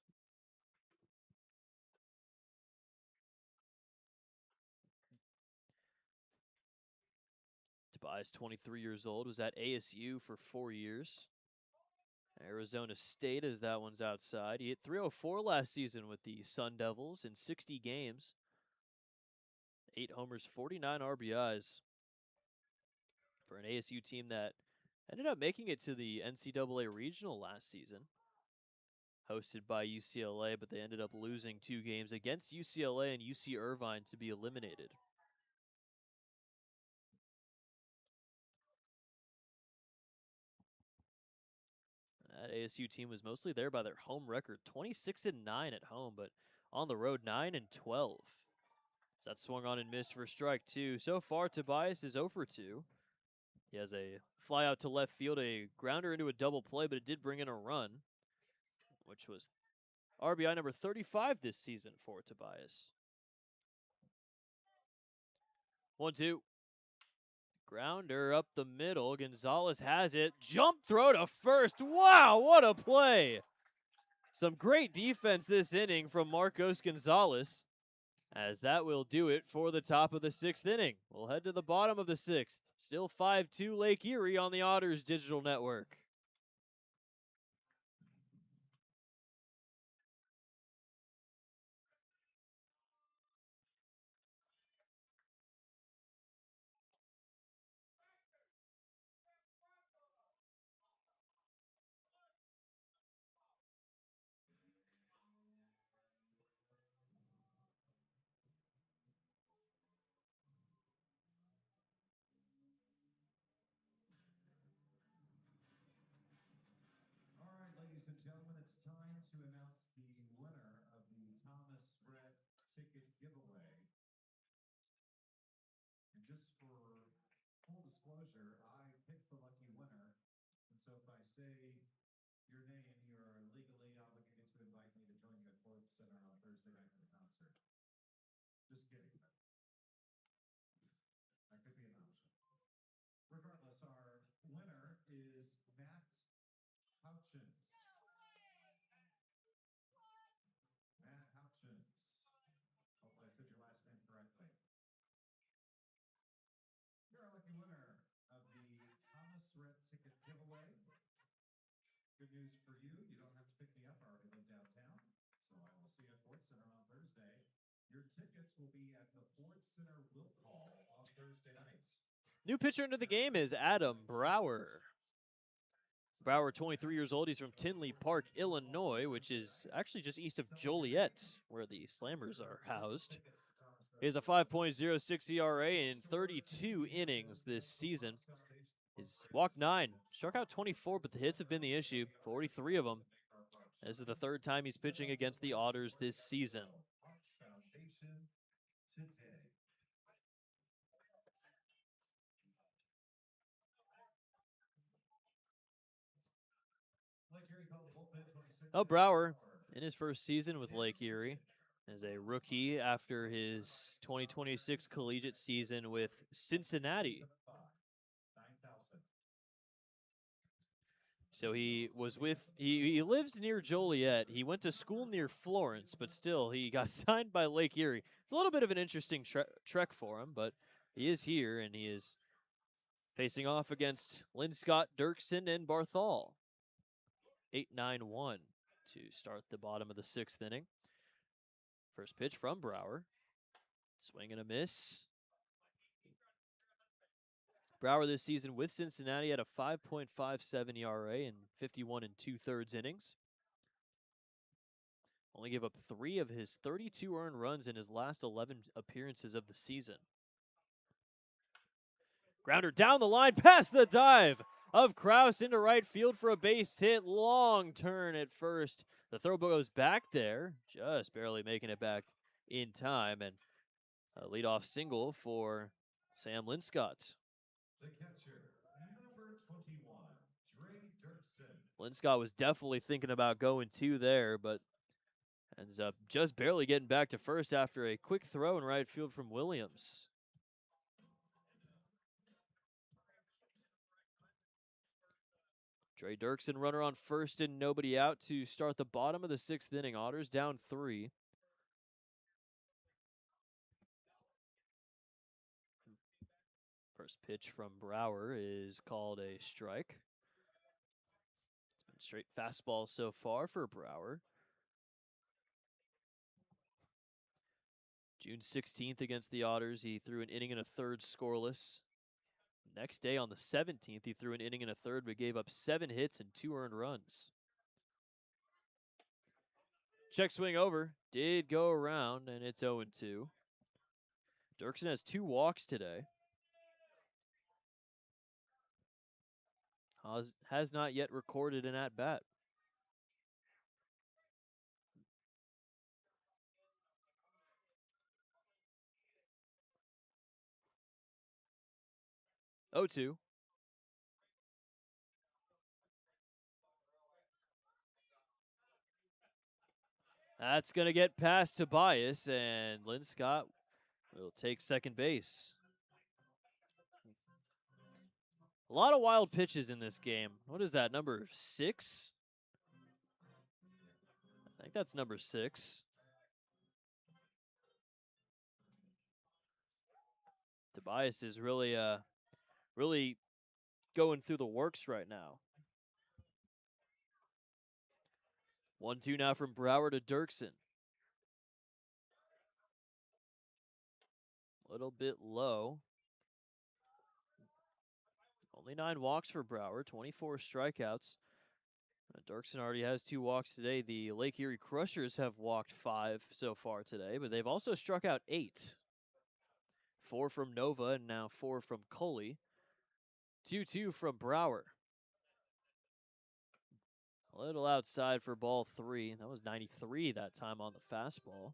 Tobias, 23 years old, was at ASU for 4 years. Arizona State, as that one's outside. He hit .304 last season with the Sun Devils in 60 games. 8 homers, 49 RBIs for an ASU team that ended up making it to the NCAA Regional last season, hosted by UCLA, but they ended up losing 2 games against UCLA and UC Irvine to be eliminated. That ASU team was mostly there by their home record, 26-9 at home, but on the road, 9-12. So that swung on and missed for strike 2. So far, Tobias is 0 for 2. He has a fly out to left field, a grounder into a double play, but it did bring in a run, which was RBI number 35 this season for Tobias. 1-2. Grounder up the middle. Gonzalez has it. Jump throw to first. Wow, what a play. Some great defense this inning from Marcos Gonzalez, as that will do it for the top of the 6th inning. We'll head to the bottom of the 6th. Still 5-2 Lake Erie on the Otters Digital Network. All right, ladies and gentlemen, it's time to announce the winner of the Thomas Rhett ticket giveaway. And just for full disclosure, I picked the lucky winner. And so if I say your name, you are legally obligated to invite me to join you at Ford Center on Thursday night for the concert. Just kidding. That could be an option. Regardless, our winner is Matt Houchins. Matt Houchins. Hopefully I said your last name correctly. You're our lucky winner of the Thomas Rhett ticket giveaway. Good news for you. You don't have to pick me up. I already live downtown. So I will see you at Ford Center on Thursday. Your tickets will be at the Ford Center Will Call on Thursday nights. New pitcher into the game is Adam Brower. Brower, 23 years old. He's from Tinley Park, Illinois, which is actually just east of Joliet, where the Slammers are housed. He has a 5.06 ERA in 32 innings this season. He's walked 9, struck out 24, but the hits have been the issue, 43 of them. This is the 3rd time he's pitching against the Otters this season. Brower, in his first season with Lake Erie, as a rookie after his 2026 collegiate season with Cincinnati. So he was he lives near Joliet. He went to school near Florence, but still he got signed by Lake Erie. It's a little bit of an interesting trek for him, but he is here, and he is Facing off against Linscott, Dirksen, and Barthol. 8-9-1 to start the bottom of the 6th inning. First pitch from Brower. Swing and a miss. Brower this season with Cincinnati had a 5.57 ERA in 51 2/3 innings. Only gave up 3 of his 32 earned runs in his last 11 appearances of the season. Grounder down the line, past the dive of Kraus into right field for a base hit. Long turn at first. The throw goes back there, just barely making it back in time, and a leadoff single for Sam Linscott. The catcher, number 21, Dre Dirksen. Linscott was definitely thinking about going 2 there, but ends up just barely getting back to first after a quick throw in right field from Williams. Dre Dirksen, runner on first and nobody out to start the bottom of the 6th inning. Otters down 3. First pitch from Brower is called a strike. It's been straight fastball so far for Brower. June 16th against the Otters, he threw an inning and a third scoreless. Next day on the 17th, he threw an inning and a third, but gave up 7 hits and 2 earned runs. Check swing over, did go around, and it's 0-2. Dirksen has 2 walks today. Has not yet recorded an at-bat. Oh, 2. That's going to get past Tobias, and Linscott will take second base. A lot of wild pitches in this game. What is that, number 6? I think that's number 6. Tobias is really going through the works right now. 1-2 now from Brower to Dirksen. A little bit low. Only 9 walks for Brower, 24 strikeouts. Dirksen already has 2 walks today. The Lake Erie Crushers have walked 5 so far today, but they've also struck out 8. 4 from Nova and now 4 from Coley. 2-2 from Brower. A little outside for ball 3. That was 93 that time on the fastball.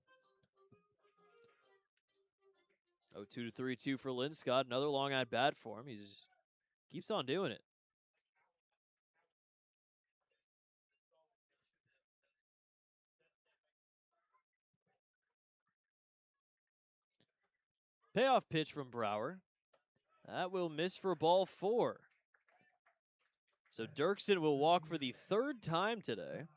0-2 to 3-2 for Linscott. Another long at bat for him. He just keeps on doing it. Payoff pitch from Brower. That will miss for ball 4. So Dirksen will walk for the 3rd time today.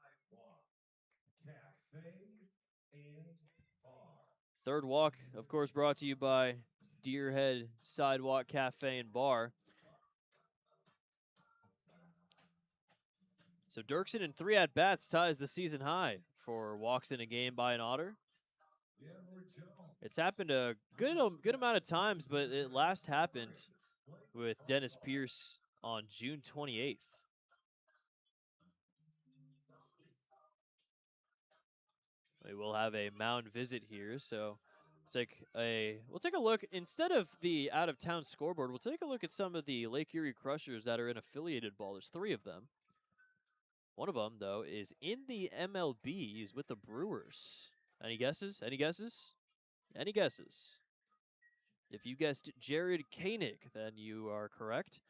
Third walk, of course, brought to you by Deerhead Sidewalk Cafe and Bar. So Dirksen in 3 at-bats ties the season high for walks in a game by an Otter. It's happened a good amount of times, but it last happened with Dennis Pierce on June 28th. We will have a mound visit here, so we'll take a look. Instead of the out-of-town scoreboard, we'll take a look at some of the Lake Erie Crushers that are in affiliated ball. There's 3 of them. One of them, though, is in the MLB. He's with the Brewers. Any guesses? Any guesses? Any guesses? If you guessed Jared Koenig, then you are correct.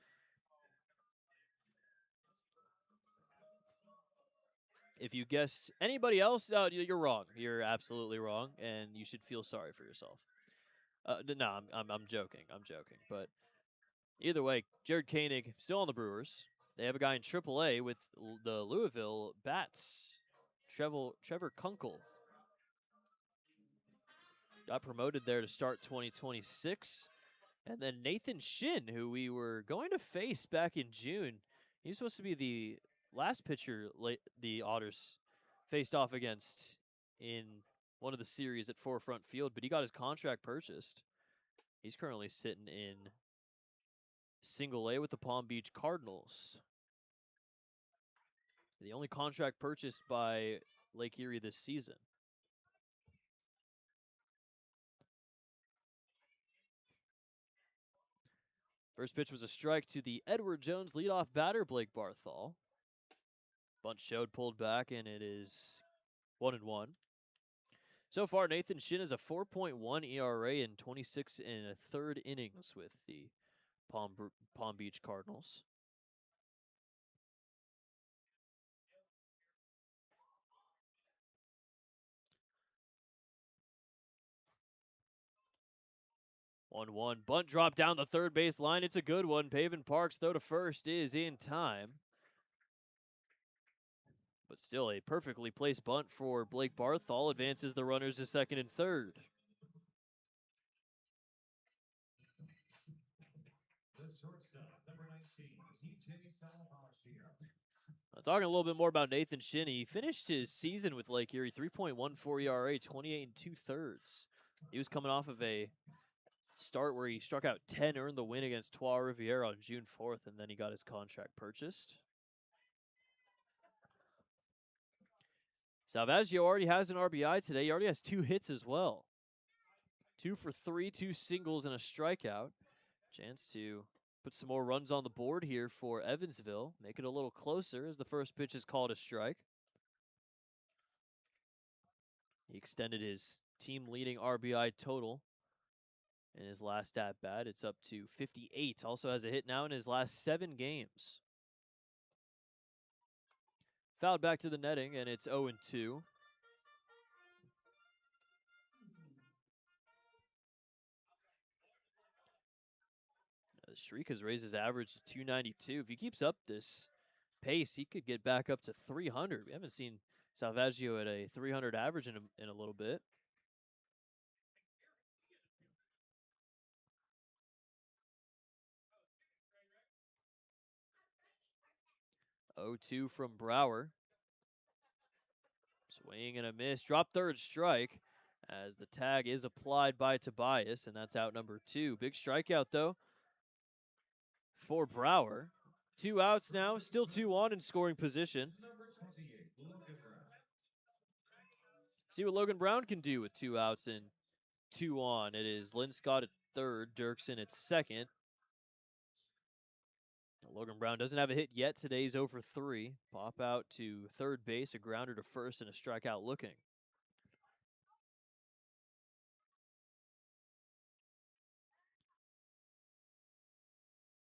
If you guessed anybody else, you're wrong. You're absolutely wrong, and you should feel sorry for yourself. No, I'm joking. I'm joking. But either way, Jared Koenig still on the Brewers. They have a guy in AAA with the Louisville Bats, Trevor Kunkel. Got promoted there to start 2026. And then Nathan Shin, who we were going to face back in June. He's supposed to be the last pitcher the Otters faced off against in one of the series at Forefront Field, but he got his contract purchased. He's currently sitting in Single A with the Palm Beach Cardinals. The only contract purchased by Lake Erie this season. First pitch was a strike to the Edward Jones leadoff batter, Blake Barthol. Bunt showed, pulled back, and it is 1-1. So far, Nathan Shin has a 4.1 ERA in 26 and a third innings with the Palm Beach Cardinals. One bunt drop down the third base line. It's a good one. Paven Parks throw to first is in time. But still a perfectly placed bunt for Blake Barthol. Advances the runners to second and third. The shortstop, number 19, TJ Salamacia. Talking a little bit more about Nathan Shin. He finished his season with Lake Erie 3.14 ERA, 28 2/3. He was coming off of a start where he struck out 10, earned the win against Trois Riviere on June 4th, and then he got his contract purchased. Salvaggio already has an RBI today. He already has 2 hits as well. 2 for 3, 2 singles, and a strikeout. Chance to put some more runs on the board here for Evansville. Make it a little closer as the first pitch is called a strike. He extended his team-leading RBI total in his last at-bat. It's up to 58. Also has a hit now in his last 7 games. Fouled back to the netting, and it's 0-2. The streak has raised his average to 292. If he keeps up this pace, he could get back up to 300. We haven't seen Salvaggio at a 300 average in a little bit. Oh, 2 from Brower. Swing and a miss. Drop third strike as the tag is applied by Tobias, and that's out number 2. Big strikeout, though, for Brower. 2 outs now, still 2 on in scoring position. Number 28, Logan Brown. See what Logan Brown can do with 2 outs and 2 on. It is Lynn Scott at third, Dirksen at second. Logan Brown doesn't have a hit yet. Today's 0 for 3. Pop out to third base, a grounder to first, and a strikeout looking.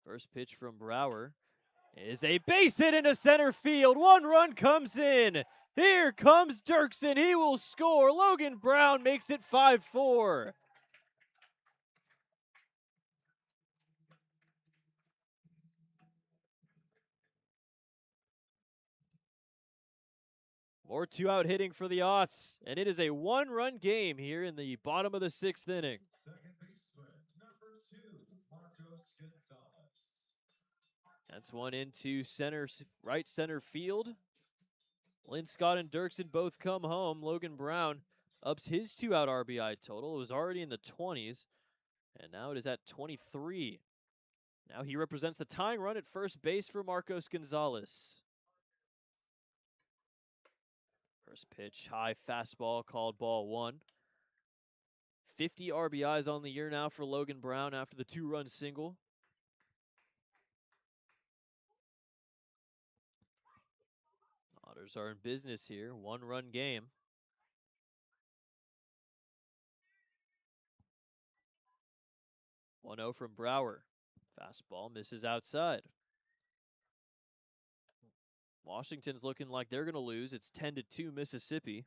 First pitch from Brower is a base hit into center field. 1 run comes in. Here comes Dirksen. He will score. Logan Brown makes it 5-4. More 2-out hitting for the Otts, and it is a 1-run game here in the bottom of the 6th inning. Second baseman, number 2, Marcos Gonzalez. That's one into right center field. Lynn Scott and Dirksen both come home. Logan Brown ups his 2-out RBI total. It was already in the 20s, and now it is at 23. Now he represents the tying run at first base for Marcos Gonzalez. First pitch, high fastball, called ball 1. 50 RBIs on the year now for Logan Brown after the 2-run single. Otters are in business here. 1-run game. 1-0 from Brower. Fastball misses outside. Washington's looking like they're going to lose. It's 10-2 Mississippi.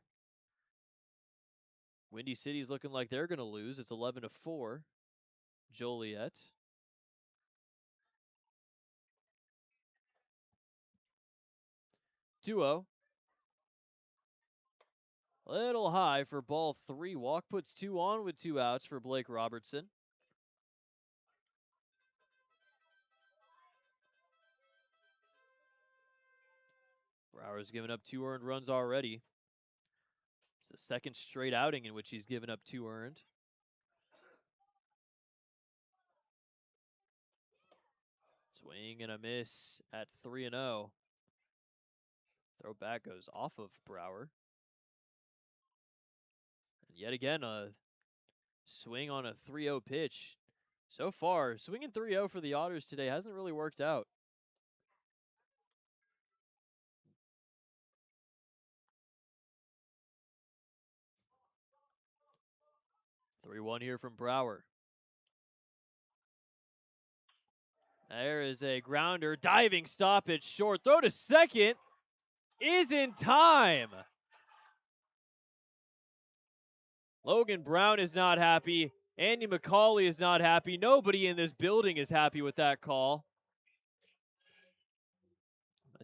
Windy City's looking like they're going to lose. It's 11-4 Joliet. Two-0. Little high for ball 3. Walk puts 2 on with 2 outs for Blake Robertson. Brower's given up 2 earned runs already. It's the second straight outing in which he's given up 2 earned. Swing and a miss at 3-0. Throw back goes off of Brower. And yet again, a swing on a 3-0 pitch. So far, swinging 3-0 for the Otters today hasn't really worked out. Three-one here from Brower. There is a grounder, diving stoppage, short throw to second is in time. Logan Brown is not happy. Andy McCauley is not happy. Nobody in this building is happy with that call.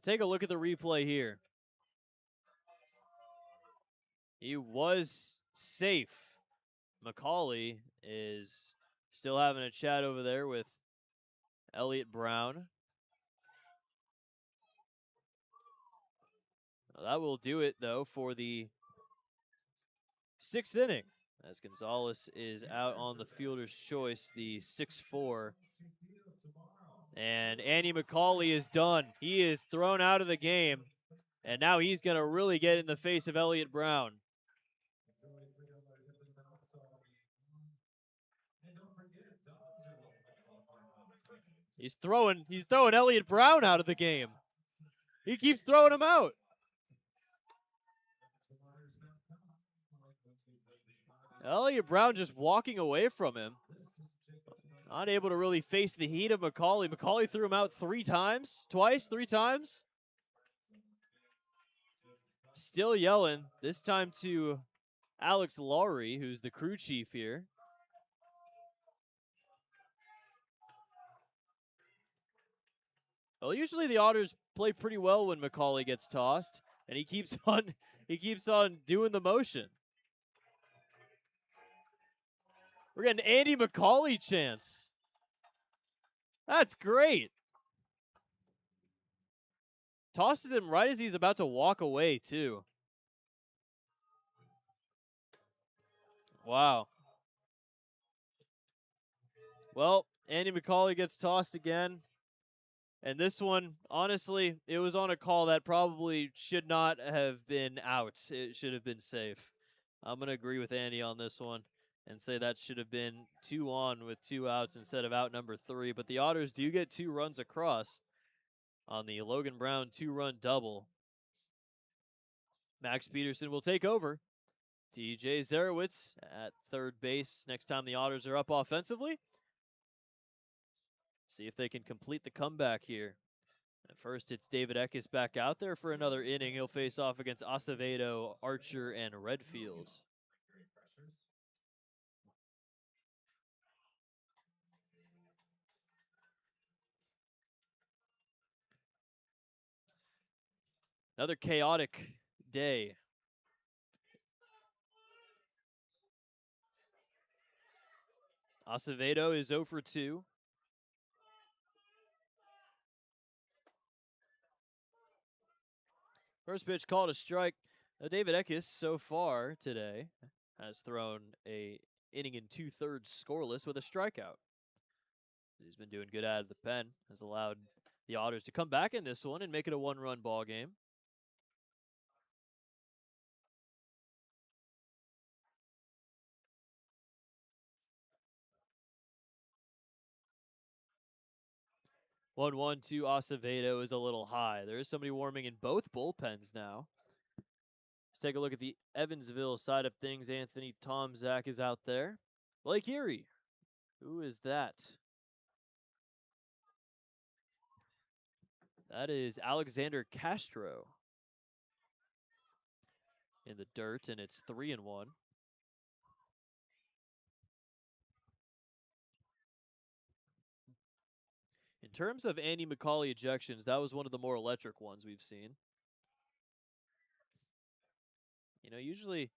Take a look at the replay here. He was safe. McCauley is still having a chat over there with Elliott Brown. Well, that will do it, though, for the 6th inning, as Gonzalez is out on the fielder's choice, the 6-4. And Andy McCauley is done. He is thrown out of the game, and now he's going to really get in the face of Elliott Brown. He's throwing Elliott Brown out of the game. He keeps throwing him out. Elliott Brown just walking away from him. Not able to really face the heat of McCauley. McCauley threw him out 3 times. Still yelling, this time to Alex Lowry, who's the crew chief here. Well, usually the Otters play pretty well when McCauley gets tossed, and he keeps on doing the motion. We're getting Andy McCauley chants. That's great. Tosses him right as he's about to walk away, too. Wow. Well, Andy McCauley gets tossed again. And this one, honestly, it was on a call that probably should not have been out. It should have been safe. I'm going to agree with Andy on this one and say that should have been 2 on with 2 outs instead of out number 3. But the Otters do get 2 runs across on the Logan Brown 2-run double. Max Peterson will take over. TJ Zarowitz at third base next time the Otters are up offensively. See if they can complete the comeback here. At first, it's David Eckes back out there for another inning. He'll face off against Acevedo, Archer, and Redfield. Another chaotic day. Acevedo is 0 for 2. First pitch called a strike. Now David Eckes so far today has thrown a inning and 2/3 scoreless with a strikeout. He's been doing good out of the pen. Has allowed the Otters to come back in this one and make it a 1-run ball game. One to Acevedo is a little high. There is somebody warming in both bullpens now. Let's take a look at the Evansville side of things. Anthony Tomczak is out there. Lake Erie. Who is that? That is Alexander Castro in the dirt, and it's 3-1. In terms of Andy McCauley ejections, that was one of the more electric ones we've seen. You know, usually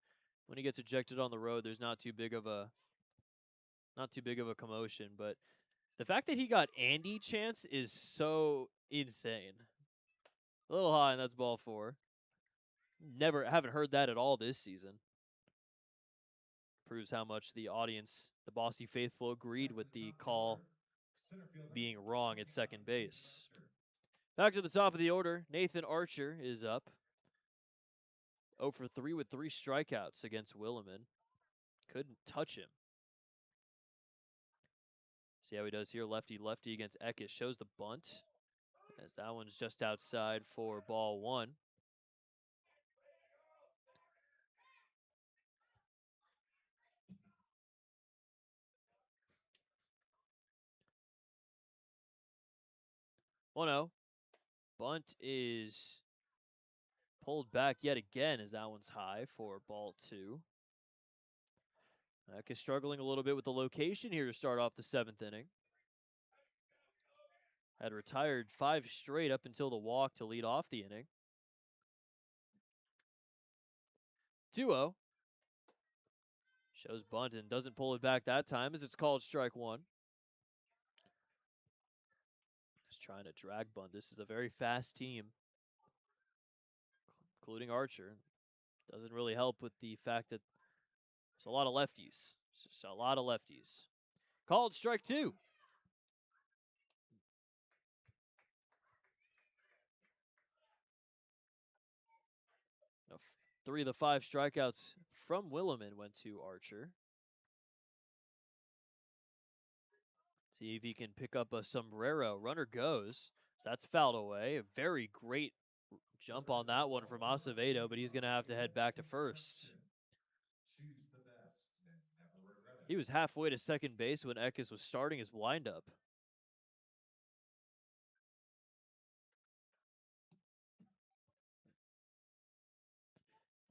when he gets ejected on the road, there's not too big of a commotion, but the fact that he got Andy chance is so insane. A little high, and that's ball 4. Haven't heard that at all this season. Proves how much the audience, the Bossy faithful, agreed with the call being wrong at second base. Back to the top of the order, Nathan Archer is up. 0 for 3 with 3 strikeouts against Williman. Couldn't touch him. See how he does here. Lefty against Eckes. Shows the bunt, as that one's just outside for ball 1. Oh no. Bunt is pulled back yet again, as that one's high for ball 2. Eckes struggling a little bit with the location here to start off the 7th inning. Had retired 5 straight up until the walk to lead off the inning. 2-0. Shows bunt and doesn't pull it back that time, as it's called strike 1. Just trying to drag bunt. This is a very fast team, including Archer. Doesn't really help with the fact that there's a lot of lefties. It's just a lot of lefties. Called strike 2. Now, 3 of the 5 strikeouts from Williman went to Archer. See if he can pick up a sombrero. Runner goes. So that's fouled away. A very great jump on that one from Acevedo, but he's going to have to head back to first. He was halfway to second base when Eckes was starting his windup.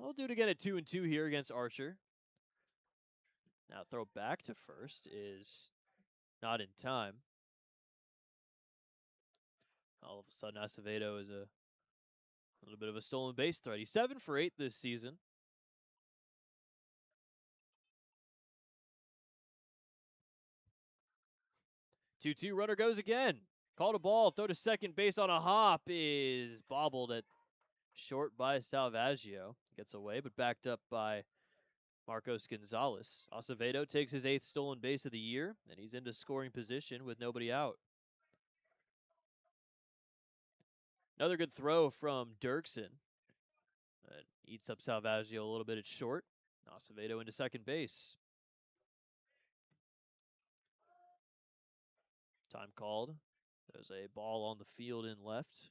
I'll do it again at 2-2 here against Archer. Now throw back to first is not in time. All of a sudden, Acevedo is a little bit of a stolen base threat. He's 7 for 8 this season. 2-2, runner goes again. Called a ball, throw to second base on a hop is bobbled at short by Salvaggio. Gets away, but backed up by Marcos Gonzalez. Acevedo takes his 8th stolen base of the year, and he's into scoring position with nobody out. Another good throw from Dirksen. Eats up Salvaggio a little bit at short. Acevedo into second base. Time called. There's a ball on the field in left.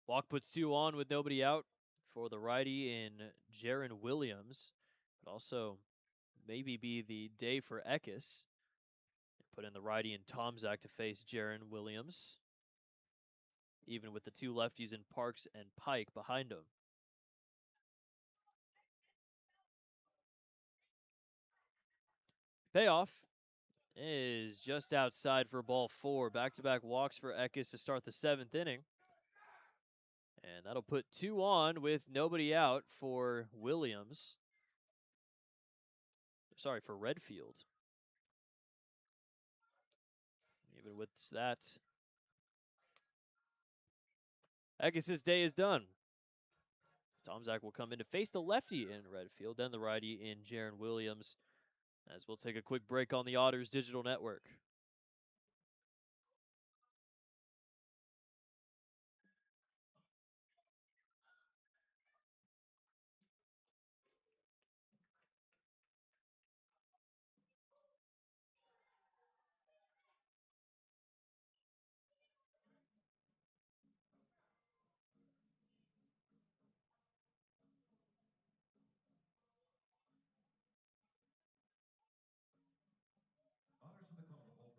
Walk puts 2 on with nobody out for the righty in Jaron Williams. Could also maybe be the day for Eckes. Put in the righty in Tomczak to face Jaron Williams, even with the 2 lefties in Parks and Pike behind him. Payoff is just outside for ball 4. Back-to-back walks for Eckes to start the 7th inning. And that'll put 2 on with nobody out for Williams. Sorry, for Redfield. Even with that, Eckes' day is done. Tomczak will come in to face the lefty in Redfield, then the righty in Jaron Williams, as we'll take a quick break on the Otters Digital Network. Otters with the call to hold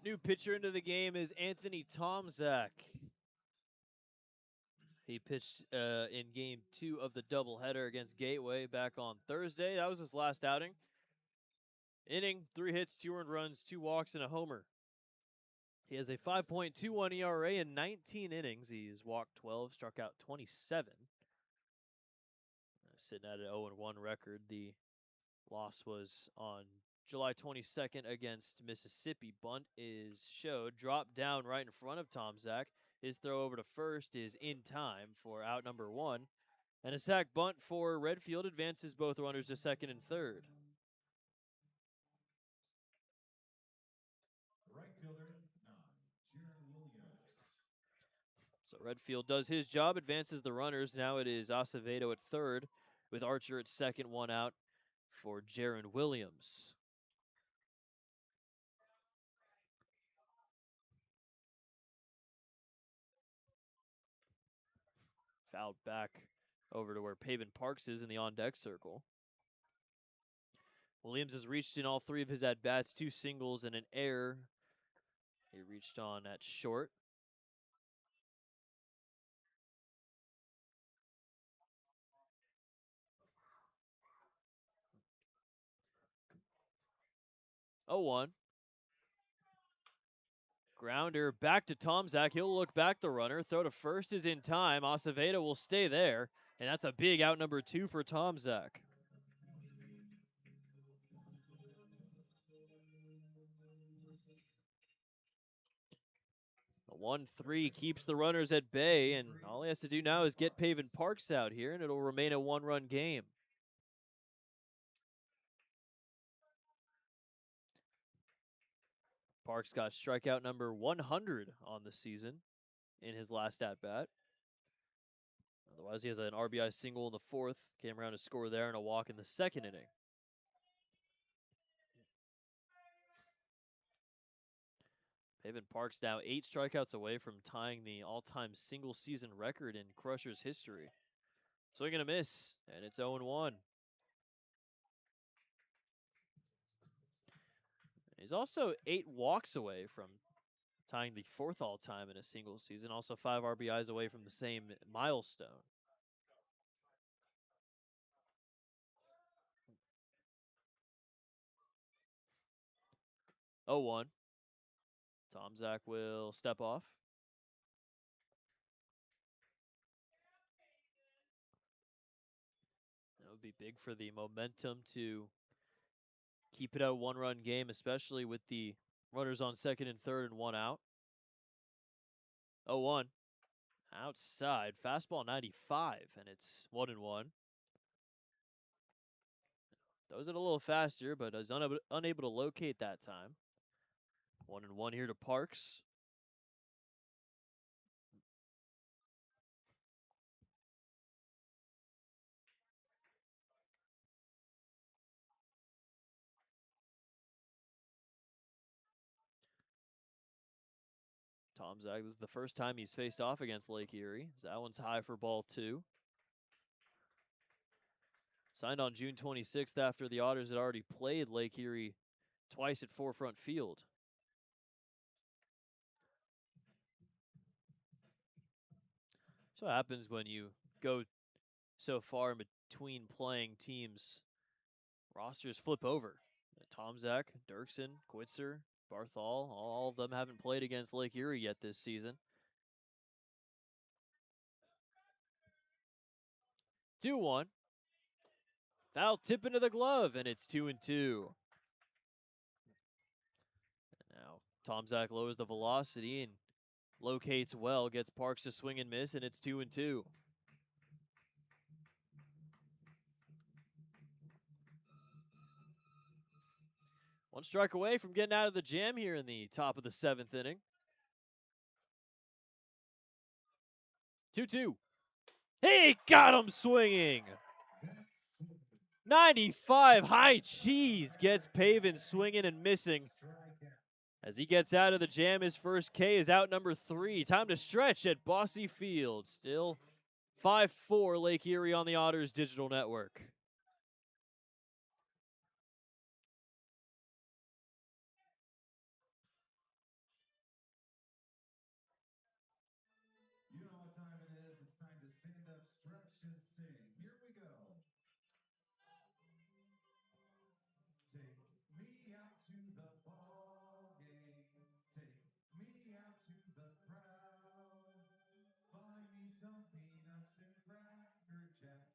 New pitcher into the game is Anthony Tomczak. He pitched in Game 2 of the doubleheader against Gateway back on Thursday. That was his last outing. Inning, 3 hits, 2 earned runs, 2 walks, and a homer. He has a 5.21 ERA in 19 innings. He's walked 12, struck out 27. Sitting at an 0-1 record. The loss was on July 22nd against Mississippi. Bunt is showed, dropped down right in front of Tomczak. His throw over to first is in time for out number 1. And a sac bunt for Redfield advances both runners to second and third. Right fielder, 9, Jaron Williams. So Redfield does his job, advances the runners. Now it is Acevedo at third with Archer at second, 1 out for Jaron Williams. Fouled back over to where Pavin Parks is in the on-deck circle. Williams has reached in all 3 of his at-bats, 2 singles and an error. He reached on at short. Oh, 1. Grounder back to Tomczak. He'll look back the runner. Throw to first is in time. Acevedo will stay there. And that's a big out number 2 for Tomczak. The 1-3 keeps the runners at bay, and all he has to do now is get Pavin Parks out here, and it'll remain a 1-run game. Parks got strikeout number 100 on the season in his last at-bat. Otherwise, he has an RBI single in the 4th, came around to score there, and a walk in the 2nd inning. Pavin Parks now 8 strikeouts away from tying the all-time single-season record in Crushers history. Swing and a miss, and it's 0-1. He's also 8 walks away from tying the 4th all-time in a single season. Also 5 RBIs away from the same milestone. Oh, 1. Tomczak will step off. That would be big for the momentum to keep it a 1-run game, especially with the runners on second and third and 1 out. 0-1. Outside. Fastball 95, and it's 1-1. Throws it a little faster, but is unable to locate that time. 1-1 here to Parks. Tomczak, this is the first time he's faced off against Lake Erie. That one's high for ball 2. Signed on June 26th after the Otters had already played Lake Erie twice at Forefront Field. So what happens when you go so far in between playing teams. Rosters flip over. Tomczak, Dirksen, Quitzer, Barthol, all of them haven't played against Lake Erie yet this season. 2-1. Foul tip into the glove, and it's 2-2. Now, Tomczak lowers the velocity and locates well, gets Parks to swing and miss, and it's 2-2. One strike away from getting out of the jam here in the top of the 7th inning. 2-2. He got him swinging. 95 high cheese gets Pavin swinging and missing. As he gets out of the jam, his first K is out number 3. Time to stretch at Bossy Field. Still 5-4 Lake Erie on the Otters digital network. the ball game. Take me out to the crowd. Buy me some peanuts and Cracker Jack.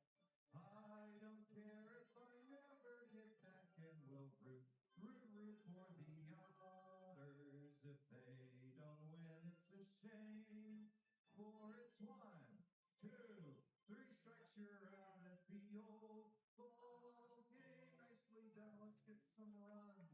I don't care if I never get back, and we'll root for the Otters. If they don't win, it's a shame. For it's 1, 2, 3 strikes, you're out at the old ball game. Nicely done. Let's get some runs.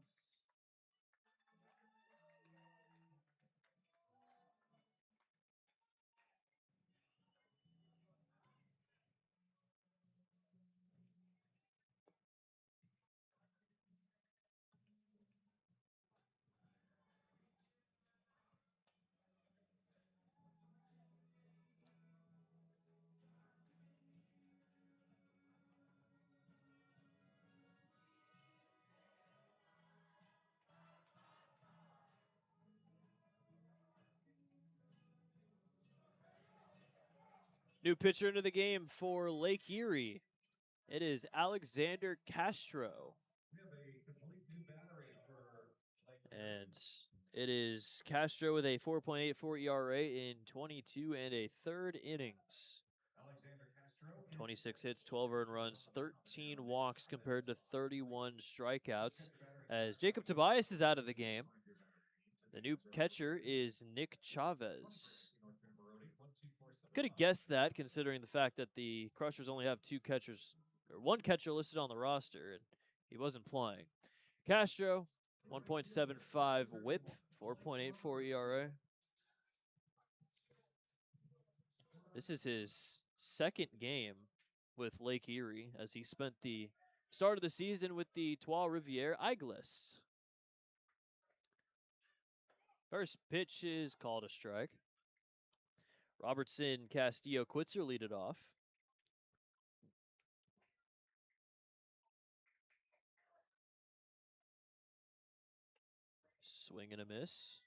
New pitcher into the game for Lake Erie. It is Alexander Castro. We have a complete new battery for And it is Castro with a 4.84 ERA in 22 and a third innings. Alexander Castro. 26 hits, 12 earned runs, 13 walks compared to 31 strikeouts. As Jacob Tobias is out of the game, the new catcher is Nick Chavez. Could have guessed that, considering the fact that the Crushers only have one catcher listed on the roster, and he wasn't playing. Castro, 1.75 WHIP, 4.84 ERA. This is his second game with Lake Erie, as he spent the start of the season with the Trois-Rivières Aigles. First pitch is called a strike. Robertson, Castillo, Quitzer lead it off. Swing and a miss.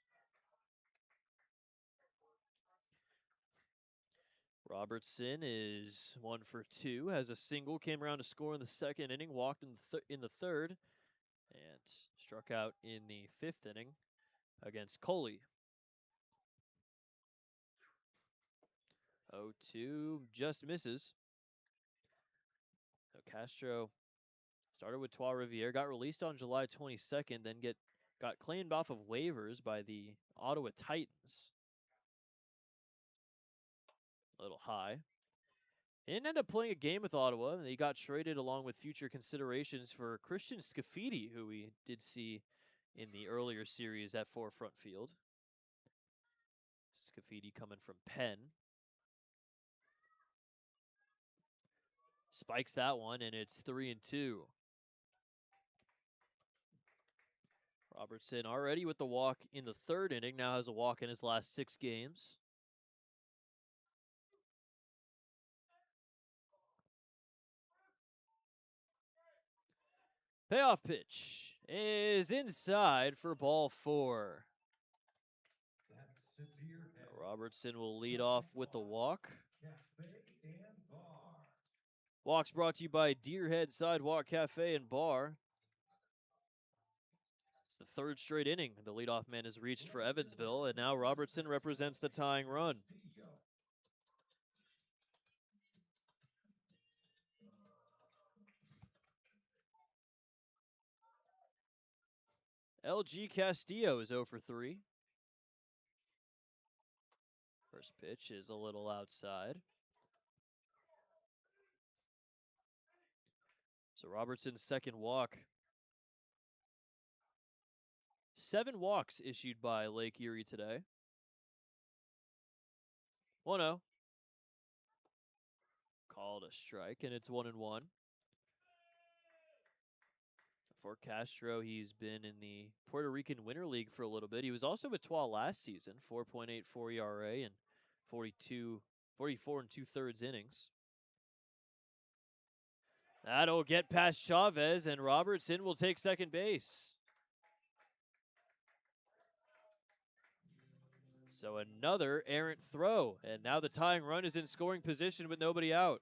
Robertson is 1 for 2, has a single, came around to score in the second inning, walked in the third, and struck out in the fifth inning against Coley. 0-2, just misses. So Castro started with Trois-Rivières, got released on July 22nd, then got claimed off of waivers by the Ottawa Titans. A little high. He didn't end up playing a game with Ottawa, and he got traded along with future considerations for Christian Scafidi, who we did see in the earlier series at Forefront Field. Scafidi coming from Penn. Spikes that one, and it's 3-2. Robertson already with the walk in the third inning, now has a walk in his last 6 games. Payoff pitch is inside for ball 4. Robertson will lead off with the walk. Walks brought to you by Deerhead Sidewalk Cafe and Bar. It's the third straight inning the leadoff man has reached for Evansville, and now Robertson represents the tying run. LG Castillo is 0 for 3. First pitch is a little outside. So Robertson's second walk. 7 walks issued by Lake Erie today. 1-0. Called a strike, and it's 1-1. For Castro, he's been in the Puerto Rican Winter League for a little bit. He was also with Trois last season, 4.84 ERA and 44 and 2/3 innings. That'll get past Chavez, and Robertson will take second base. So another errant throw, and now the tying run is in scoring position with nobody out.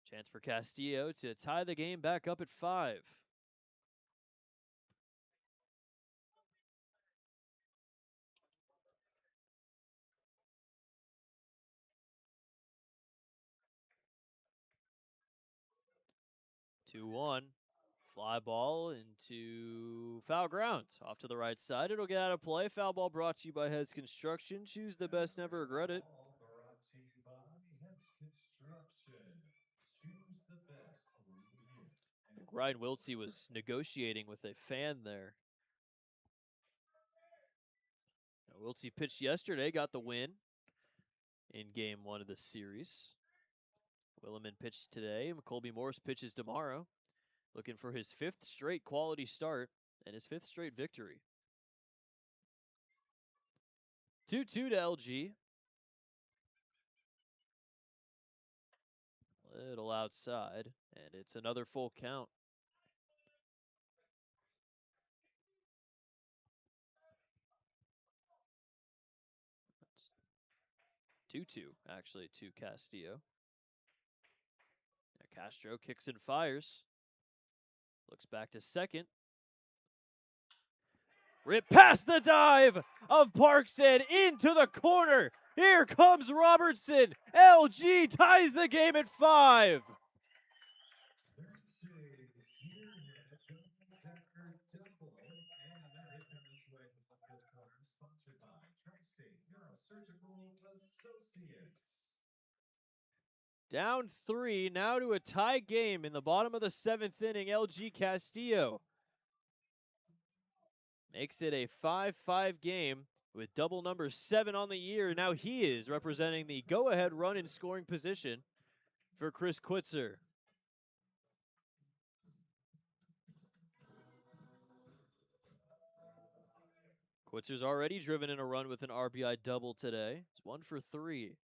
Chance for Castillo to tie the game back up at 5. Two one. Fly ball into foul ground. Off to the right side. It'll get out of play. Foul ball brought to you by Heads Construction. Choose the best, never regret it. Ball brought to you by Heads Construction. Choose the best. Lead in. I think Ryan Wiltsey was negotiating with a fan there. Now, Wiltsey pitched yesterday, got the win in game 1 of the series. Williman pitched today. Colby Morris pitches tomorrow. Looking for his 5th straight quality start and his 5th straight victory. 2-2 to LG. Little outside, and it's another full count. 2-2, actually, to Castillo. Now Castro kicks and fires. Looks back to second. Rip past the dive of Parkson into the corner. Here comes Robertson. LG ties the game at 5. Third save, here hit, double-decker double, and that hit found its way to the left field corner, sponsored by Tri-State Neurosurgical Associates. Down 3, now to a tie game in the bottom of the 7th inning. LG Castillo makes it a 5-5 game with double number 7 on the year. Now he is representing the go-ahead run in scoring position for Chris Quitzer. Quitzer's already driven in a run with an RBI double today. He's 1 for 3.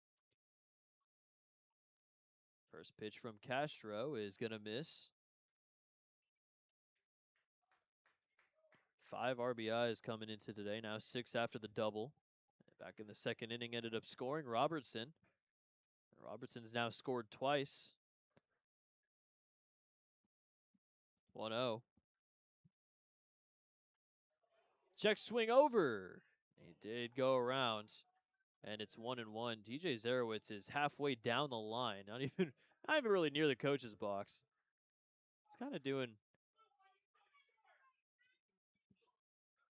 First pitch from Castro is going to miss. 5 RBIs coming into today, now 6 after the double. Back in the 2nd inning, ended up scoring Robertson. Robertson's now scored twice. 1-0. Check swing over. He did go around, and it's 1-1. DJ Zarowitz is halfway down the line, not even really near the coach's box. He's kind of doing,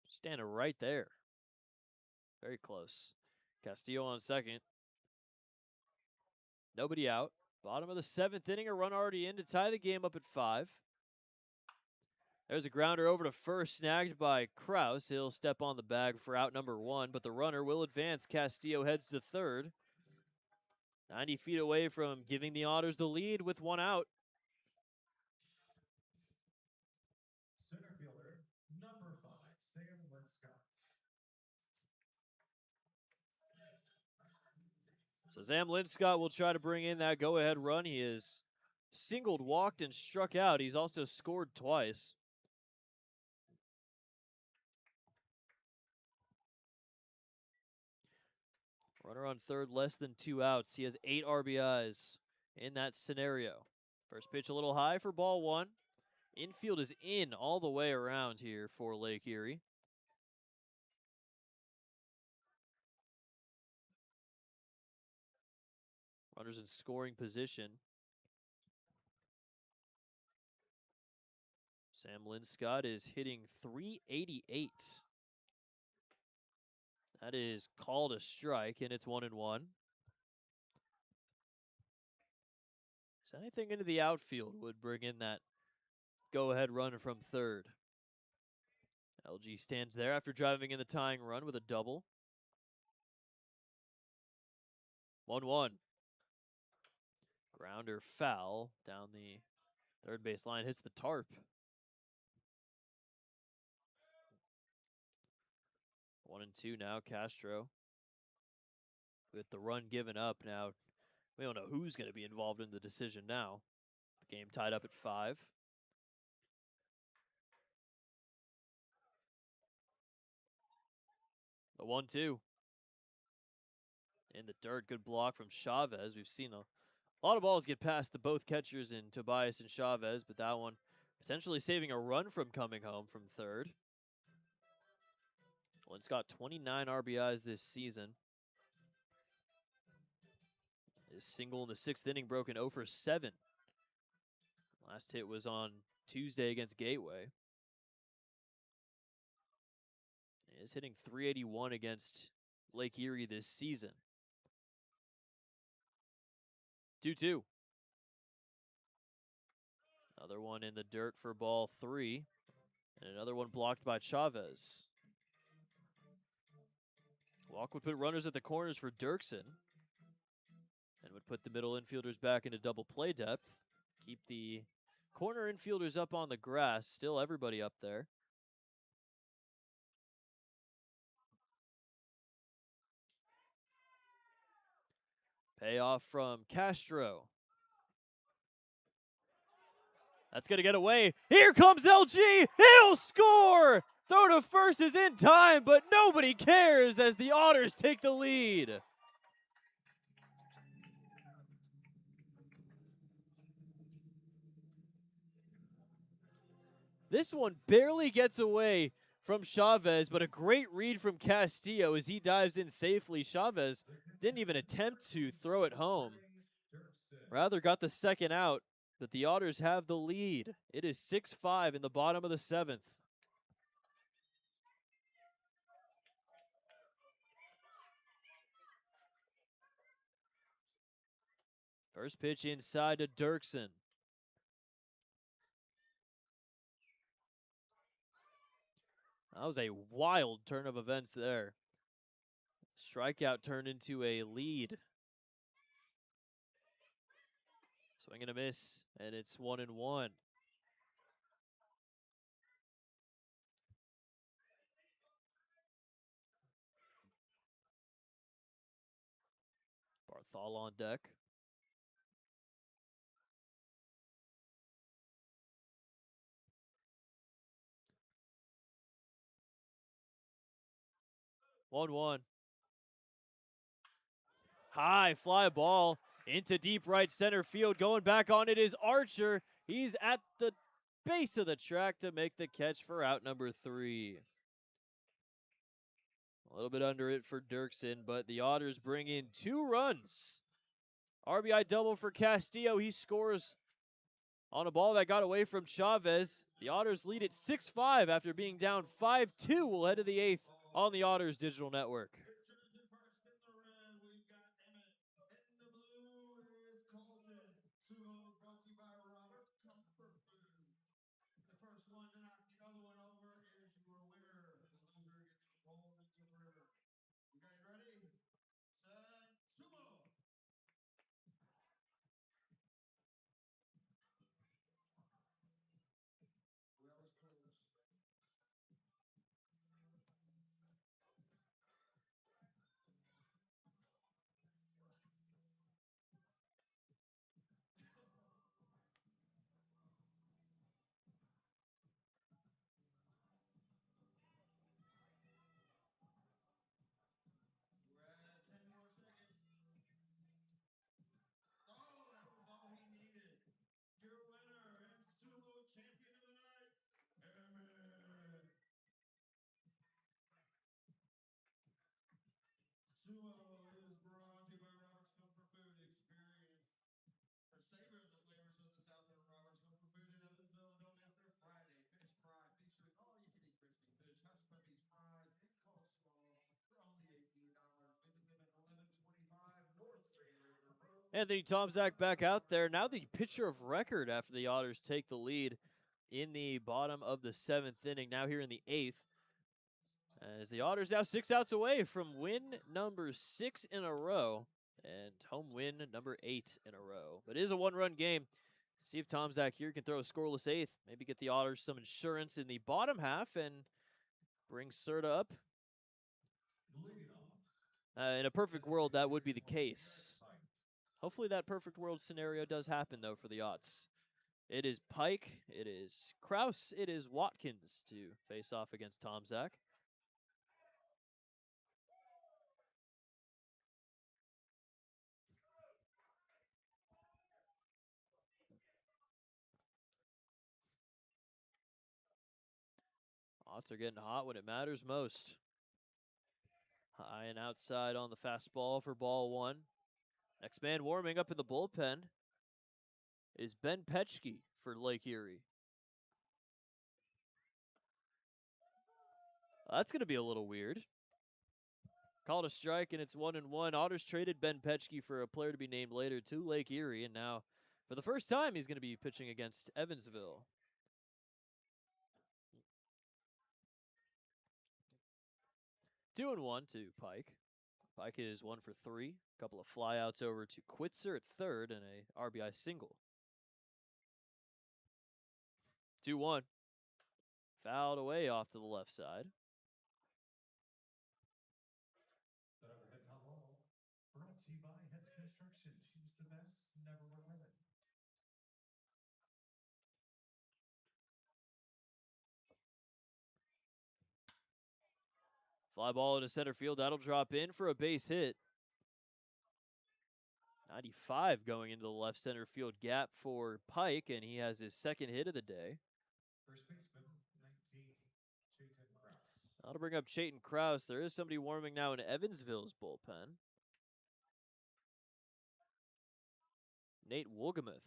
standing right there. Very close. Castillo on second. Nobody out. Bottom of the 7th inning, a run already in to tie the game up at 5. There's a grounder over to first, snagged by Kraus. He'll step on the bag for out number 1, but the runner will advance. Castillo heads to third. 90 feet away from giving the Otters the lead with 1 out. Center fielder, number 5, Sam Linscott. So Sam Linscott will try to bring in that go-ahead run. He is singled, walked, and struck out. He's also scored twice. Runner on third, less than 2 outs. He has 8 RBIs in that scenario. First pitch a little high for ball 1. Infield is in all the way around here for Lake Erie. Runners in scoring position. Sam Linscott is hitting .388. That is called a strike, and it's 1-1. So anything into the outfield would bring in that go-ahead run from third. LG stands there after driving in the tying run with a double. 1-1. Grounder foul down the third base line, hits the tarp. 1-2 now, Castro. With the run given up now, we don't know who's going to be involved in the decision now. The game tied up at 5. The 1-2. In the dirt, good block from Chavez. We've seen a A lot of balls get past the both catchers in Tobias and Chavez, but that one potentially saving a run from coming home from third. Lynn's got 29 RBIs this season. His single in the 6th inning broken 0 for 7. Last hit was on Tuesday against Gateway. He is hitting .381 against Lake Erie this season. 2-2. Another one in the dirt for ball 3. And another one blocked by Chavez. Walk would put runners at the corners for Dirksen. And would put the middle infielders back into double play depth. Keep the corner infielders up on the grass. Still everybody up there. Payoff from Castro. That's going to get away. Here comes LG. He'll score. Throw to first is in time, but nobody cares as the Otters take the lead. This one barely gets away from Chavez, but a great read from Castillo as he dives in safely. Chavez didn't even attempt to throw it home. Rather got the second out, but the Otters have the lead. It is 6-5 in the bottom of the 7th. First pitch inside to Dirksen. That was a wild turn of events there. Strikeout turned into a lead. Swing and a miss, and it's 1-1. Barthol on deck. One. High fly ball into deep right center field. Going back on it is Archer. He's at the base of the track to make the catch for out number 3. A little bit under it for Dirksen, but the Otters bring in 2 runs. RBI double for Castillo. He scores on a ball that got away from Chavez. The Otters lead at 6-5 after being down 5-2. We'll head to the 8th on the Otters Digital Network. First one to knock the other one over is your winner. The loser gets to go home into the river. You guys ready? Set, sumo. Whoever's close. 10 more seconds. Oh, that was all he needed. Your winner and sumo champion of the night, Emmett. Sumo is brought to you by Robert's Comfort Food Experience. For savor the flavors of the South and Robert's Comfort Food in Evansville, and don't miss their Friday fish fry featuring all-you-can-eat crispy fish, hush puppies fries, and coleslaw for only $18. Visit them at 1125 North Green River Road. Anthony Tomczak back out there. Now the pitcher of record after the Otters take the lead in the bottom of the 7th inning. Now here in the 8th. As the Otters now 6 outs away from win number 6 in a row and home win number 8 in a row. But it is a 1-run game. See if Tomczak here can throw a scoreless 8th. Maybe get the Otters some insurance in the bottom half and bring Serta up. In a perfect world, that would be the case. Hopefully that perfect world scenario does happen, though, for the Otts. It is Pike, it is Kraus, it is Watkins to face off against Tomczak. Shots are getting hot when it matters most. High and outside on the fastball for ball one. Next man warming up in the bullpen is Ben Petchke for Lake Erie. That's going to be a little weird. Called a strike, and it's 1-1. Otters traded Ben Petchke for a player to be named later to Lake Erie, and now, for the first time, he's going to be pitching against Evansville. 2-1 to Pike. Pike is 1 for 3. A couple of flyouts over to Quitzer at third and a RBI single. 2-1. Fouled away off to the left side. That overhead foul ball brought to you by Heads Construction. Choose the best, never regret it. Fly ball into center field. That'll drop in for a base hit. 95 going into the left center field gap for Pike, and he has his second hit of the day. First baseman, 19, Chayton Krause. That'll bring up Chayton Krause. There is somebody warming now in Evansville's bullpen. Nate Wolgamuth.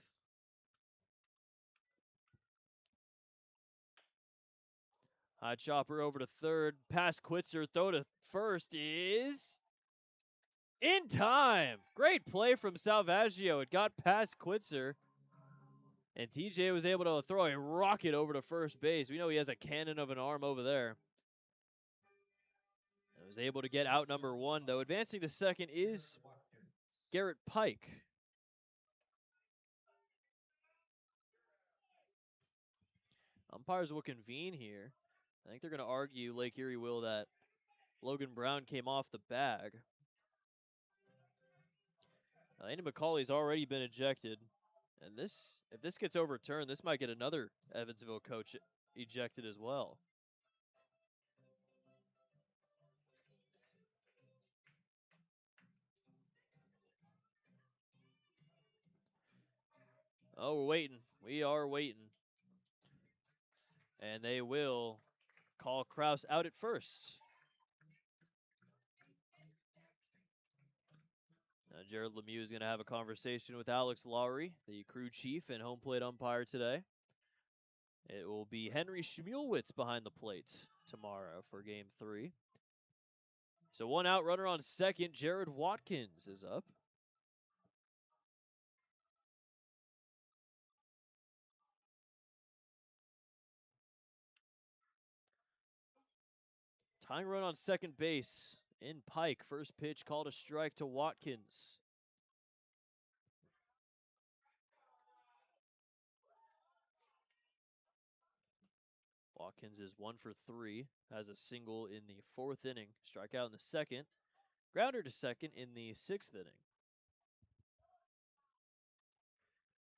High chopper over to third. Past Quitzer. Throw to first is in time. Great play from Salvaggio. It got past Quitzer. And TJ was able to throw a rocket over to first base. We know he has a cannon of an arm over there. And was able to get out number one, though. Advancing to second is Garrett Pike. Umpires will convene here. I think they're going to argue, Lake Erie will, that Logan Brown came off the bag. Andy McCauley's already been ejected. And if this gets overturned, this might get another Evansville coach ejected as well. Oh, we're waiting. We are waiting. And they will call Krause out at first. Now Jared Lemieux is going to have a conversation with Alex Lowry, the crew chief and home plate umpire today. It will be Henry Schmulwitz behind the plate tomorrow for Game 3. So one out, runner on second. Jared Watkins is up. Tying run on second base in Pike. First pitch called a strike to Watkins. Watkins is 1 for 3. Has a single in the 4th inning. Strikeout in the 2nd. Grounder to second in the 6th inning.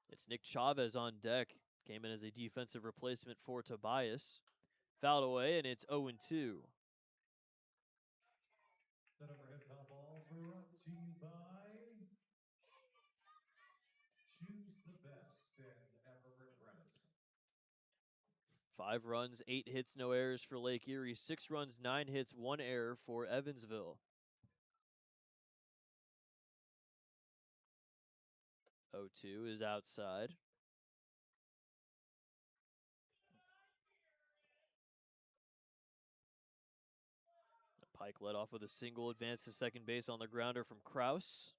It's Nick Chavez on deck. Came in as a defensive replacement for Tobias. Fouled away, and it's 0-2. That overhead foul ball brought to you by Choose the best and never regret it. 5 runs, 8 hits, no errors for Lake Erie. 6 runs, 9 hits, 1 error for Evansville. 0-2 is outside. Pike led off with a single, advance to second base on the grounder from Krause.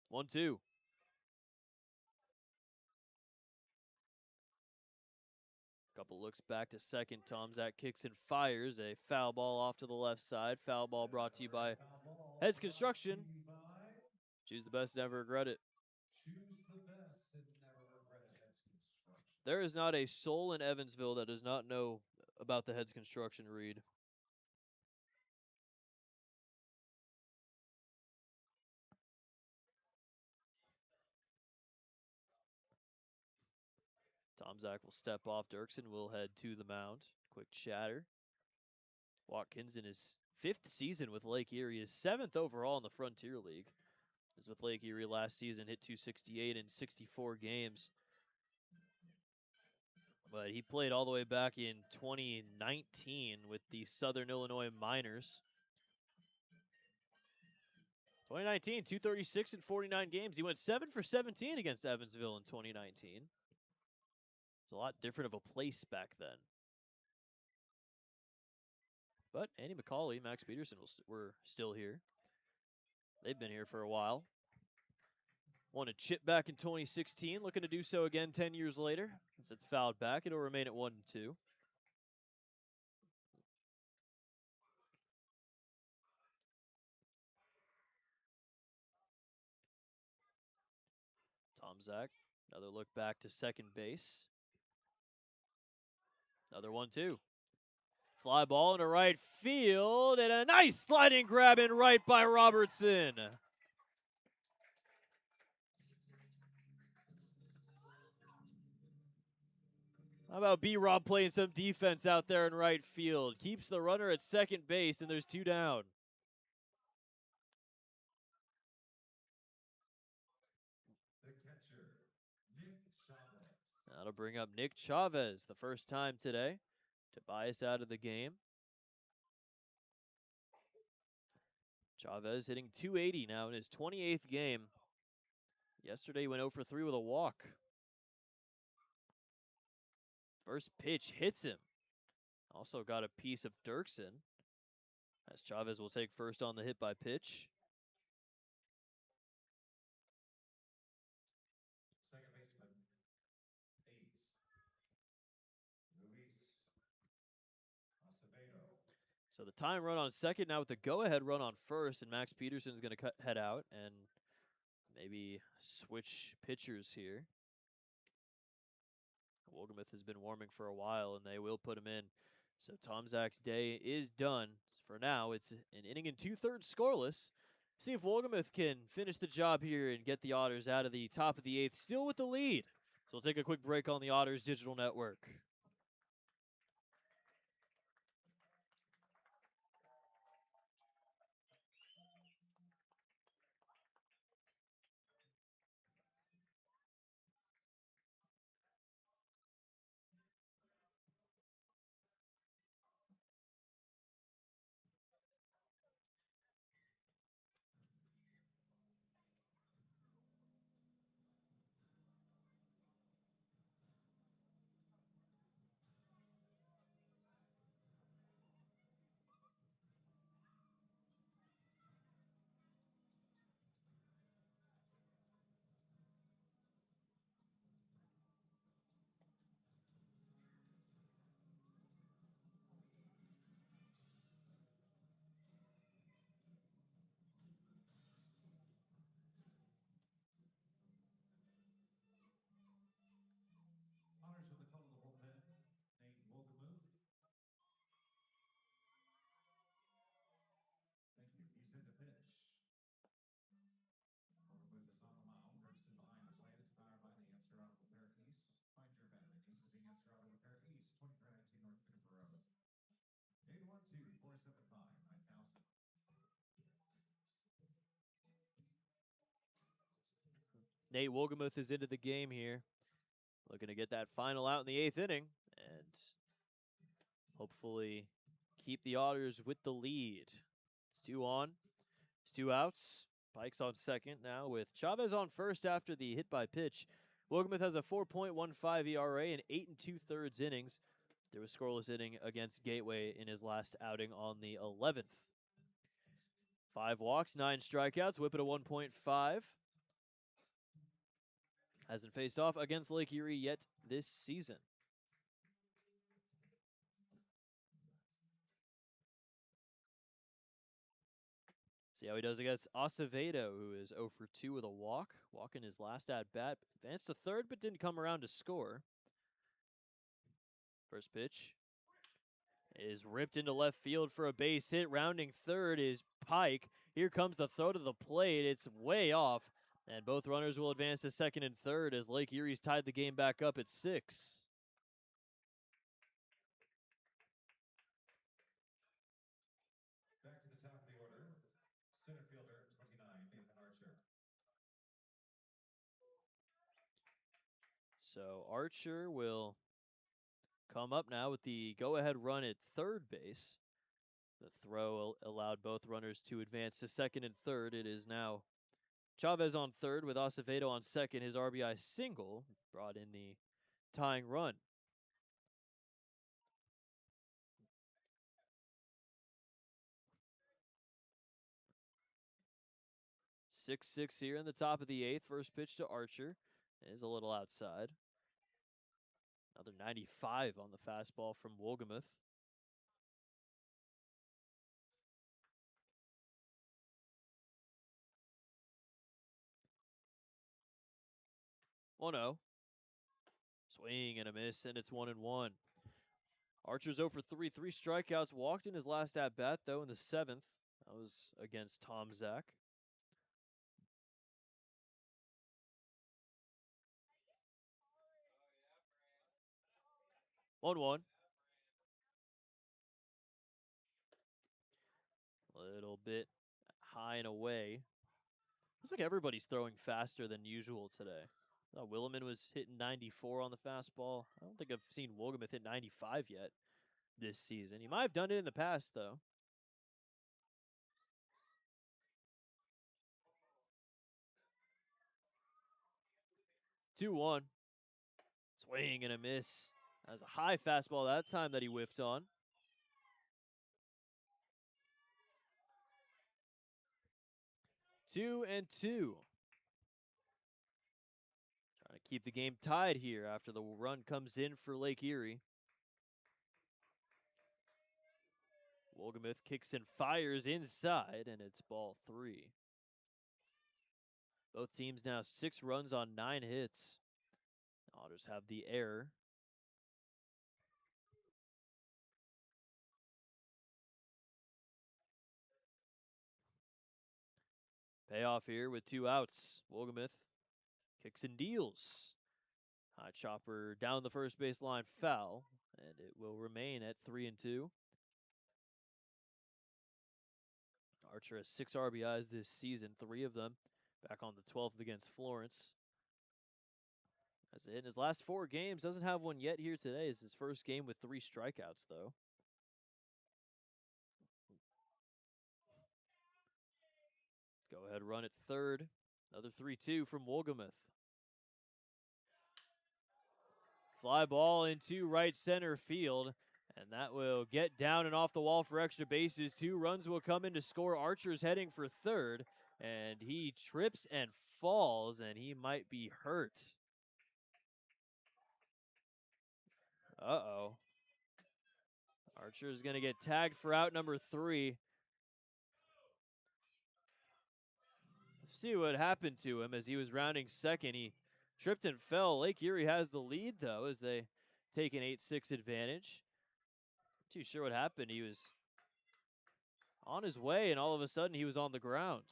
One, two. Couple looks back to second. Tomzak kicks and fires a foul ball off to the left side. Foul ball brought to you by Heads Construction. Choose the best, never regret it. Choose the best and never regret it. Heads Construction. There is not a soul in Evansville that does not know about the Heads Construction read. Tomzak will step off. Dirksen will head to the mound. Quick chatter. Watkins in his 5th season with Lake Erie, his 7th overall in the Frontier League. Was with Lake Erie last season, hit 268 in 64 games. but he played all the way back in 2019 with the Southern Illinois Miners. 2019, 236 in 49 games. He went 7 for 17 against Evansville in 2019. It's a lot different of a place back then. But Andy McCauley, Max Peterson were still here. They've been here for a while. Won a chip back in 2016, looking to do so again 10 years later. Since it's fouled back, it'll remain at 1-2. Tomczak, another look back to second base. Another 1-2. Fly ball into right field, and a nice sliding grab in right by Robertson. How about B-Rob playing some defense out there in right field? Keeps the runner at second base, and there's 2 down. The catcher, Nick Chavez. That'll bring up Nick Chavez the first time today to buy us out of the game. Chavez hitting .280 now in his 28th game. Yesterday he went 0 for 3 with a walk. First pitch hits him. Also got a piece of Dirksen, as Chavez will take first on the hit by pitch. Second baseman, 8. Luis Acevedo. So the tying run on second now with the go-ahead run on first, and Max Peterson's going to head out and maybe switch pitchers here. Wolgemuth has been warming for a while, and they will put him in. So Tomczak's day is done. For now, it's an inning and 2/3 scoreless. See if Wolgemuth can finish the job here and get the Otters out of the top of the 8th, still with the lead. So we'll take a quick break on the Otters Digital Network. Otters with the call to the bullpen, Nate Wolgemuth. Thank you. He's in to pitch. Wolgemuth is on the mound. Person behind the plate. It's powered by the Answer Auto Repair East. Find your better needs at the Answer Auto Repair East, 2319 North Cooper Road. 812-475-9000. Nate Wolgemuth is into the game here. Looking to get that final out in the 8th inning and hopefully keep the Otters with the lead. It's 2 on. It's 2 outs. Pike's on second now with Chavez on first after the hit by pitch. Wolgemuth has a 4.15 ERA in 8 2/3 innings. There was scoreless inning against Gateway in his last outing on the 11th. 5 walks, 9 strikeouts, whip at a 1.5. Hasn't faced off against Lake Erie yet this season. See how he does against Acevedo, who is 0 for 2 with a walk. Walk in his last at-bat. Advanced to third, but didn't come around to score. First pitch is ripped into left field for a base hit. Rounding third is Pike. Here comes the throw to the plate. It's way off. And both runners will advance to second and third as Lake Erie's tied the game back up at 6. Back to the top of the order. Center fielder, 29, Nathan Archer. So Archer will come up now with the go-ahead run at third base. The throw allowed both runners to advance to second and third. It is now Chavez on third with Acevedo on second. His RBI single brought in the tying run. 6-6 here in the top of the eighth. First pitch to Archer is a little outside. Another 95 on the fastball from Wolgamuth. One 0. Swing and a miss, and it's 1-1. Archer's 0 for 3, 3 strikeouts. Walked in his last at bat, though, in the seventh. That was against Tom Zach. One. Little bit high and away. Looks like everybody's throwing faster than usual today. Williman was hitting 94 on the fastball. I don't think I've seen Wolgamuth hit 95 yet this season. He might have done it in the past, though. Two one. Swing and a miss. That was a high fastball that time that he whiffed on. 2-2. Trying to keep the game tied here after the run comes in for Lake Erie. Wolgamuth kicks and fires inside, and it's ball 3. Both teams now 6 runs on 9 hits. Otters have the error. Payoff here with 2 outs. Wolgamuth kicks and deals. High chopper down the first baseline, foul, and it will remain at 3-2. Archer has 6 RBIs this season, 3 of them back on the 12th against Florence. As in his last 4 games, doesn't have one yet here today. Is his first game with 3 strikeouts, though. Go ahead, run at third. Another 3-2 from Wolgamuth. Fly ball into right center field, and that will get down and off the wall for extra bases. 2 runs will come in to score. Archer's heading for third, and he trips and falls, and he might be hurt. Uh-oh. Archer's going to get tagged for out number 3. See what happened to him as he was rounding second. He tripped and fell. Lake Erie has the lead, though, as they take an 8-6 advantage. Not too sure what happened. He was on his way, and all of a sudden he was on the ground.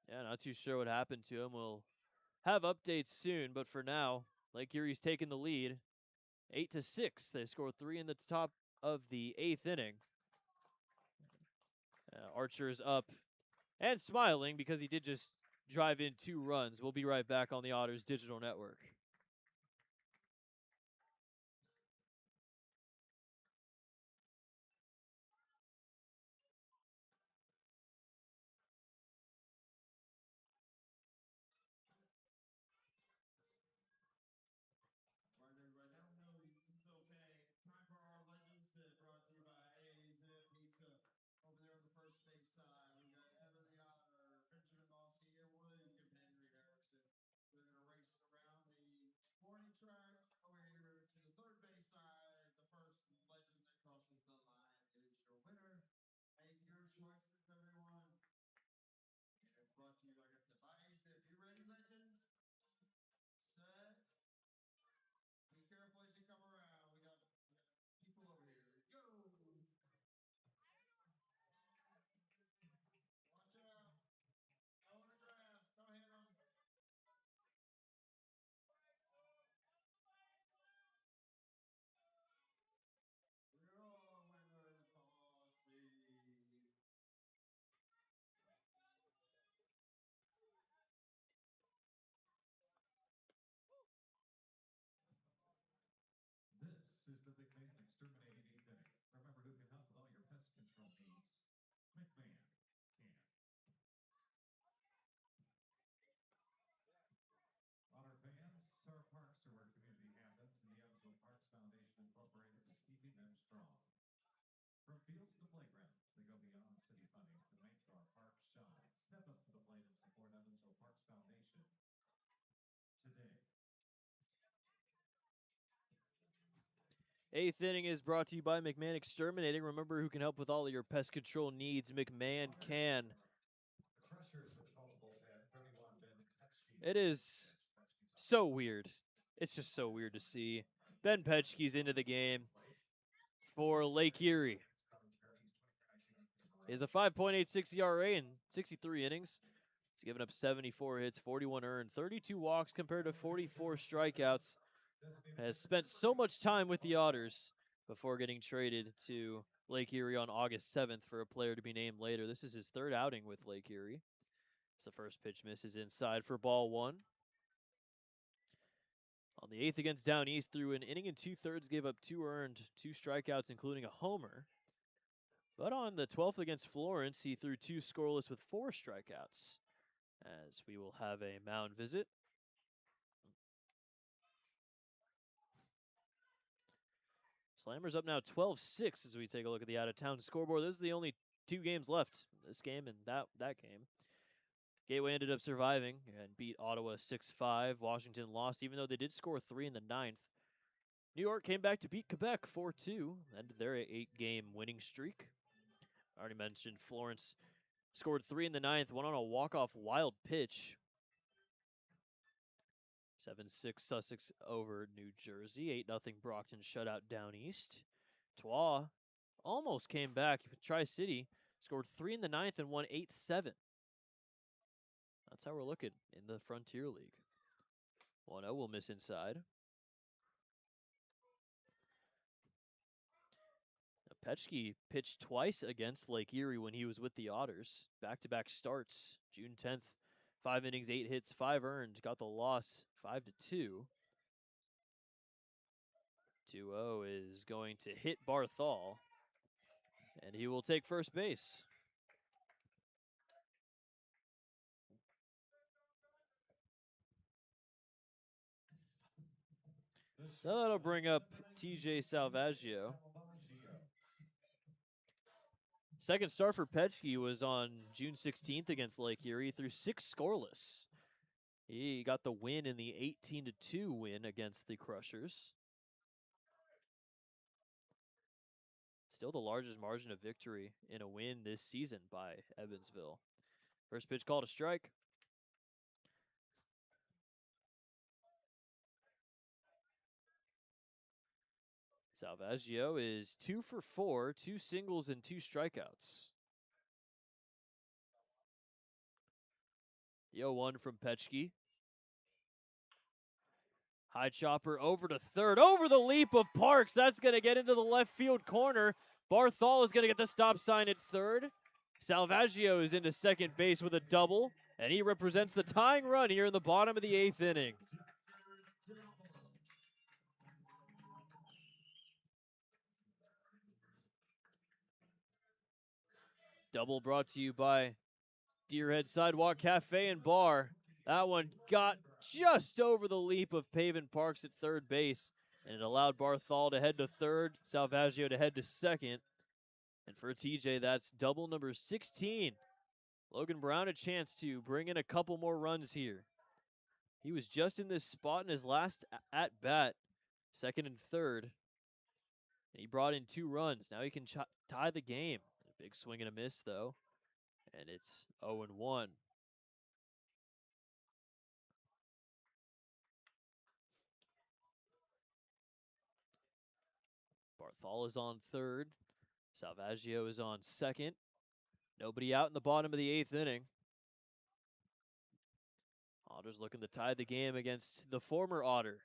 Yeah, not too sure what happened to him. We'll have updates soon, but for now, Lake Erie's taking the lead. 8-6. They score 3 in the top of the 8th inning. Archer's up and smiling because he did just drive in 2 runs. We'll be right back on the Otters Digital Network. McMahon can. Otter fans, our parks are where community happens, and the Evansville Parks Foundation Incorporated is keeping them strong. From fields to playgrounds, they go beyond city funding to make our parks shine. Step up to the plate and support Evansville Parks Foundation today. Eighth inning is brought to you by McMahon Exterminating. Remember who can help with all of your pest control needs. McMahon can. The Crushers would call the bullpen 31 Ben Petschke. It is so weird. It's just so weird to see. Ben Petschke's into the game for Lake Erie. He has a 5.86 ERA in 63 innings. He's given up 74 hits, 41 earned, 32 walks compared to 44 strikeouts. Has spent so much time with the Otters before getting traded to Lake Erie on August 7th for a player to be named later. This is his third outing with Lake Erie. As the first pitch misses inside for ball one. On the 8th against Down East, through an inning and 2/3, gave up 2 earned, 2 strikeouts, including a homer. But on the 12th against Florence, he threw 2 scoreless with 4 strikeouts. As we will have a mound visit. Slammers up now 12-6 as we take a look at the out-of-town scoreboard. Those are the only 2 games left, this game and that game. Gateway ended up surviving and beat Ottawa 6-5. Washington lost, even though they did score 3 in the 9th. New York came back to beat Quebec 4-2, ended their 8-game winning streak. I already mentioned Florence scored 3 in the 9th, one on a walk-off wild pitch. 7-6 Sussex over New Jersey. 8-0 Brockton shutout Down East. Troyes almost came back. Tri-City scored 3 in the 9th and won 8-7. That's how we're looking in the Frontier League. 1-0 will miss inside. Now, Petschke pitched twice against Lake Erie when he was with the Otters. Back-to-back starts. June 10th, 5 innings, 8 hits, 5 earned. Got the loss 5-2. 2-0 is going to hit Barthol, and he will take first base. So that'll bring up TJ Salvaggio. Second start for Petschke was on June 16th against Lake Erie. Threw 6 scoreless. He got the win in the 18-2 win against the Crushers. Still the largest margin of victory in a win this season by Evansville. First pitch called a strike. Salvaggio is 2 for 4, 2 singles and 2 strikeouts. The 0-1 from Petschke. High chopper over to third, over the leap of Parks. That's going to get into the left field corner. Barthol is going to get the stop sign at third. Salvaggio is into second base with a double, and he represents the tying run here in the bottom of the 8th inning. Double brought to you by Deerhead Sidewalk Cafe and Bar. That one got just over the leap of Pavin Parks at third base, and it allowed Barthol to head to third, Salvaggio to head to second. And for TJ, that's double number 16. Logan Brown a chance to bring in a couple more runs here. He was just in this spot in his last at-bat, second and third. And he brought in 2 runs. Now he can tie the game. A big swing and a miss, though. And it's 0-1. Barthol is on third. Salvaggio is on second. Nobody out in the bottom of the 8th inning. Otters looking to tie the game against the former Otter.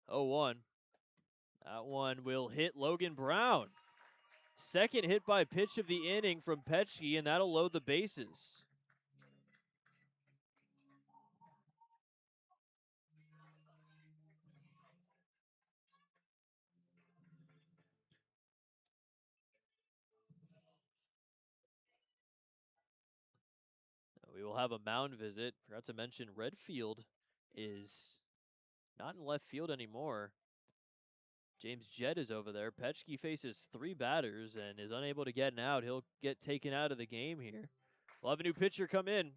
Oh, 1. That one will hit Logan Brown. Second hit by pitch of the inning from Petschke, and that'll load the bases. We'll have a mound visit. Forgot to mention Redfield is not in left field anymore. James Jett is over there. Petchke faces 3 batters and is unable to get an out. He'll get taken out of the game here. We'll have a new pitcher come in.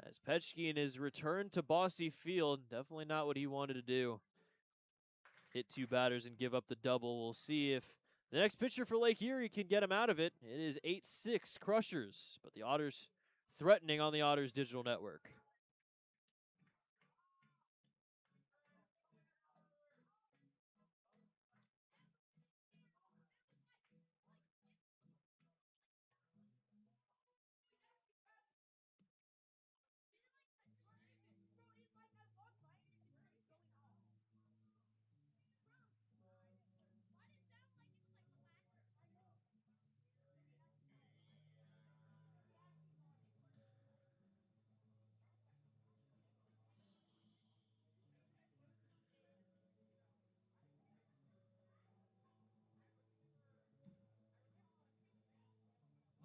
As Petchke in his return to Bosse Field, definitely not what he wanted to do. Hit 2 batters and give up the double. We'll see if the next pitcher for Lake Erie can get him out of it. It is 8-6 Crushers, but the Otters threatening on the Otters Digital Network.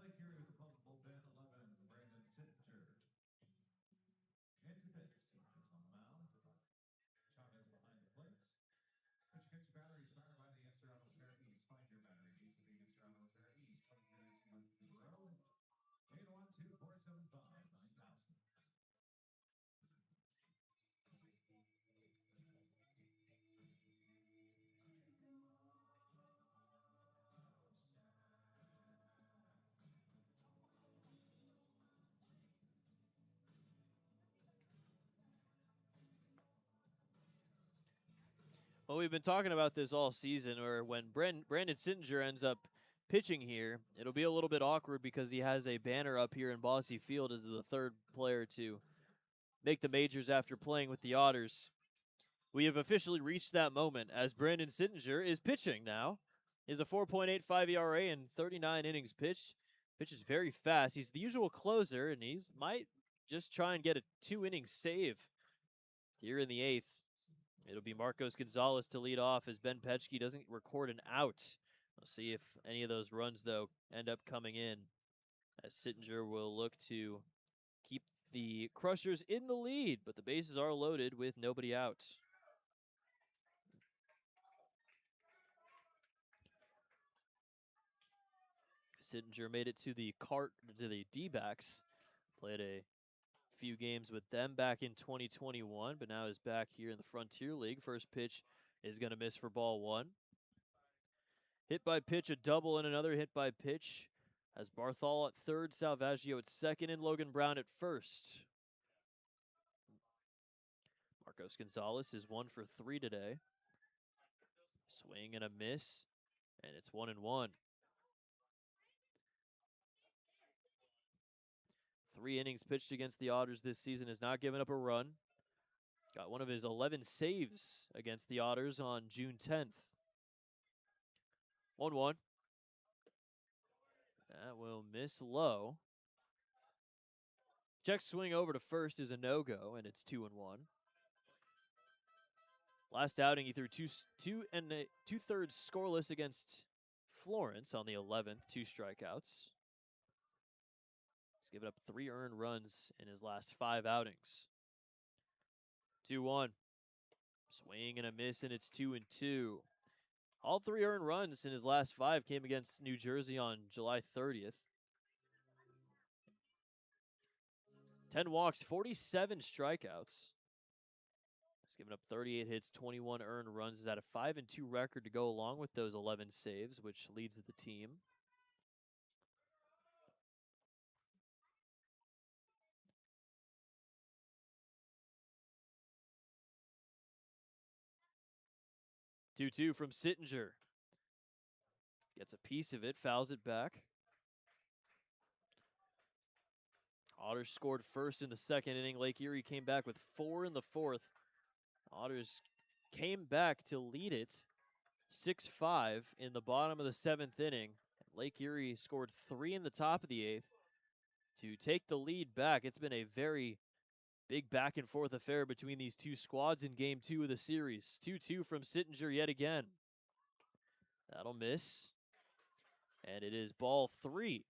Lake Erie with the call to the bullpen, 11, Brandon Sittinger. Into base, Sittinger's on the mound. Chavez behind the plate. Put your batteries powered by the Answer Auto Repair East. Find your battery needs at the Answer Auto Repair East. 2320 812-475-9000. Well, we've been talking about this all season, or when Brandon Sittinger ends up pitching here, it'll be a little bit awkward because he has a banner up here in Bosse Field as the 3rd player to make the majors after playing with the Otters. We have officially reached that moment as Brandon Sittinger is pitching now. He has a 4.85 ERA and 39 innings pitched. Pitches very fast. He's the usual closer, and he's might just try and get a 2-inning save here in the 8th. It'll be Marcos Gonzalez to lead off as Ben Petchke doesn't record an out. We'll see if any of those runs, though, end up coming in, as Sittinger will look to keep the Crushers in the lead, but the bases are loaded with nobody out. Sittinger made it to the D-backs, played a few games with them back in 2021, but now is back here in the Frontier League. First pitch is going to miss for ball 1. Hit by pitch, a double, and another hit by pitch. Has Barthol at 3rd, Salvaggio at 2nd, and Logan Brown at 1st. Marcos Gonzalez is 1 for 3 today. Swing and a miss, and it's 1-1. 3 innings pitched against the Otters this season, has not given up a run. Got one of his 11 saves against the Otters on June 10th. 1-1. That will miss low. Check swing over to first is a no-go, and it's 2-1. Last outing, he threw 2 2/3 scoreless against Florence on the 11th, 2 strikeouts. He's given up 3 earned runs in his last 5 outings. 2-1. Swing and a miss, and it's 2-2. All 3 earned runs in his last 5 came against New Jersey on July 30th. 10 walks, 47 strikeouts. He's given up 38 hits, 21 earned runs. He's had a 5-2 record to go along with those 11 saves, which leads the team. Two from Sittinger. Gets a piece of it, fouls it back. Otters scored first in the 2nd inning. Lake Erie came back with 4 in the 4th. Otters came back to lead it 6-5 in the bottom of the 7th inning. Lake Erie scored 3 in the top of the 8th to take the lead back. It's been a very big back-and-forth affair between these two squads in Game 2 of the series. 2-2 from Sittinger yet again. That'll miss. And it is ball 3.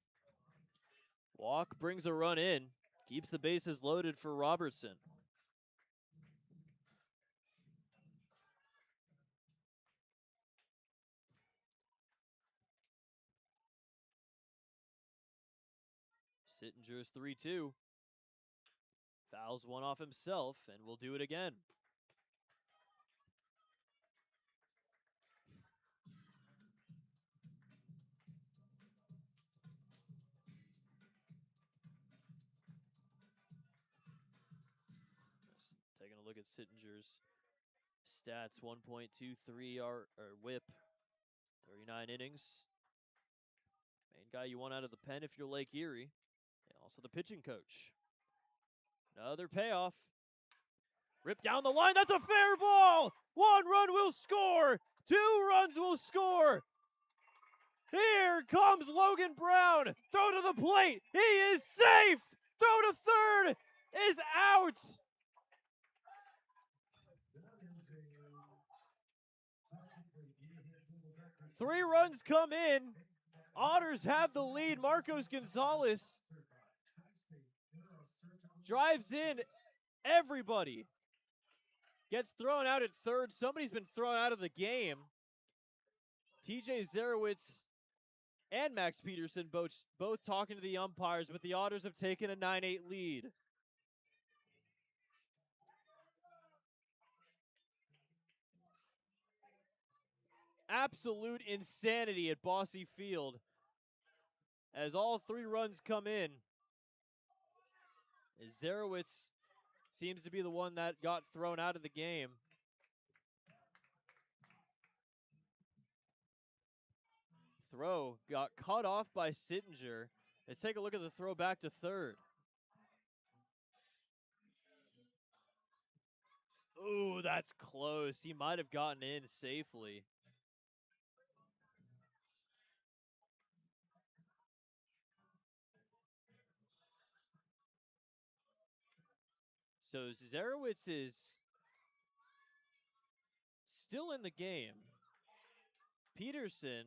Walk brings a run in. Keeps the bases loaded for Robertson. Sittinger's 3-2. Fouls one off himself, and will do it again. Just taking a look at Sittinger's stats, 1.23 or whip, 39 innings. Main guy you want out of the pen if you're Lake Erie. And also the pitching coach. Another payoff. Rip down the line. That's a fair ball. 1 run will score. 2 runs will score. Here comes Logan Brown. Throw to the plate. He is safe. Throw to third is out. Three runs come in. Otters have the lead. Marcos Gonzalez drives in. Everybody gets thrown out at third. Somebody's been thrown out of the game. TJ Zarowitz and Max Peterson both talking to the umpires, but the Otters have taken a 9-8 lead. Absolute insanity at Bosse Field as all 3 runs come in. Zarowitz seems to be the one that got thrown out of the game. Throw got cut off by Sittinger. Let's take a look at the throw back to third. Ooh, that's close. He might have gotten in safely. So Zarowitz is still in the game. Peterson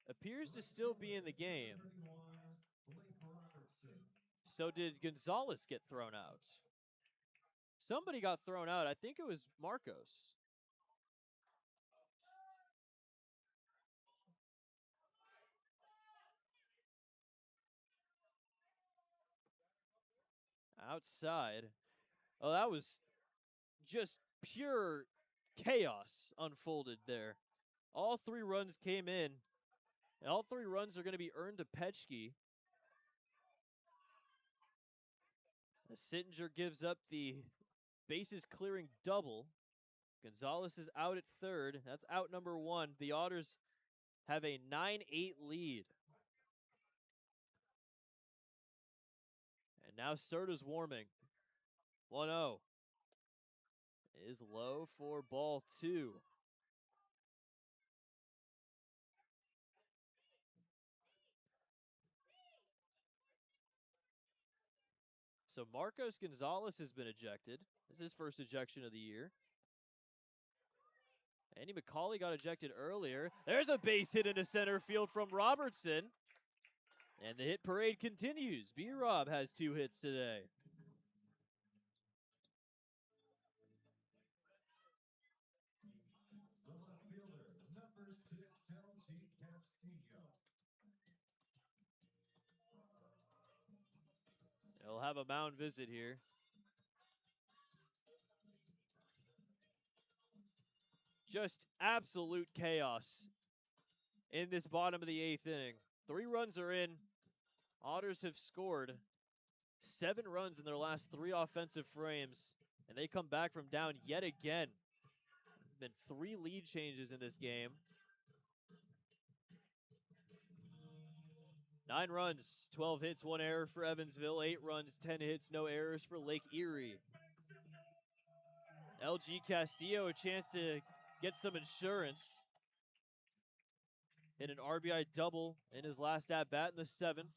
appears to still be in the game. So did Gonzalez get thrown out? Somebody got thrown out. I think it was Marcos. Outside. Oh, that was just pure chaos unfolded there. All 3 runs came in, and all 3 runs are going to be earned to Petchke. Sittinger gives up the bases clearing double. Gonzalez is out at third. That's out number 1. The Otters have a 9-8 lead. And now Serta's warming. 1-0 is low for ball 2. So Marcos Gonzalez has been ejected. This is his first ejection of the year. Andy McCauley got ejected earlier. There's a base hit into center field from Robertson. And the hit parade continues. B-Rob has 2 hits today. The left fielder, number 6, LG Castillo. They'll have a mound visit here. Just absolute chaos in this bottom of the 8th inning. 3 runs are in. Otters have scored 7 runs in their last 3 offensive frames, and they come back from down yet again. Been 3 lead changes in this game. 9 runs, 12 hits, 1 error for Evansville. 8 runs, 10 hits, no errors for Lake Erie. LG Castillo a chance to get some insurance. Hit an RBI double in his last at-bat in the 7th.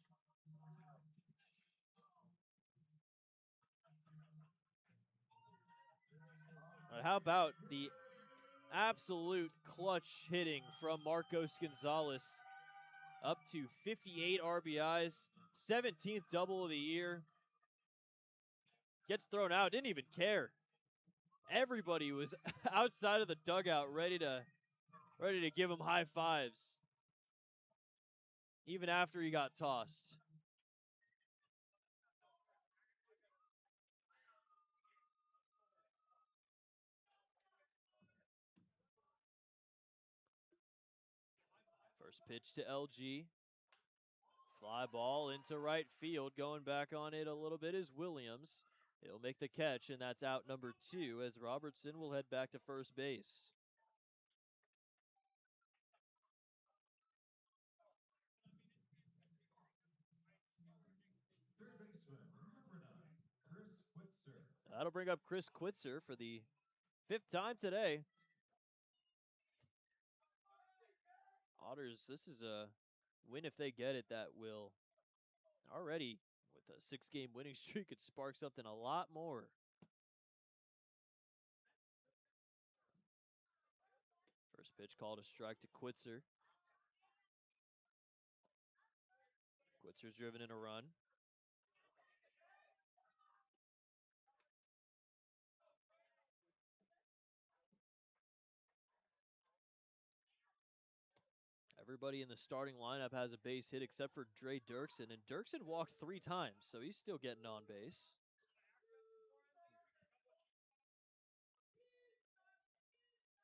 How about the absolute clutch hitting from Marcos Gonzalez? Up to 58 RBIs, 17th double of the year. Gets thrown out, didn't even care. Everybody was outside of the dugout ready to give him high fives. Even after he got tossed. First pitch to LG. Fly ball into right field. Going back on it a little bit is Williams. He'll make the catch, and that's out number 2 as Robertson will head back to first base. Third baseman, number 9, Chris Quitzer. That'll bring up Chris Quitzer for the 5th time today. Otters, this is a win if they get it that will already, with a 6-game winning streak, it sparks something a lot more. First pitch called a strike to Quitzer. Quitzer's driven in a run. Everybody in the starting lineup has a base hit except for Dre Dirksen, and Dirksen walked 3 times, so he's still getting on base.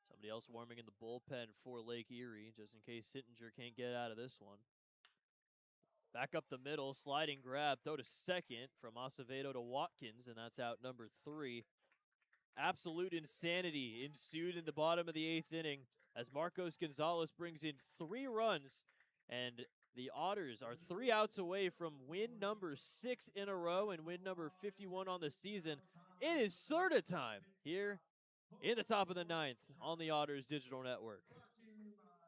Somebody else warming in the bullpen for Lake Erie, just in case Sittinger can't get out of this one. Back up the middle, sliding grab, throw to second from Acevedo to Watkins, and that's out number 3. Absolute insanity ensued in the bottom of the 8th inning as Marcos Gonzalez brings in 3 runs, and the Otters are 3 outs away from win number 6 in a row and win number 51 on the season. It is Serta time here in the top of the 9th on the Otters Digital Network. Brought to you by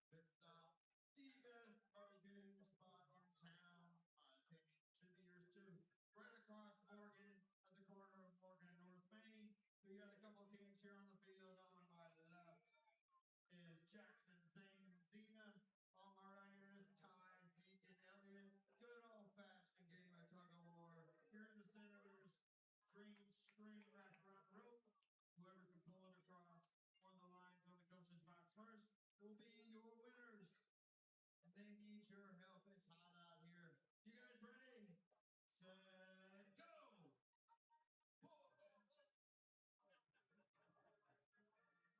Pit Stop, the best barbecue spot in town. Tammy should be yours too. Right across Morgan, at the corner of Morgan and North Main. We got a couple teams here on the field. On my left is Jackson, Zane, and Zena. On my right is Ty, Zeke, and Elliot. Good old-fashioned game of tug-of-war. Here in the center, there's green string wrapped around the rope. Whoever can pull it across one of the lines on the coach's box first will be your winners. And they need your help. It's hot out here. You guys ready? Set, go!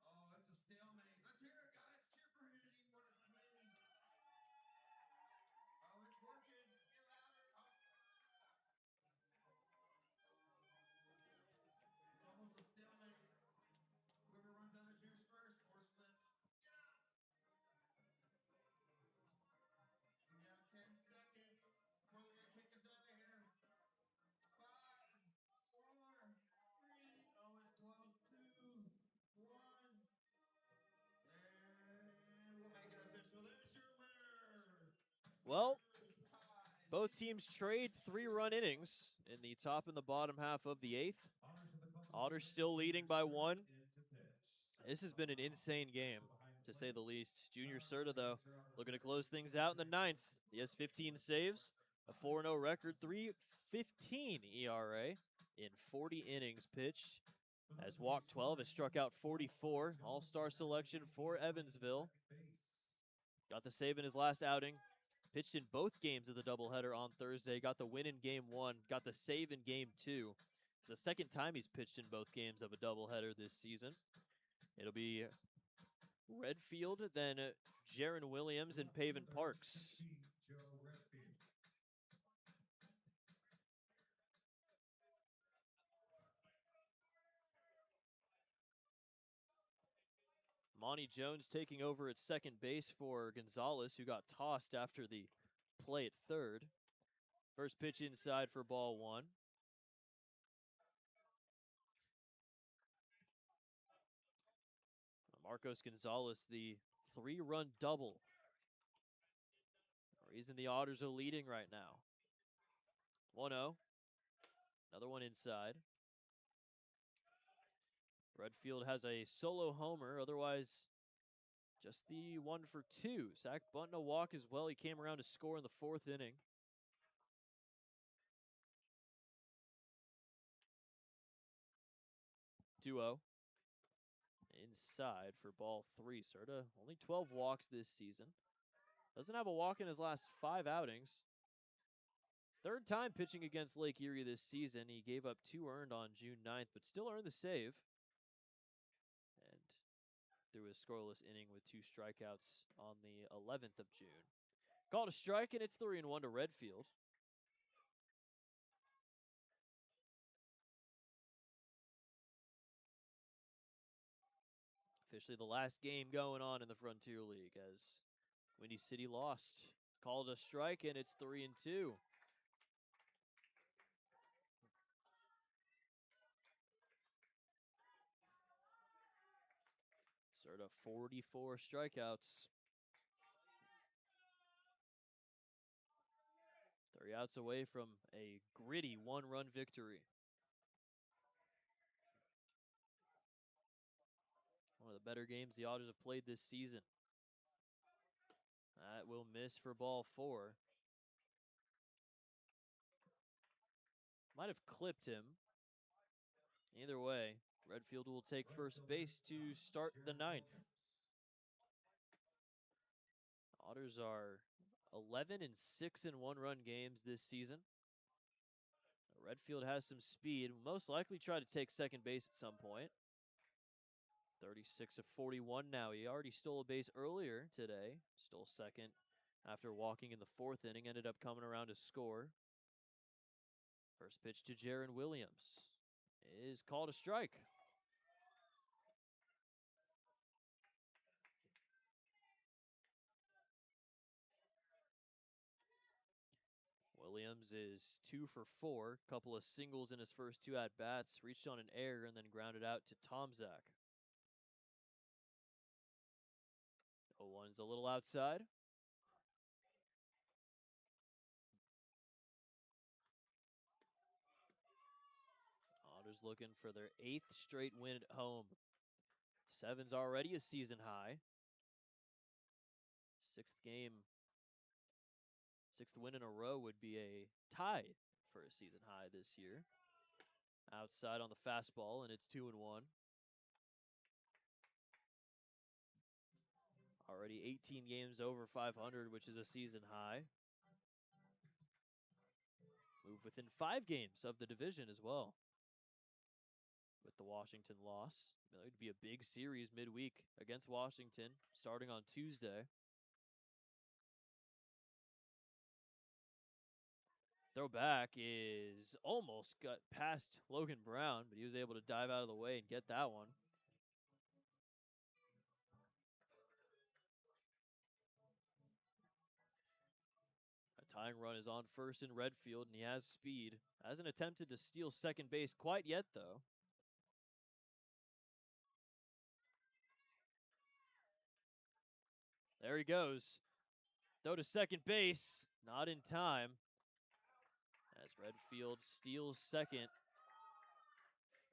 Oh, it's a stalemate. Let's hear it, guys. Cheer for hitting work, man. Oh, it's working. Get louder. Oh. It's almost a stalemate. Whoever runs out of juice first or slips. Yeah. We got 10 seconds before they're going to kick us out of here. 5, 4, 3. Oh, it's close. 2, 1. And we'll make it official. There's your winner. Well, Winners tied. both teams trade 3-run innings in the top and the bottom half of the 8th. Otters still leading by 1. This has been an insane game, to say the least. Junior Serta, though, looking to close things out in the 9th. He has 15 saves, a 4-0 record, 3.15 ERA in 40 innings pitched. Has walked 12, has struck out 44. All-star selection for Evansville. Got the save in his last outing. Pitched in both games of the doubleheader on Thursday. Got the win in Game 1. Got the save in Game 2. It's the second time he's pitched in both games of a doubleheader this season. It'll be Redfield, then Jaron Williams, and Paven Parks. Monty Jones taking over at second base for Gonzalez, who got tossed after the play at third. First pitch inside for ball 1. Marcos Gonzalez, the 3-run double. The reason the Otters are leading right now. 1-0. Another one inside. Redfield has a solo homer, otherwise just the 1 for 2. Zach Bunting a walk as well. He came around to score in the 4th inning. 2-0. Inside for ball 3. Serta only 12 walks this season. Doesn't have a walk in his last 5 outings. Third time pitching against Lake Erie this season. He gave up 2 earned on June 9th, but still earned the save. And threw a scoreless inning with 2 strikeouts on the 11th of June. Called a strike, and it's 3-1 to Redfield. Officially the last game going on in the Frontier League as Windy City lost. Called a strike, and it's 3-2. Serta 44 strikeouts. 3 outs away from a gritty 1-run victory. One of the better games the Otters have played this season. That will miss for ball 4. Might have clipped him. Either way, Redfield will take first base to start the 9th. Otters are 11-6 in 1-run games this season. Redfield has some speed. Will most likely try to take second base at some point. 36 of 41 now. He already stole a base earlier today. Stole second after walking in the 4th inning. Ended up coming around to score. First pitch to Jaron Williams is called a strike. Williams is 2 for 4. Couple of singles in his first 2 at-bats. Reached on an error and then grounded out to Tomzak. 0-1's a little outside. Otters looking for their 8th straight win at home. 7's already a season high. 6th win in a row would be a tie for a season high this year. Outside on the fastball, and it's 2-1. Already 18 games over 500, which is a season high. Move within 5 games of the division as well. With the Washington loss. It would be a big series midweek against Washington, starting on Tuesday. Throwback is almost got past Logan Brown, but he was able to dive out of the way and get that one. A tying run is on first in Redfield, and he has speed. Hasn't attempted to steal second base quite yet, though. There he goes. Throw to second base. Not in time. As Redfield steals second.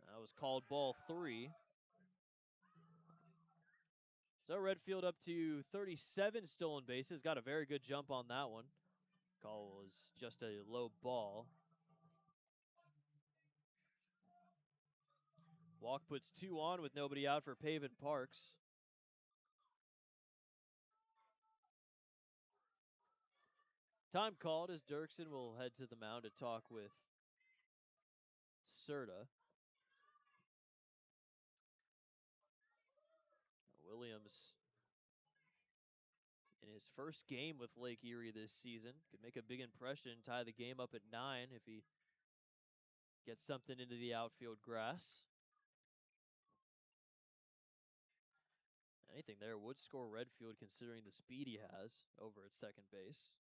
That was called ball 3. So Redfield up to 37 stolen bases. Got a very good jump on that one. Call was just a low ball. Walk puts 2 on with nobody out for Pavin Parks. Time called as Dirksen will head to the mound to talk with Serta. Williams in his first game with Lake Erie this season could make a big impression, tie the game up at 9 if he gets something into the outfield grass. Anything there would score Redfield considering the speed he has over at second base.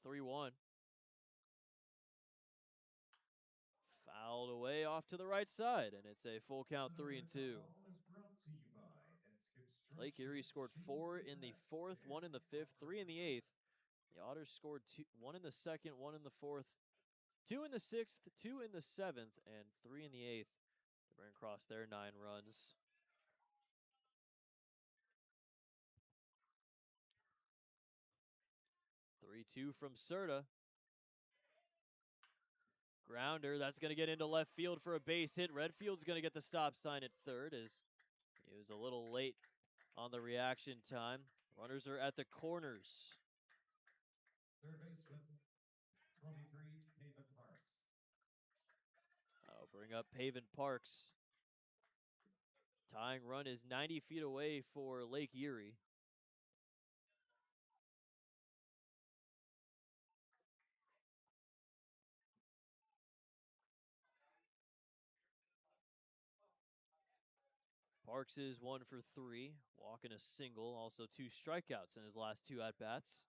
(3-1). Fouled away off to the right side, and it's a full count 3-2. Lake Erie scored 4 in the 4th, 1 in the 5th, 3 in the 8th. The Otters scored 1 in the 2nd, 1 in the 4th, 2 in the 6th, 2 in the 7th, and 3 in the 8th to bring across their 9 runs. 3-2 from Serta. Grounder, that's going to get into left field for a base hit. Redfield's going to get the stop sign at third as he was a little late on the reaction time. Runners are at the corners. Third baseman, 23, Haven Parks. I'll bring up Paven Parks. Tying run is 90 feet away for Lake Erie. Parks is 1 for 3, walking a single, also 2 strikeouts in his last 2 at-bats.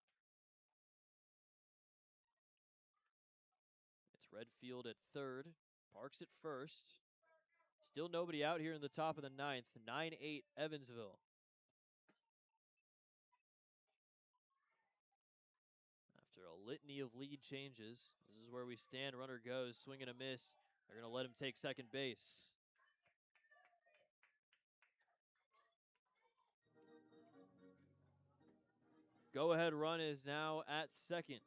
It's Redfield at third, Parks at first. Still nobody out here in the top of the ninth, 9-8 Evansville. After a litany of lead changes, this is where we stand. Runner goes, swing and a miss. They're going to let him take second base. Go-ahead run is now at second.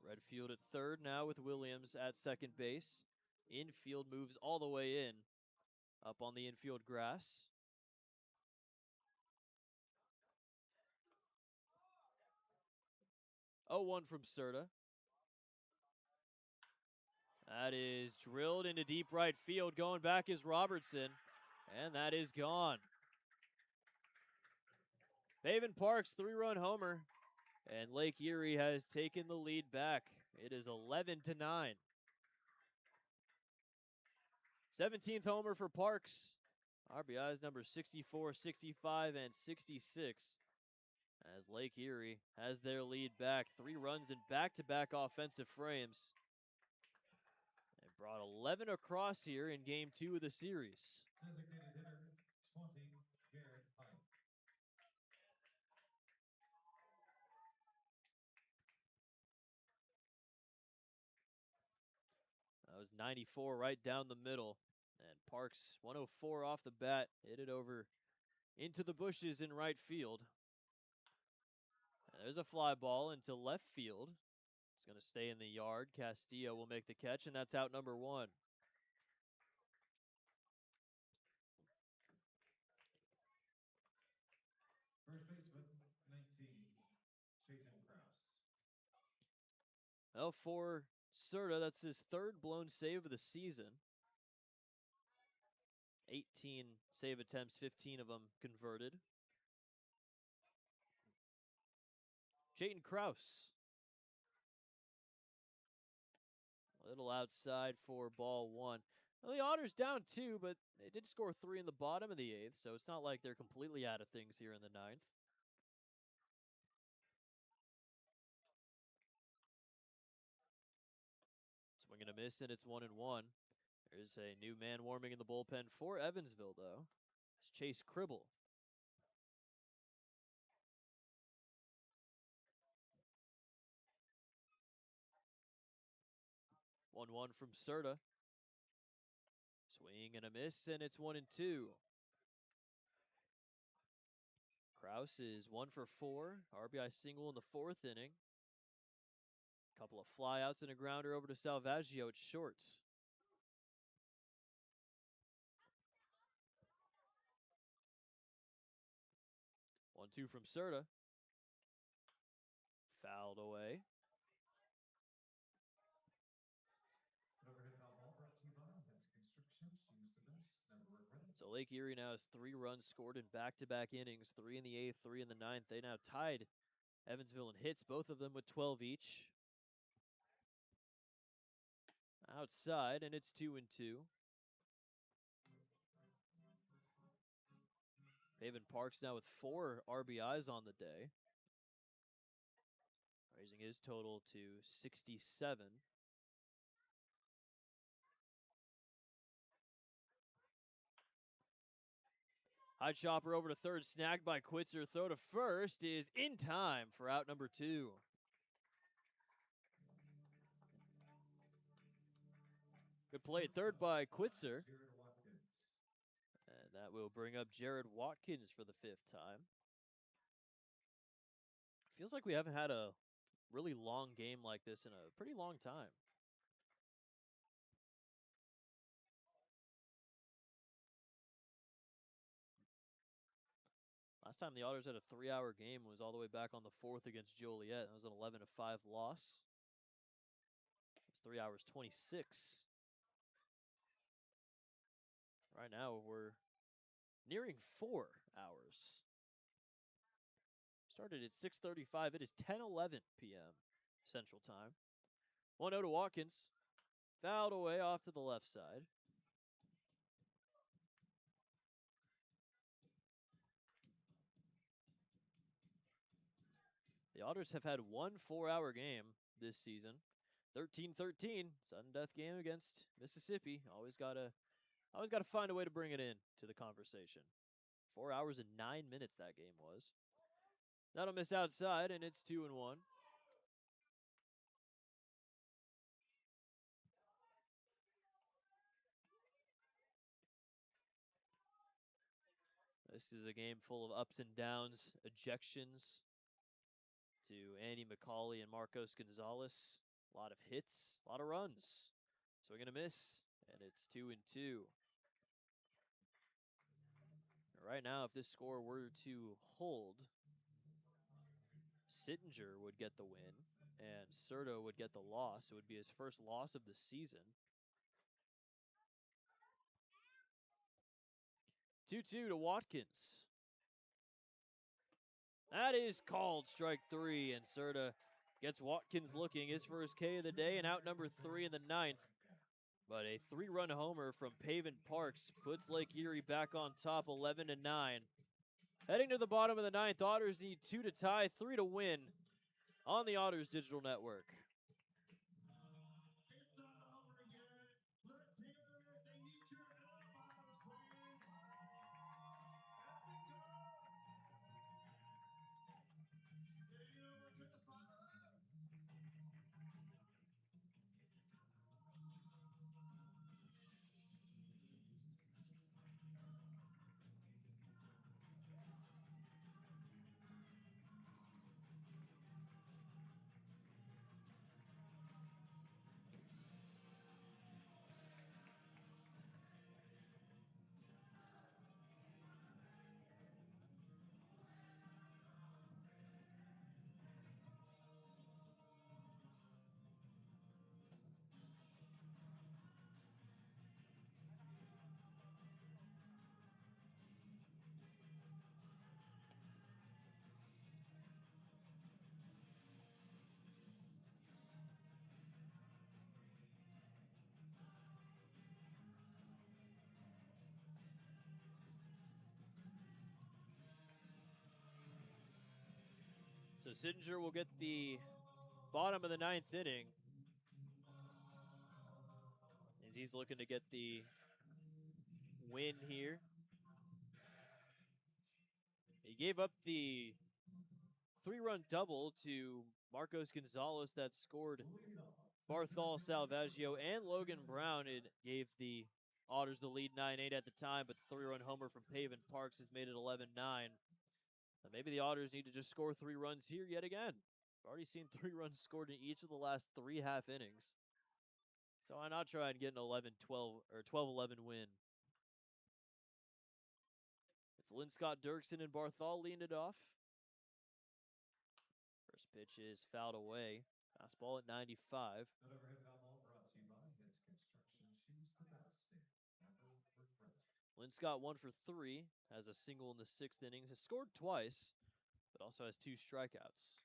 Redfield at third now with Williams at second base. Infield moves all the way in, up on the infield grass. 0-1 from Serta. That is drilled into deep right field. Going back is Robertson, and that is gone. Paven Parks, 3-run homer, and Lake Erie has taken the lead back. It is 11-9. 17th homer for Parks. RBIs number 64, 65, and 66. As Lake Erie has their lead back. 3 runs in back-to-back offensive frames. They brought 11 across here in game 2 of the series. Designated hitter, 20, Garrett Pike. That was 94 right down the middle. And Parks, 104 off the bat, hit it over into the bushes in right field. And there's a fly ball into left field. It's going to stay in the yard. Castillo will make the catch, and that's out number 1. First baseman, 19, Chayton Krause. Well, for Serta, that's his 3rd blown save of the season. 18 save attempts, 15 of them converted. Chayton Krause. A little outside for ball 1. Well, the Otters down 2, but they did score 3 in the bottom of the 8th, so it's not like they're completely out of things here in the 9th. Swing and a miss, and it's 1-1. There's a new man warming in the bullpen for Evansville, though. It's Chase Cribble. 1-1 from Serta. Swing and a miss, and it's 1-2. Krause is 1 for 4. RBI single in the 4th inning. Couple of flyouts and a grounder over to Salvaggio at short. 1-2 from Serta. Fouled away. An overhead foul ball brought to you by Henson Construction. Choose the best, never regret it. So Lake Erie now has 3 runs scored in back-to-back innings, 3 in the 8th, 3 in the 9th. They now tied Evansville in hits, both of them with 12 each. Outside, and it's 2-2. Paven Parks now with 4 RBIs on the day, raising his total to 67. High chopper over to third, snagged by Quitzer. Throw to first is in time for out number 2. Good play at third by Quitzer. And that will bring up Jared Watkins for the 5th time. Feels like we haven't had a really long game like this in a pretty long time. Last time the Otters had a 3-hour game was all the way back on the 4th against Joliet. That was an 11-5 loss. It's 3 hours 26. Right now we're nearing 4 hours. Started at 6:35. It is 10:11 p.m. Central Time. 1-0 to Watkins. Fouled away off to the left side. The Otters have had one 4-hour game this season. 13-13, sudden death game against Mississippi. Always gotta find a way to bring it in to the conversation. 4 hours and 9 minutes that game was. That'll miss outside, and it's 2-1. This is a game full of ups and downs, ejections to Andy McCauley and Marcos Gonzalez. A lot of hits, a lot of runs. Swing and a miss, and it's 2-2. Right now, if this score were to hold, Sittinger would get the win, and Serto would get the loss. It would be his first loss of the season. 2-2 to Watkins. That is called strike 3, and Serta gets Watkins looking, his first K of the day, and out number 3 in the 9th. But a 3-run homer from Paven Parks puts Lake Erie back on top, 11-9. Heading to the bottom of the 9th, Otters need 2 to tie, 3 to win on the Otters Digital Network. It's not over yet. Let's hear it. They need your help, Otters fans. Here we go. Getting it over to the spotlight. So Sittinger will get the bottom of the 9th inning, as he's looking to get the win here. He gave up the 3-run double to Marcos Gonzalez that scored Barthol Salvaggio and Logan Brown. It gave the Otters the lead 9-8 at the time, but the 3-run homer from Paven Parks has made it 11-9. Maybe the Otters need to just score 3 runs here yet again. We've already seen 3 runs scored in each of the last 3 half innings. So why not try and get an 11-12 or 12-11 win? It's Linscott, Dirksen, and Barthol leaned it off. First pitch is fouled away. Fastball at 95. That overhead foul ball brought to you by Hits Construction Shoes, the best in never regret. Linscott 1 for 3, has a single in the 6th inning, has scored twice, but also has 2 strikeouts.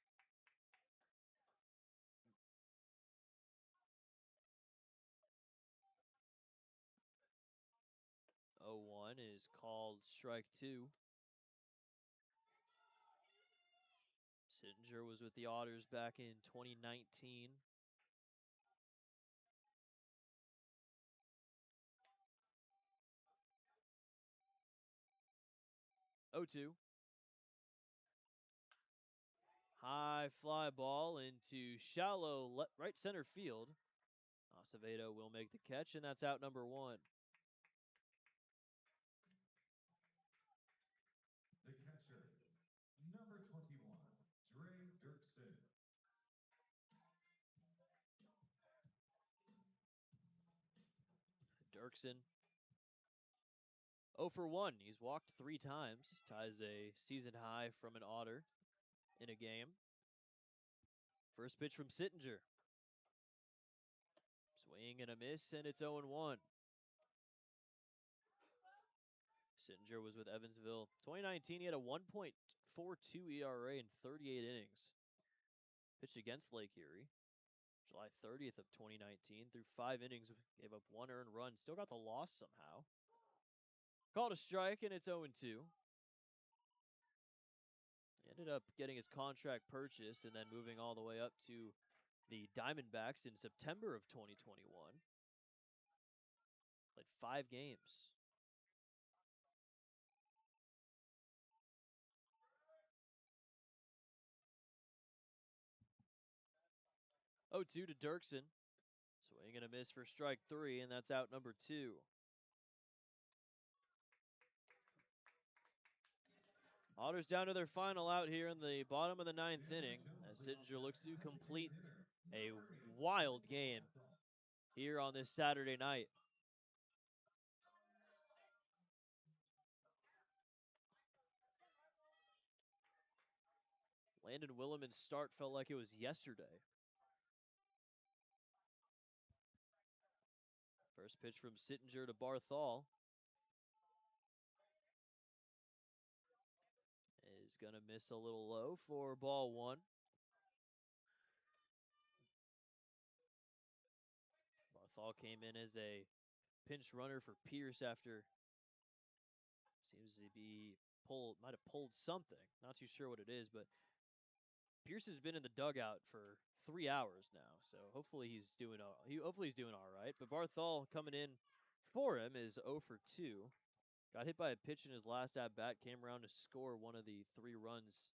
Oh, 1 is called strike 2. Sittinger was with the Otters back in 2019. Oh, 2. High fly ball into shallow right center field. Acevedo will make the catch, and that's out number 1. Dirksen 0 for 1. He's walked 3 times, ties a season high from an Otter in a game. First pitch from Sittinger. Swing and a miss, and it's 0 1. Sittinger was with Evansville 2019. He had a 1.42 ERA in 38 innings. Pitched against Lake Erie July 30th of 2019. Through 5 innings, gave up 1 earned run. Still got the loss somehow. Called a strike, and it's 0 2. He ended up getting his contract purchased and then moving all the way up to the Diamondbacks in September of 2021. Played 5 games. 0-2 to Dirksen. Swing and a miss for strike 3, and that's out number 2. Otters down to their final out here in the bottom of the 9th inning as Sittinger looks to complete a wild game here on this Saturday night. Landon Williman's start felt like it was yesterday. First pitch from Sittinger to Barthol. Is going to miss a little low for ball 1. Barthol came in as a pinch runner for Pierce after seems to be might have pulled something. Not too sure what it is, but Pierce has been in the dugout for 3 hours now, so hopefully he's doing all right. But Barthol coming in for him is 0 for 2. Got hit by a pitch in his last at bat, came around to score one of the 3 runs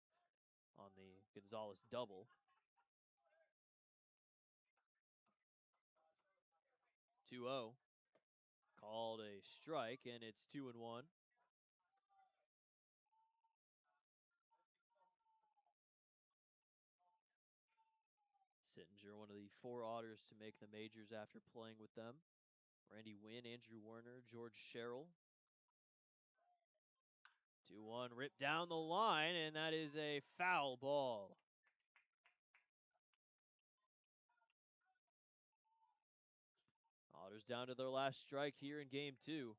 on the Gonzalez double. 2-0. Called a strike, and it's 2-1. Sittinger, one of the 4 Otters to make the majors after playing with them. Randy Wynn, Andrew Werner, George Sherrill. 2-1, ripped down the line, and that is a foul ball. Otters down to their last strike here in game 2.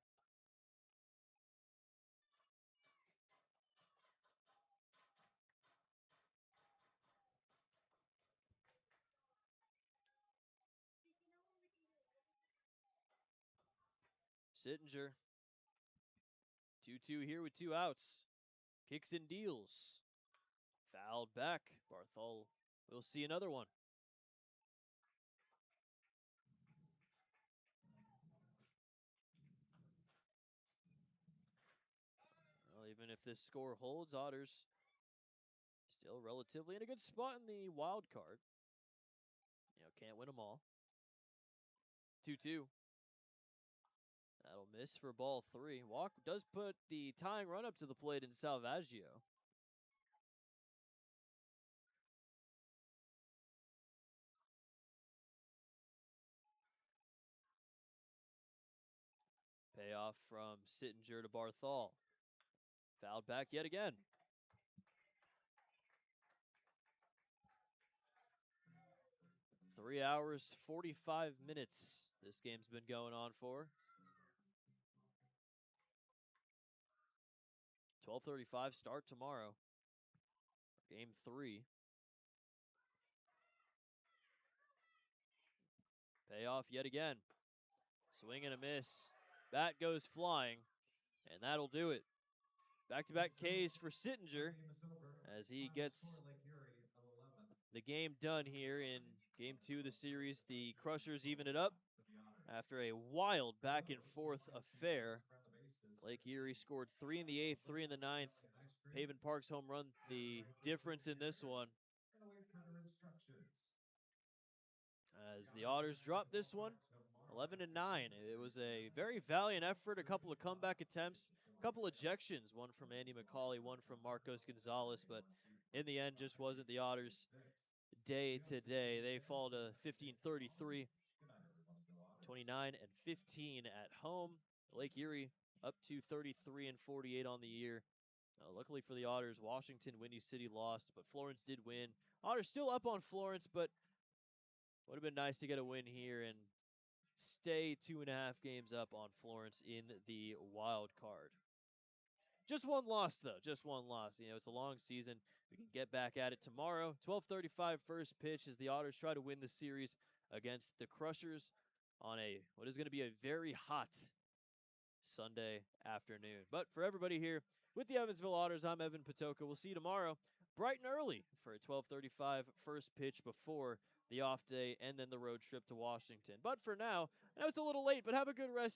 Sittinger. 2-2 here with 2 outs. Kicks and deals. Fouled back. Barthol will see another one. Well, even if this score holds, Otters still relatively in a good spot in the wild card. Can't win them all. 2-2. That'll miss for ball 3. Walk does put the tying run up to the plate in Salvaggio. Payoff from Sittinger to Barthol. Fouled back yet again. 3 hours, 45 minutes this game's been going on for. 12:35 start tomorrow. Game 3. Payoff yet again. Swing and a miss. Bat goes flying, and that'll do it. Back-to-back Ks for Sittinger as he gets the game done here in game 2 of the series. The Crushers even it up after a wild back-and-forth affair. Lake Erie scored 3 in the 8th, 3 in the 9th. Haven Park's home run, the difference in this one. As the Otters dropped this one, 11-9. It was a very valiant effort, a couple of comeback attempts, a couple ejections, one from Andy McCauley, one from Marcos Gonzalez, but in the end just wasn't the Otters' day today. They fall to 15-33. 29-15 at home. Lake Erie up to 33-48 on the year. Luckily for the Otters, Washington, Windy City lost, but Florence did win. Otters still up on Florence, but would have been nice to get a win here and stay 2.5 games up on Florence in the wild card. Just one loss, though. Just one loss. You know, it's a long season. We can get back at it tomorrow. 12:35 first pitch as the Otters try to win the series against the Crushers on what is going to be a very hot Sunday afternoon. But for everybody here with the Evansville Otters, I'm Evan Patoka. We'll see you tomorrow bright and early for a 12:35 first pitch before the off day and then the road trip to Washington. But for now, I know it's a little late, but have a good rest